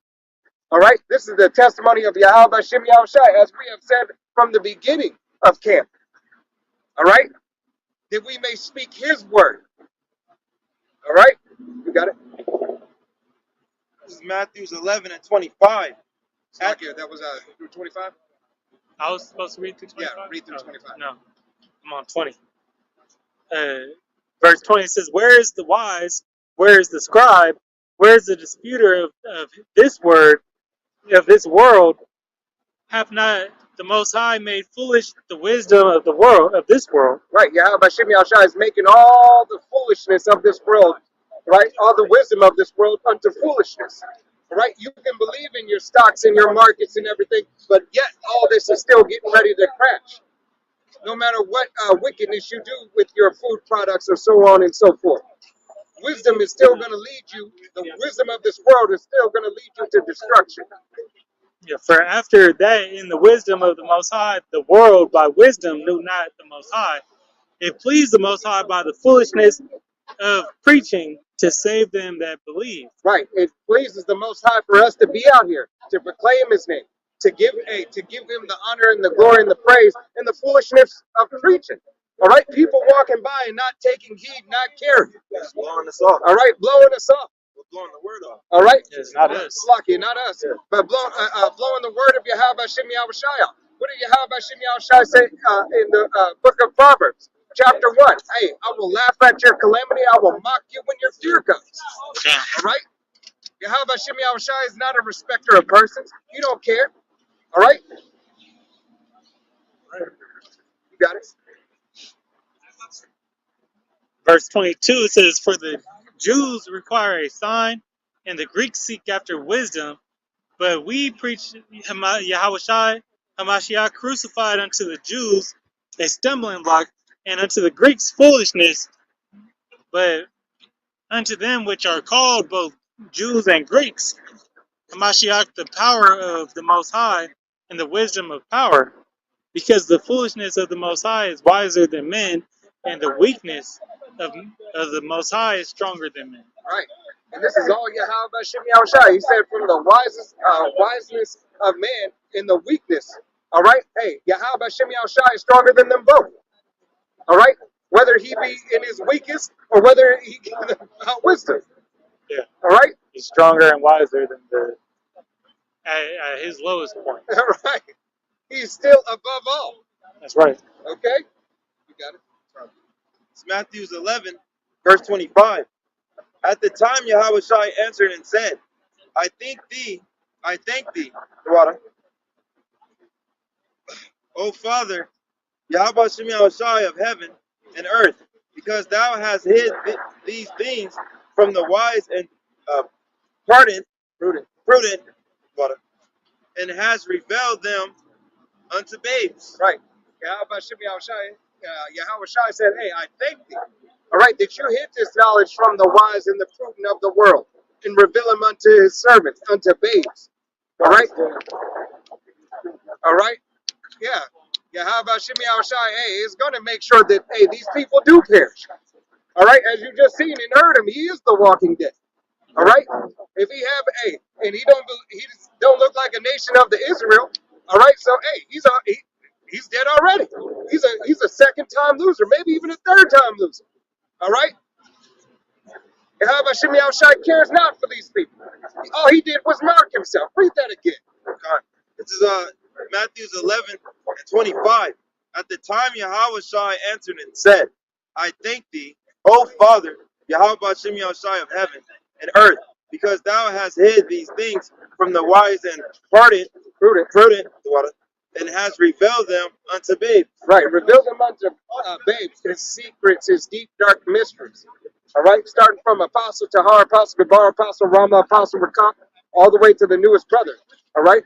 All right? This is the testimony of Yahweh Hashem Yahushai, as we have said from the beginning of camp. All right? That we may speak his word. All right? You got it? This is Matthew 11 and 25. Yeah, that was through 25? I was supposed to read through 25? Yeah, read through 25. No, I'm on 20. Verse 20 says, "Where is the wise? Where is the scribe? Where is the disputer of this word, of this world? Have not the Most High made foolish the wisdom of the world, of this world?" Right, Yahweh Hashem Yahushai is making all the foolishness of this world, right? All the wisdom of this world unto foolishness. Right? You can believe in your stocks and your markets and everything, but yet all this is still getting ready to crash. No matter what wickedness you do with your food products or so on and so forth. Wisdom is still going to lead you, the wisdom of this world is still going to lead you to destruction. Yeah, for after that, in the wisdom of the Most High, the world by wisdom knew not the Most High. It pleased the Most High by the foolishness of preaching to save them that believe. Right. It pleases the Most High for us to be out here, to proclaim his name, to give him the honor and the glory and the praise and the foolishness of preaching. All right. People walking by and not taking heed, not caring. It's blowing us off. All right. Blowing us off. We're blowing the word off. All right. It's not us. Lucky, not us. But blowing the word of Yahweh Hashem Yahushai. What did Yahweh Hashem Yahushai say in the book of Proverbs? Chapter 1. Hey, I will laugh at your calamity. I will mock you when your fear comes. All right? Yahweh Hashem Yahushai is not a respecter of persons. You don't care. All right? You got it. Verse 22 says, "For the Jews require a sign, and the Greeks seek after wisdom, but we preach Yahweh Shai, Hamashiach crucified unto the Jews, a stumbling block, and unto the Greeks foolishness, but unto them which are called both Jews and Greeks, Hamashiach the power of the Most High, and the wisdom of power, because the foolishness of the Most High is wiser than men, and the weakness of the Most High is stronger than men." Right. And this is all Yahweh Hashem Yahushai. He said from the wiseness of man in the weakness. All right? Hey, Yahweh Hashem Yahushai is stronger than them both. All right? Whether he be in his weakest or whether he give wisdom. Yeah. All right? He's stronger and wiser than at his lowest point. All right. He's still above all. That's right. Okay? You got it? It's Matthew 11, verse 25. At the time Yahweh Shai answered and said, I thank thee, water. O Father, Yahweh Shem Yahushai of heaven and earth, because thou hast hid these things from the wise and prudent, water, and hast revealed them unto babes. Right. Yahweh Hashem Yahushai, Yahweh Shai said, hey, I thank thee. All right, that you hid this knowledge from the wise and the prudent of the world and reveal them unto his servants, unto babes. All right? All right? Yeah. Yahweh Hashem Yahushai, hey, is going to make sure that, hey, these people do perish. All right? As you just seen and heard him, he is the walking dead. All right? If he have, hey, and he don't look like a nation of the Israel. All right? So, hey, he's dead already. He's a second time loser, maybe even a third time loser. All right? Yahweh Hashem Yahushai cares not for these people. All he did was mark himself. Read that again. God. This is Matthew 11:25. At the time Yahweh Shai answered and said, I thank thee, O Father, Yahweh Hashem Yahushai of heaven and earth, because thou hast hid these things from the wise and prudent, and hast revealed them unto babes. Right, reveal them unto babes, his secrets, his deep, dark mysteries. All right, starting from Apostle Tahar, Apostle Gabar, Apostle Rama, Apostle Rakam, all the way to the newest brother. All right?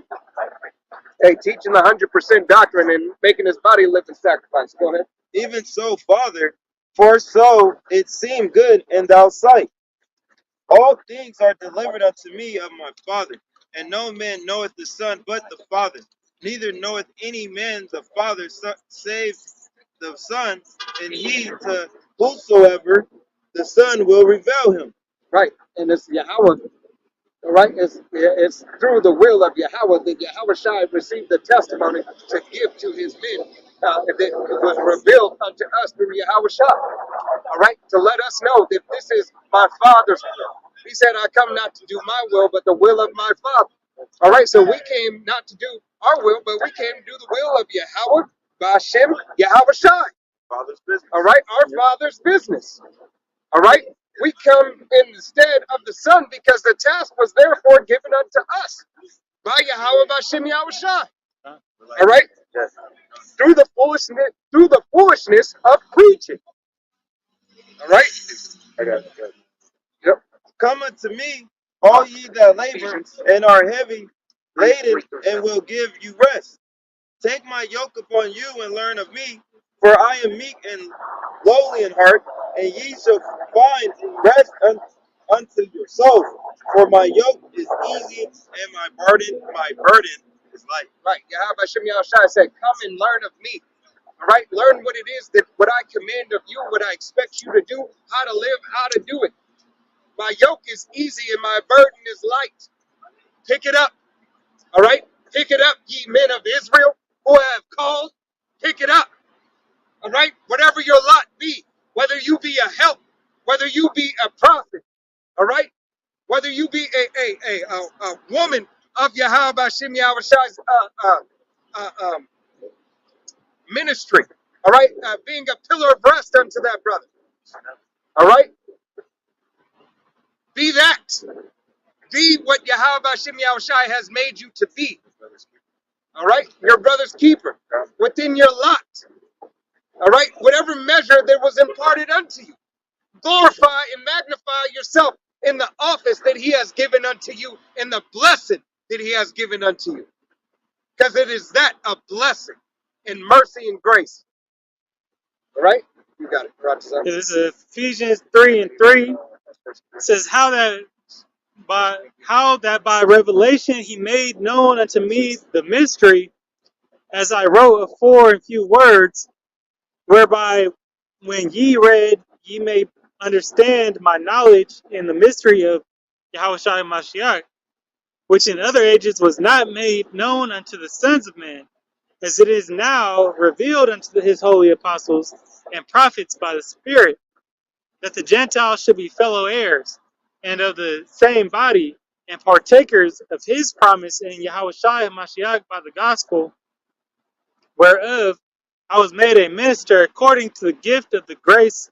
Hey, teaching the 100% doctrine and making his body a living sacrifice. Go ahead. Even so, Father, for so it seemed good in thy sight. All things are delivered unto me of my Father, and no man knoweth the Son but the Father. Neither knoweth any man the Father save the Son, and he to whosoever the Son will reveal him. Right, and it's Yahweh. All right, it's through the will of Yahweh that Yahweh Shai received the testimony to give to his men. That was revealed unto us through Yahweh Shai. All right, to let us know that this is my Father's will. He said, I come not to do my will, but the will of my Father. All right, so we came not to do our will, but we came to do the will of Yahweh, Ba'ashem, Yahweh Shai. Father's business. All right, our Father's business. All right, we come in the stead of the Son because the task was therefore given unto us by Yahweh Ba'ashem Yahweh Shai. All right, Yes. through the foolishness of preaching. All right. I got it. Yep. Come unto me, all ye that labor and are heavy laden, and will give you rest. Take my yoke upon you and learn of me, for I am meek and lowly in heart, and ye shall find rest unto your souls. For my yoke is easy and my burden is light. Right. Yahweh Ba'ashem Yahweh Shai said, come and learn of me. All right. Learn what it is that what I command of you, what I expect you to do, how to live, how to do it. My yoke is easy and my burden is light. Pick it up. All right. Pick it up, ye men of Israel who have called. Pick it up. All right. Whatever your lot be, whether you be a help, whether you be a prophet. All right. Whether you be a woman of Yahweh Ba'ashem Yahweh Shai's ministry. All right. Being a pillar of rest unto that brother. All right. Be that. Be what Yahweh Ba'ashem Yahweh Shai has made you to be. All right. Your brother's keeper within your lot. All right. Whatever measure that was imparted unto you. Glorify and magnify yourself in the office that he has given unto you, in the blessing that he has given unto you. Because it is that a blessing and mercy and grace. All right? You got it. This is Ephesians 3:3. It says, how that by revelation he made known unto me the mystery, as I wrote afore in few words, whereby when ye read, ye may understand my knowledge in the mystery of Yahushua Mashiach, which in other ages was not made known unto the sons of men, as it is now revealed unto his holy apostles and prophets by the Spirit, that the Gentiles should be fellow heirs, and of the same body, and partakers of his promise in Yahushua Mashiach by the gospel, whereof I was made a minister according to the gift of the grace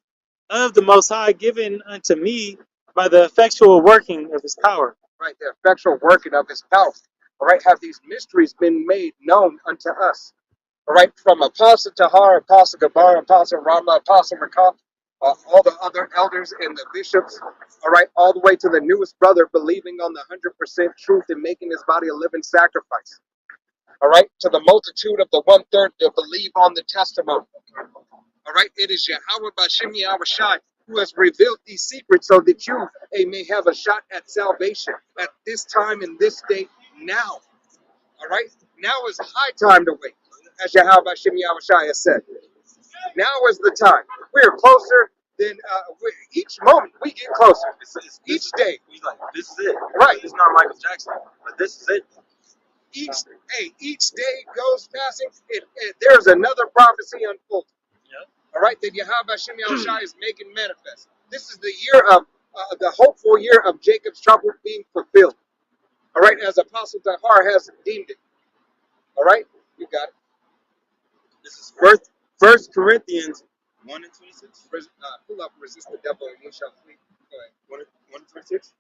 of the Most High given unto me by the effectual working of his power. Right, the effectual working of his power. All right, have these mysteries been made known unto us? All right, from Apostle Tahar, Apostle Gabar, Apostle Rama, Apostle Rakam, all the other elders and the bishops, all right, all the way to the newest brother believing on the 100% truth and making his body a living sacrifice. All right, to the multitude of the 1/3 that believe on the testimony. All right, it is Yahweh Ba'ashem Yahweh Shai who has revealed these secrets so that you may have a shot at salvation at this time and this day now. All right, now is high time to wait, as Yahweh Ba'ashem Yahweh Shai has said. Now is the time. We are closer than each moment we get closer. Each day. He's like, this is it. Right. It's not Michael Jackson, but this is it. Each day goes passing, there's another prophecy unfolding. Yep. all right, that Yahweh Hashem Yahushua is making manifest. This is the year of, the hopeful year of Jacob's trouble being fulfilled. All right, as Apostle Tahar has deemed it. All right, you got it. This is First Corinthians 1 and 26. Pull up, resist the devil, and he shall flee. Go ahead. 1 and 26.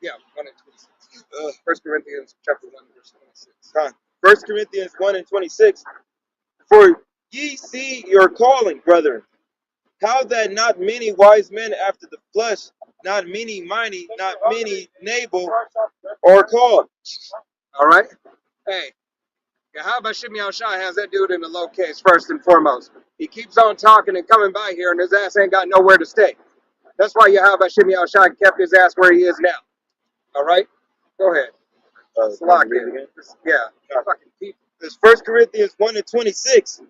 Yeah, 1 and 26. 1 Corinthians chapter 1, verse 26. 1 Corinthians 1 and 26. For ye see your calling, brethren, how that not many wise men after the flesh, not many mighty, not many noble, are called. All right? Hey, Yahweh Hashem Yahushua has that dude in the low case first and foremost. He keeps on talking and coming by here, and his ass ain't got nowhere to stay. That's why Yahweh Hashem Yahushua kept his ass where he is now. All right? Go ahead. Yeah. Fucking people. It's 1 Corinthians 1 and 26.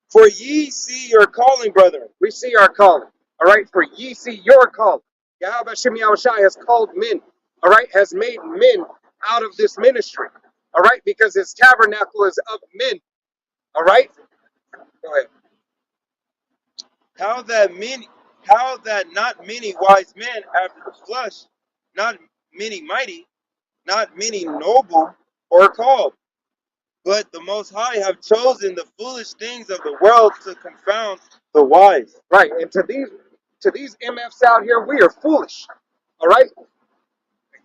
For ye see your calling, brethren. We see our calling. All right? For ye see your calling. Yahweh Hashem Yahushua has called men. All right? Has made men out of this ministry. All right? Because his tabernacle is of men. All right? Go ahead. How that not many wise men after the flesh, not many mighty, not many noble are called. But the Most High have chosen the foolish things of the world to confound the wise. Right. And to these MFs out here, we are foolish. All right?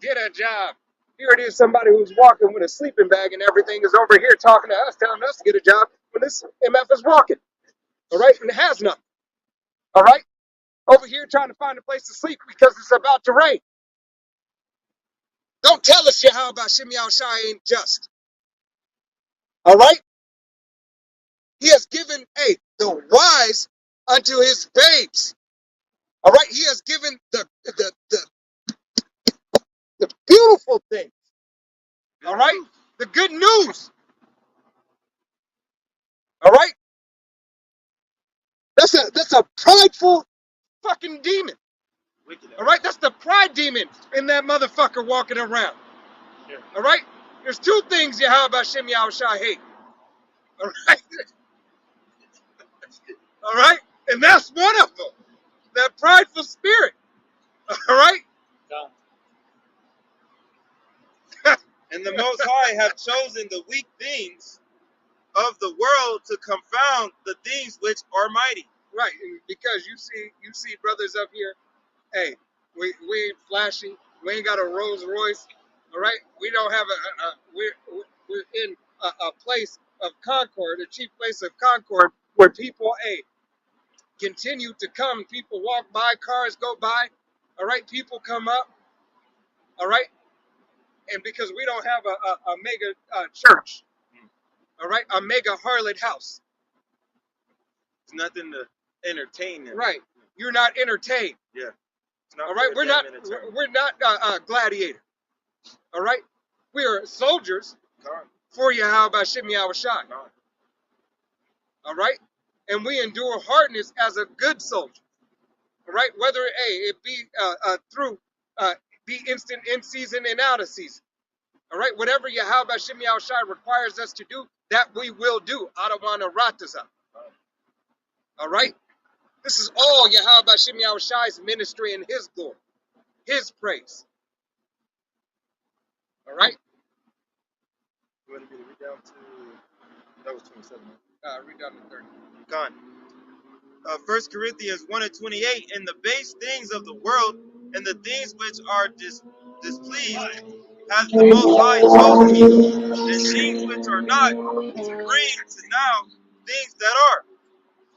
Get a job. Here it is, somebody who's walking with a sleeping bag and everything is over here talking to us, telling us to get a job when this MF is walking. All right? And it has nothing. All right? Over here trying to find a place to sleep because it's about to rain. Don't tell us Yahweh Hashem Yahushua ain't just. All right? He has given, the wise unto his babes. All right? He has given the beautiful things. All right? The good news. All right? That's a prideful fucking demon. All right? That's the pride demon in that motherfucker walking around. Yeah. All right? There's two things Yahweh Hashem Yahushua hate. All right? All right? And that's one of them. That prideful spirit. All right? And the Most High have chosen the weak things of the world to confound the things which are mighty. Right, and because you see brothers up here, hey, we ain't flashy, we ain't got a Rolls Royce, all right? We don't have we're in a place of concord, a chief place of concord, where people, continue to come. People walk by, cars go by, all right? People come up, all right? And because we don't have a mega church, all right, a mega harlot house. It's nothing to entertain them. Right, you're not entertained. Yeah. All right, we're not gladiators. All right, we are soldiers for Yahweh Hashem Yahushua. All right, and we endure hardness as a good soldier. All right, whether it be through be instant in season and out of season. All right, whatever Yahweh Hashem Yahushua requires us to do, that we will do. Adawana Rataza. All right. This is all Yahweh Hashem Yahushua's ministry and his glory, his praise. All right? You want to read down to, that was 27. Read down to 30. Gone. 1 Corinthians 1 and 28, and the base things of the world and the things which are displeased hath the Most High chosen you, and things which are not, to bring to now things that are,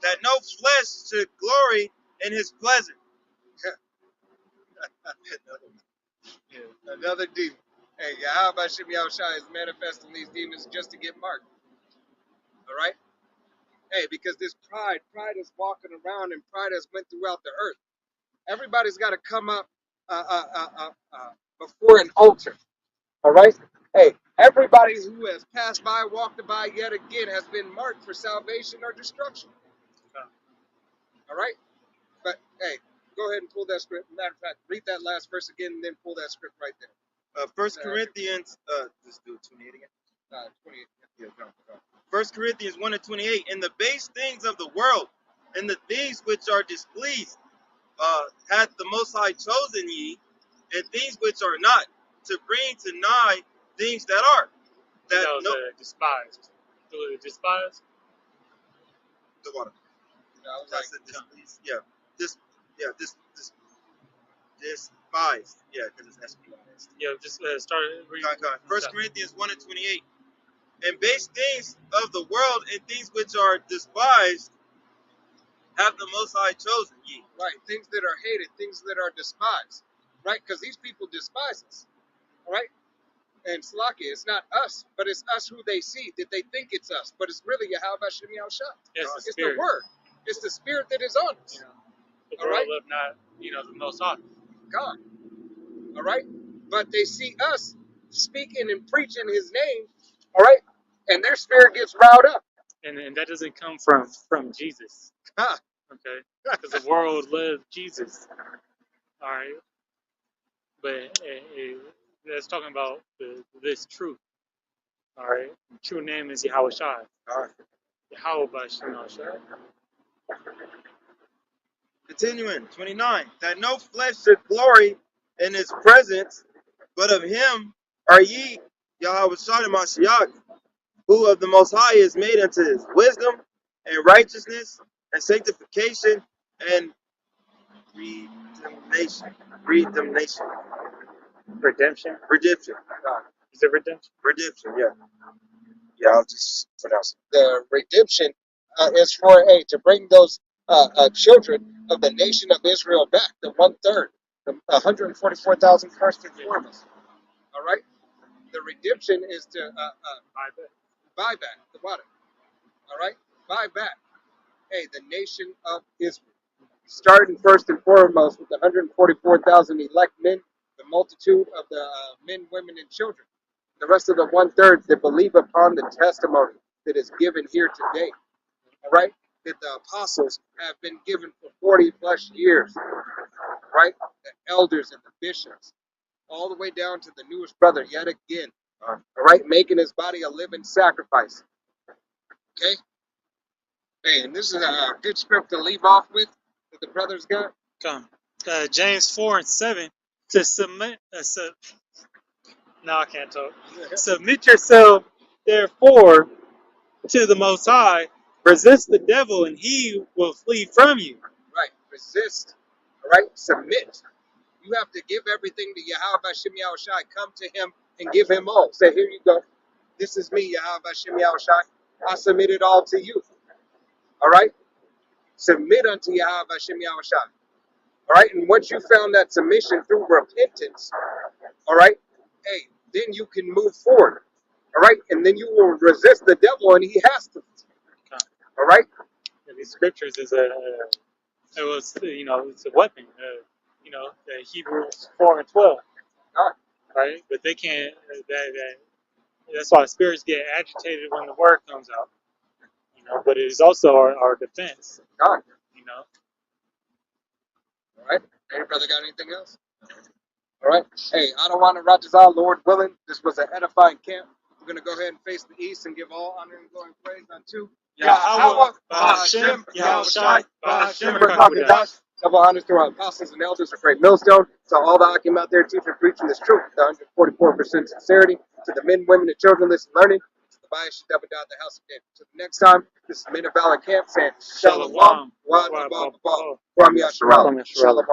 that no flesh should glory in his pleasure. Another demon. Hey, Yahweh Hashem Yahushua is manifesting these demons just to get marked. All right? Hey, because this pride is walking around, and pride has went throughout the earth. Everybody's got to come up before an altar. All right? Hey, everybody who has passed by, walked by yet again has been marked for salvation or destruction. All right? But, hey, go ahead and pull that script. Matter of fact, read that last verse again and then pull that script right there. 1 Corinthians, just do 28 again. 28. Yeah, no. 1 Corinthians 1 and 28, and the base things of the world And the things which are displeased hath the Most High chosen ye, and things which are not, to bring to nigh things that are. That That was no, despised. Was it despised? the water. I was That's like, the displeased. Yeah, this despised. Yeah, because it's SPISed. Yeah, just started. First Corinthians 1:28. And base things of the world and things which are despised have the Most High chosen ye. right, things that are hated, things that are despised, right? Because these people despise us, all right? And Slakia, it's not us, but it's us who they see, that they think it's us, but it's really Yahweh Shem Yahushua. Yes, the It's spirit. the word. It's the spirit that is on us. The All world right. love not, the Most High. God. All right? But they see us speaking and preaching his name, all right? And their spirit gets riled up. And that doesn't come from Jesus. Ah, Okay, because the world loves Jesus. All right, but that's talking about this truth. All right, the true name is Yahweh Shai. Yahweh Bashim Shai. Continuing, 29. That no flesh should glory in his presence, but of him are ye, Yahweh Shai Mashiach, who of the Most High is made unto his wisdom and righteousness and sanctification and redemption. Redemption. Redemption. Redemption. Is it redemption? Redemption, yeah. Yeah, I'll just pronounce it. the redemption is for to bring those children of the nation of Israel back, the 1/3, the 144,000 first and foremost. All right, the redemption is to buy back the water. All right, buy back, the nation of Israel, starting first and foremost with the 144,000 elect men, the multitude of the men, women, and children. The rest of the 1/3 that believe upon the testimony that is given here today, all right, that the apostles have been given for 40 plus years, right? The elders and the bishops, all the way down to the newest brother, yet again, all right, making his body a living sacrifice. Okay? Hey, and this is a good script to leave off with that the brothers got. Come. James 4:7 to submit. No, I can't talk. Submit yourself, therefore, to the Most High. Resist the devil, and he will flee from you. Right, resist, all right, submit. You have to give everything to Yahweh Shem Yahushai. Come to him and give him all. Say, here you go. This is me, Yahweh Shem Yahushai. I submit it all to you. All right? Submit unto Yahweh Shem Yahushai. All right? And once you found that submission through repentance, all right, then you can move forward. All right? And then you will resist the devil, and he has to. All right? And these scriptures is it's a weapon. Hebrews 4:12. Right, but they can't. That's why spirits get agitated when the word comes out. But it is also our defense. God. All right. Hey, brother, got anything else? All right. Hey, I don't want to Rajazah, Lord willing. This was an edifying camp. We're going to go ahead and face the east and give all honor and glory and praise unto Yahweh, Ba'ashem, Yahushai, Ba'ashem, Rakakadash. Double honors to our apostles and elders of Great Millstone, to all the Akim out there teaching and preaching this truth, the 144% sincerity, to the men, women, and children listening learning, to the Bayash Dabbadah, the house of David. Till the next time, this is Men of Valor Camp saying, Shalom, Wa Ba, Ram Yasharal, Shalom.